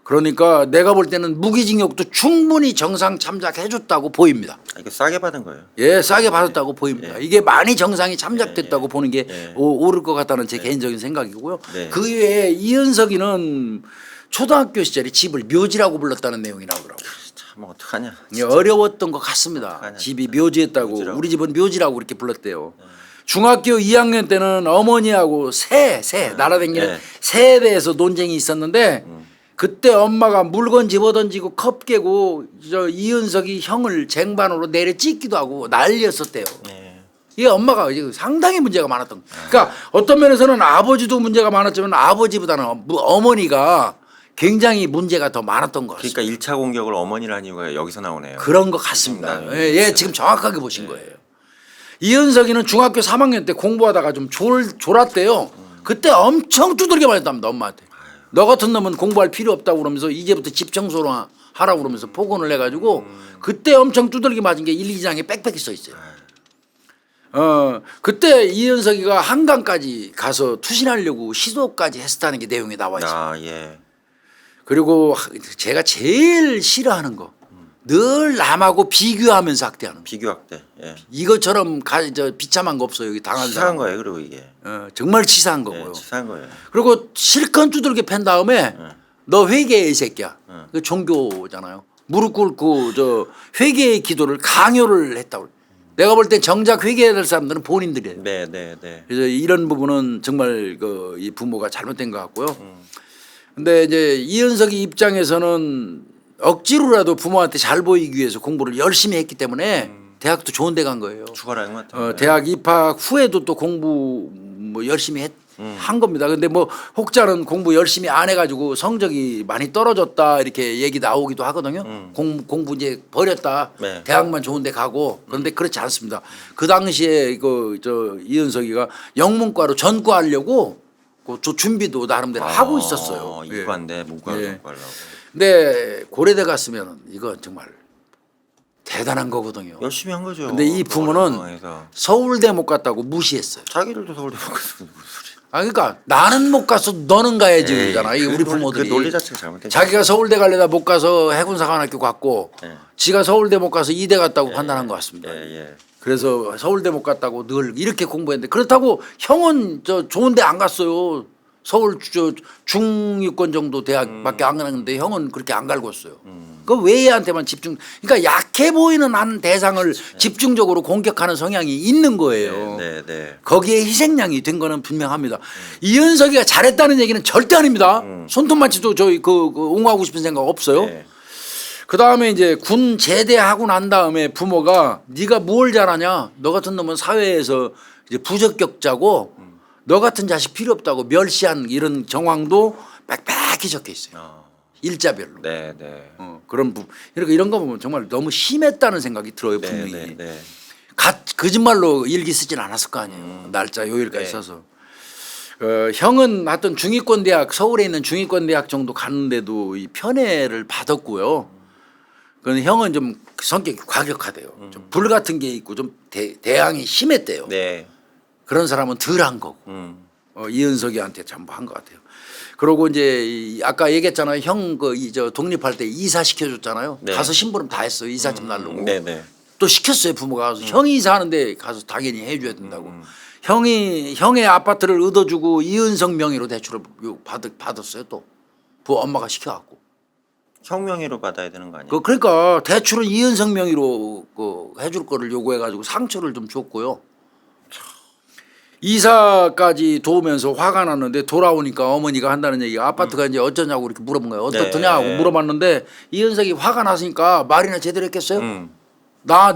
Speaker 2: 그러니까 내가 볼 때는 무기징역도 충분히 정상 참작해줬다고 보입니다.
Speaker 1: 이거 싸게 받은 거예요.
Speaker 2: 싸게 받았다고 보입니다. 이게 많이 정상이 참작됐다고 보는 게 옳을 것 같다는 제 개인적인 생각이고요. 그 이외에 이은석이는 초등학교 시절에 집을 묘지라고 불렀다는 내용이 나오더라고요.
Speaker 1: 참 어떡하냐.
Speaker 2: 어려웠던 것 같습니다. 집이 묘지였다고. 우리 집은 묘지라고 이렇게 불렀대요. 중학교 2학년 때는 어머니하고 새 날아다니는 새에 대해서 논쟁이 있었는데 그때 엄마가 물건 집어던지고 컵 깨고 이은석이 형을 쟁반으로 내려 찢기도 하고 난리였었대요. 이게 엄마가 이제 상당히 문제가 많았던. 그러니까 어떤 면에서는 아버지도 문제가 많았지만 아버지보다는 어머니가 굉장히 문제가 더 많았던 것 같습니다.
Speaker 1: 그러니까 1차 공격을 어머니를 한 이유가 여기서 나오네요.
Speaker 2: 그런 것 같습니다.
Speaker 1: 네.
Speaker 2: 예, 지금 정확하게 보신 거예요. 이은석이는 중학교 3학년 때 공부하다가 좀 졸았대요. 그때 엄청 두들겨 맞았답니다. 엄마한테. 너 같은 놈은 공부할 필요 없다고 그러면서 이제부터 집 청소를 하라고 그러면서 폭언을 해가지고 그때 엄청 두들겨 맞은 게 1, 2장에 빽빽히 써 있어요. 그때 이은석이가 한강까지 가서 투신하려고 시도까지 했었다는 게 내용에 나와 있어요.
Speaker 1: 아, 예.
Speaker 2: 그리고 제가 제일 싫어하는 거 늘 남하고 비교하면서 학대하는 거.
Speaker 1: 비교학대. 예.
Speaker 2: 이것처럼 비참한 거 없어요. 여기 당한
Speaker 1: 치사한
Speaker 2: 사람.
Speaker 1: 거예요. 그리고 이게.
Speaker 2: 정말 치사한 거고요.
Speaker 1: 예, 치사한 거예요.
Speaker 2: 그리고 실컷 두들겨 팬 다음에 너 회개해 이 새끼야. 그 종교잖아요. 무릎 꿇고 저 회개의 기도를 강요를 했다고. 내가 볼 땐 정작 회개해야 될 사람들은 본인들이에요.
Speaker 1: 네, 네, 네.
Speaker 2: 그래서 이런 부분은 정말 이 부모가 잘못된 것 같고요. 근데 이제 이은석이 입장에서는 억지로라도 부모한테 잘 보이기 위해서 공부를 열심히 했기 때문에 대학도 좋은 데 간 거예요.
Speaker 1: 죽어라는 것 같아요.
Speaker 2: 대학 입학 후에도 또 공부 뭐 열심히 한 겁니다. 근데 뭐 혹자는 공부 열심히 안 해가지고 성적이 많이 떨어졌다 이렇게 얘기 나오기도 하거든요. 공부 이제 버렸다.
Speaker 1: 네.
Speaker 2: 대학만 좋은 데 가고. 그런데 그렇지 않습니다. 그 당시에 이은석이가 영문과로 전과하려고 저 준비도 나름대로 하고 있었어요. 예.
Speaker 1: 이과인데 문과로
Speaker 2: 예.
Speaker 1: 하려고.
Speaker 2: 근데 고려대 갔으면 이건 정말 대단한 거거든요.
Speaker 1: 열심히 한 거죠.
Speaker 2: 근데 이 부모는
Speaker 1: 상황에서.
Speaker 2: 서울대 못 갔다고 무시했어요.
Speaker 1: 자기들도 서울대 못 가서 무슨 소리.
Speaker 2: 아 그러니까 나는 못 가서 너는 가야지
Speaker 1: 에이,
Speaker 2: 그러잖아. 이게 우리 부모들이.
Speaker 1: 그 논리 자체가 잘못된
Speaker 2: 자기가 서울대 가려다 못 가서 해군사관학교 갔고
Speaker 1: 예.
Speaker 2: 지가 서울대 못 가서 이대 갔다고 판단한 것 같습니다.
Speaker 1: 예, 예.
Speaker 2: 그래서 서울대 못 갔다고 늘 이렇게 공부했는데 그렇다고 형은 저 좋은 데 안 갔어요. 서울 중위권 정도 대학밖에 안 가는데 형은 그렇게 안 갈궜어요. 그 왜 얘한테만 집중? 그러니까 약해 보이는 한 대상을 집중적으로 공격하는 성향이 있는 거예요.
Speaker 1: 네, 네.
Speaker 2: 거기에 희생양이 된 거는 분명합니다. 이은석이가 잘했다는 얘기는 절대 아닙니다. 손톱만치도 저희 옹호하고 싶은 생각 없어요.
Speaker 1: 네.
Speaker 2: 그 다음에 이제 군 제대하고 난 다음에 부모가 네가 뭘 잘하냐? 너 같은 놈은 사회에서 이제 부적격자고 너 같은 자식 필요 없다고 멸시한 이런 정황도 빽빽히 적혀 있어요. 일자별로.
Speaker 1: 네, 네.
Speaker 2: 그런 이런 거 보면 정말 너무 심했다는 생각이 들어요.
Speaker 1: 네,
Speaker 2: 분명히.
Speaker 1: 네, 네.
Speaker 2: 거짓말로 일기 쓰진 않았을 거 아니에요. 날짜 요일까지
Speaker 1: 네.
Speaker 2: 써서. 형은 하여튼 중위권 대학 서울에 있는 중위권 대학 정도 갔는데도 이 편애를 받았고요. 그런데 형은 좀 성격이 과격하대요. 좀 불 같은 게 있고 좀 대항이 심했대요.
Speaker 1: 네.
Speaker 2: 그런 사람은 덜 한 거고. 이은석이한테 전부 한 것 같아요. 그러고 이제 아까 얘기했잖아요. 형 저 독립할 때 이사 시켜줬잖아요.
Speaker 1: 네.
Speaker 2: 가서 심부름 다 했어요. 이삿짐 날르고.
Speaker 1: 네, 네.
Speaker 2: 또 시켰어요. 부모가 가서 형이 이사하는데 가서 당연히 해줘야 된다고. 형의 아파트를 얻어주고 이은석 명의로 대출을 받았어요. 또 엄마가 시켜갖고.
Speaker 1: 형 명의로 받아야 되는 거 아니에요?
Speaker 2: 그러니까 대출은 이은석 명의로 해줄 거를 요구해가지고 상처를 좀 줬고요. 이사까지 도우면서 화가 났는데 돌아오니까 어머니가 한다는 얘기가 아파트가 이제 어쩌냐고 이렇게 물어본 거예요. 어떻더냐고
Speaker 1: 네.
Speaker 2: 물어봤는데 이은석이 화가 났으니까 말이나 제대로 했겠어요?
Speaker 1: 음.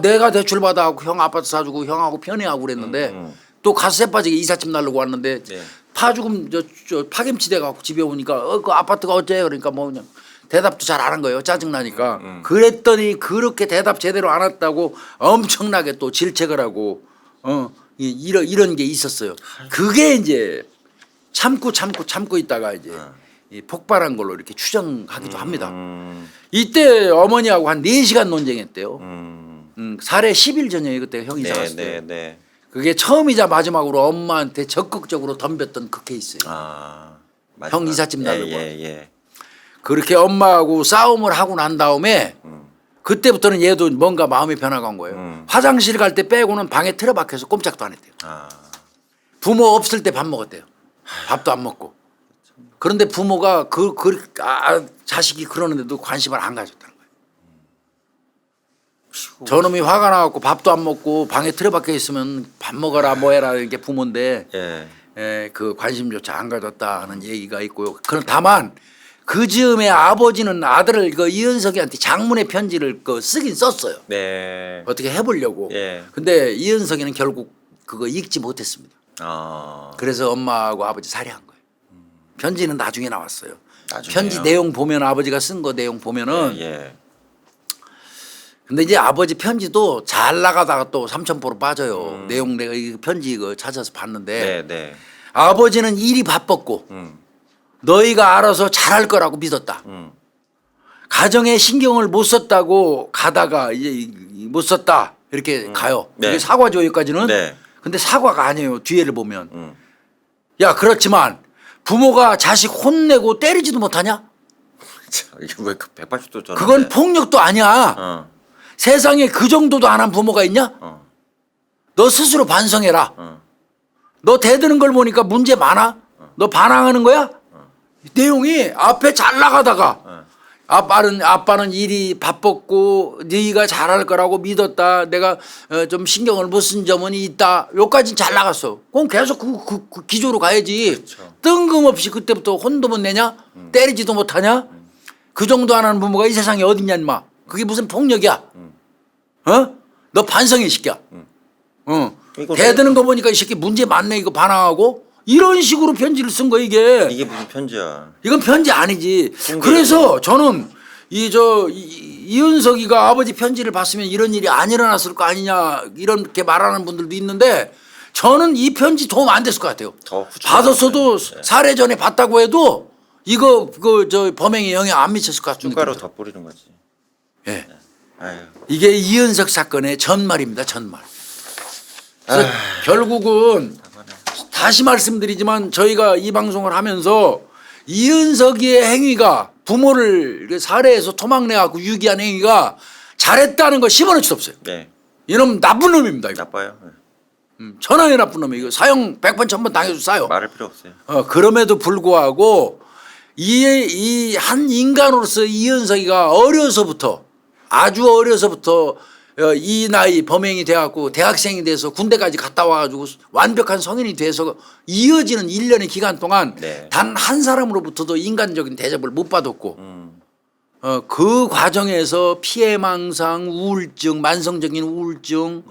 Speaker 2: 내가 대출 받아갖고 형 아파트 사주고 형하고 편애하고 그랬는데 또 가슴에 빠지게 이삿짐 날르고 왔는데
Speaker 1: 네.
Speaker 2: 파죽음 저 파김치 돼갖고 집에 오니까 그 아파트가 어째 그러니까 뭐 그냥 대답도 잘 안 한 거예요. 짜증나니까. 그랬더니 그렇게 대답 제대로 안 했다고 엄청나게 또 질책을 하고 이런 게 있었어요. 그게 이제 참고 있다가 이제 이 폭발한 걸로 이렇게 추정하기도 합니다. 이때 어머니하고 한 4시간 논쟁했대요. 살해 10일 전에 그때 형이 이사 갔을 때.
Speaker 1: 네, 네.
Speaker 2: 그게 처음이자 마지막으로 엄마한테 적극적으로 덤볐던 그 케이스예요.
Speaker 1: 아.
Speaker 2: 형 이삿짐 날르고.
Speaker 1: 예.
Speaker 2: 그렇게 엄마하고 싸움을 하고 난 다음에 그때부터는 얘도 뭔가 마음이 변화간 거예요. 화장실 갈 때 빼고는 방에 틀어박혀서 꼼짝도 안 했대요.
Speaker 1: 아.
Speaker 2: 부모 없을 때 밥 먹었대요. 밥도 안 먹고. 그런데 부모가 자식이 그러는데도 관심을 안 가졌다는 거예요. 저놈이 화가 나갖고 밥도 안 먹고 방에 틀어박혀 있으면 밥 먹어라 뭐해라 이게 부모인데
Speaker 1: 예.
Speaker 2: 그 관심조차 안 가졌다는 얘기가 있고요. 그럼 다만 그 즈음에 아버지는 아들을 이은석이한테 장문의 편지를 쓰긴 썼어요.
Speaker 1: 네.
Speaker 2: 어떻게 해보려고.
Speaker 1: 예.
Speaker 2: 근데 이은석이는 결국 그거 읽지 못했습니다.
Speaker 1: 아.
Speaker 2: 그래서 엄마하고 아버지 살해한 거예요. 편지는 나중에 나왔어요.
Speaker 1: 나중에요?
Speaker 2: 편지 내용 보면 아버지가 쓴 거 내용 보면은
Speaker 1: 예.
Speaker 2: 근데 이제 아버지 편지도 잘 나가다가 또 삼천포로 빠져요. 내용 내가 이 편지 이거 찾아서 봤는데
Speaker 1: 네, 네.
Speaker 2: 아버지는 일이 바빴고 너희가 알아서 잘할 거라고 믿었다. 가정에 신경을 못 썼다고 가다가 이제 못 썼다 이렇게 가요.
Speaker 1: 네.
Speaker 2: 이게 사과죠 여기까지는.
Speaker 1: 네.
Speaker 2: 근데 사과가 아니에요. 뒤에를 보면. 야 그렇지만 부모가 자식 혼내고 때리지도 못하냐?
Speaker 1: 이게 왜 180도 전?
Speaker 2: 그건 폭력도 아니야.
Speaker 1: 어.
Speaker 2: 세상에 그 정도도 안 한 부모가 있냐?
Speaker 1: 어.
Speaker 2: 너 스스로 반성해라.
Speaker 1: 어.
Speaker 2: 너 대드는 걸 보니까 문제 많아? 너 반항하는 거야? 내용이 앞에 잘 나가다가 아빠는 일이 바빴고 네가 잘할 거라고 믿었다. 내가 좀 신경을 못 쓴 점은 있다. 여기까지는 잘 나갔어. 그럼 계속 그 기조로 가야지.
Speaker 1: 그렇죠.
Speaker 2: 뜬금없이 그때부터 혼도 못 내냐? 때리지도 못하냐? 그 정도 안 하는 부모가 이 세상에 어딨냐 인마. 그게 무슨 폭력이야. 어? 너 반성해 이 새끼야.
Speaker 1: 이거
Speaker 2: 대드는 거 보니까 이 새끼 문제 많네 이거 반항하고 이런 식으로 편지를 쓴 거 이게.
Speaker 1: 이게 무슨 편지야?
Speaker 2: 이건 편지 아니지. 그래서 저는 이은석이가 아버지 편지를 봤으면 이런 일이 안 일어났을 거 아니냐 이렇게 말하는 분들도 있는데 저는 이 편지 도움 안 됐을 것 같아요.
Speaker 1: 더 후추
Speaker 2: 받았어도
Speaker 1: 네.
Speaker 2: 살해 전에 봤다고 해도 이거 저 범행에 영향 안 미쳤을 것 같은
Speaker 1: 숟가락
Speaker 2: 느낌이
Speaker 1: 더 뿌리는 거지.
Speaker 2: 예.
Speaker 1: 아유.
Speaker 2: 이게 이은석 사건의 전말입니다. 전말. 그래서 결국은 다시 말씀드리지만 저희가 이 방송을 하면서 이은석이의 행위가 부모를 살해해서 토막내갖고 유기한 행위가 잘했다는 거 씹어낼 수 없어요.
Speaker 1: 네.
Speaker 2: 이놈 나쁜 놈입니다. 이거.
Speaker 1: 나빠요. 네.
Speaker 2: 천하의 나쁜 놈이 이거 사형 100번 1000번 당해도 싸요.
Speaker 1: 말할 필요 없어요.
Speaker 2: 그럼에도 불구하고 이 한 인간으로서 이은석이가 어려서부터 아주 어려서부터 이 나이 범행이 돼갖고 대학생이 돼서 군대까지 갔다 와가지고 완벽한 성인이 돼서 이어지는 1년의 기간 동안
Speaker 1: 네.
Speaker 2: 단 한 사람으로부터도 인간적인 대접을 못 받았고 그 과정에서 피해망상, 우울증, 만성적인 우울증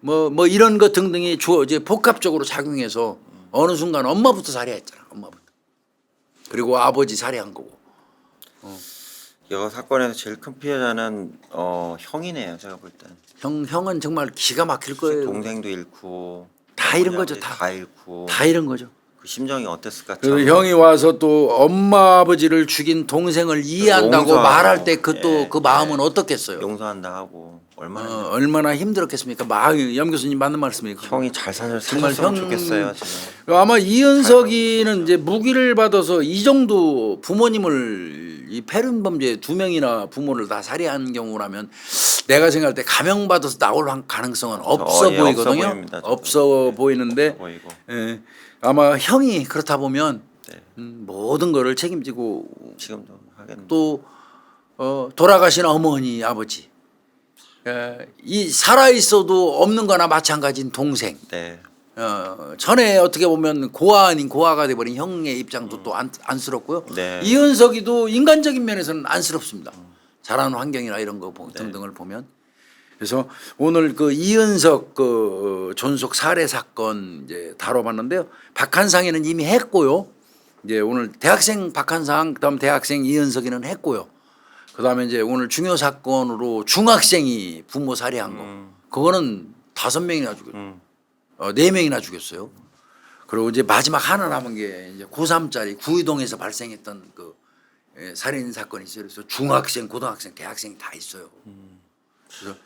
Speaker 2: 뭐 이런 것 등등이 이제 복합적으로 작용해서 어느 순간 엄마부터 살해했잖아. 엄마부터. 그리고 아버지 살해한 거고.
Speaker 1: 이 사건에서 제일 큰 피해자는 형이네요. 제가 볼 땐.
Speaker 2: 형은 정말 기가 막힐 거예요.
Speaker 1: 동생도 잃고
Speaker 2: 다 잃은 거죠.
Speaker 1: 다 잃고
Speaker 2: 다 잃은 거죠.
Speaker 1: 그 심정이 어땠을까?
Speaker 2: 그리고
Speaker 1: 참.
Speaker 2: 형이 와서 또 엄마 아버지를 죽인 동생을 이해한다고
Speaker 1: 용서하고.
Speaker 2: 말할 때 그 또 그
Speaker 1: 예,
Speaker 2: 마음은
Speaker 1: 예.
Speaker 2: 어떻겠어요?
Speaker 1: 용서한다 하고 얼마나
Speaker 2: 얼마나 힘들었겠습니까? 염 교수님 맞는 말씀이에요.
Speaker 1: 형이 잘
Speaker 2: 정말
Speaker 1: 살았으면 좋겠어요. 지금.
Speaker 2: 아마 이은석이는 이제 무기를 받아서 이 정도 부모님을 이 패륜 범죄 2명이나 부모를 다 살해한 경우라면 내가 생각할 때 감형받아서 나올 가능성은 없어
Speaker 1: 예,
Speaker 2: 보이거든요.
Speaker 1: 없어 보입니다, 저도.
Speaker 2: 없어 보이는데
Speaker 1: 보이고.
Speaker 2: 예, 아마 형이 그렇다 보면
Speaker 1: 네.
Speaker 2: 모든 거를 책임지고
Speaker 1: 지금도 하겠는데.
Speaker 2: 또 돌아가신 어머니 아버지 이 살아 있어도 없는 거나 마찬가지인 동생
Speaker 1: 네.
Speaker 2: 전에 어떻게 보면 고아 아닌 고아가 돼버린 형의 입장도 또 안쓰럽고요.
Speaker 1: 네.
Speaker 2: 이은석이도 인간적인 면에서는 안쓰럽습니다. 자라는 환경이나 이런 거
Speaker 1: 네.
Speaker 2: 등등을 보면. 그래서 오늘 그 이은석 그 존속 살해 사건 이제 다뤄봤는데요. 박한상이는 이미 했고요. 이제 오늘 대학생 박한상 그다음 대학생 이은석이는 했고요. 그다음에 이제 오늘 중요 사건으로 중학생이 부모 살해한 거. 그거는 5명이나 죽였어요. 4명이나 죽였어요. 그리고 이제 마지막 하나 남은 게 이제 고3짜리 구의동에서 발생했던 그 살인 사건이 있어요. 그래서 중학생, 고등학생, 대학생이 다 있어요. 그래서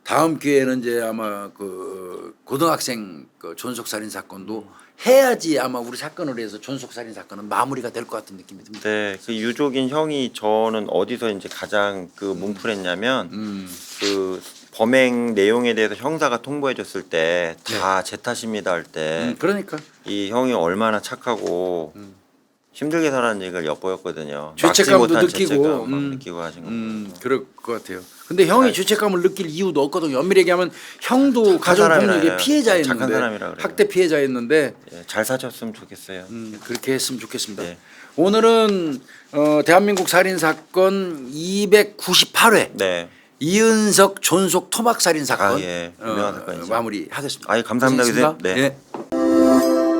Speaker 2: 다음 기회에는 이제 아마 그 고등학생 그 존속 살인 사건도 해야지 아마 우리 사건으로 해서 존속 살인 사건은 마무리가 될 것 같은 느낌이 듭니다.
Speaker 1: 네, 그 유족인 형이 저는 어디서 이제 가장 그 뭉클했냐면 그 범행 내용에 대해서 형사가 통보해줬을 때 다 제 탓입니다 할 때 이
Speaker 2: 그러니까
Speaker 1: 형이 얼마나 착하고 힘들게 살아는 얘기를 엿보였거든요.
Speaker 2: 죄책감도
Speaker 1: 막지 못한
Speaker 2: 느끼고,
Speaker 1: 죄책감 막 느끼고 하신 거.
Speaker 2: 그럴 것 같아요. 근데 형이 죄책감을 느낄 이유도 없거든요. 엄밀히 얘기하면 형도 가정폭력의
Speaker 1: 사람이라
Speaker 2: 피해자였는데
Speaker 1: 착한 사람이라 그래요.
Speaker 2: 학대 피해자였는데
Speaker 1: 예, 잘 사셨으면 좋겠어요.
Speaker 2: 그렇게 했으면 좋겠습니다.
Speaker 1: 네.
Speaker 2: 오늘은 대한민국 살인 사건 298회
Speaker 1: 네,
Speaker 2: 이은석 존속 토막 살인 사건
Speaker 1: 아, 예. 유명한 사건이죠.
Speaker 2: 마무리하겠습니다.
Speaker 1: 아유, 감사합니다,
Speaker 2: 고생했습니다.
Speaker 1: 교수님. 네.
Speaker 2: 예.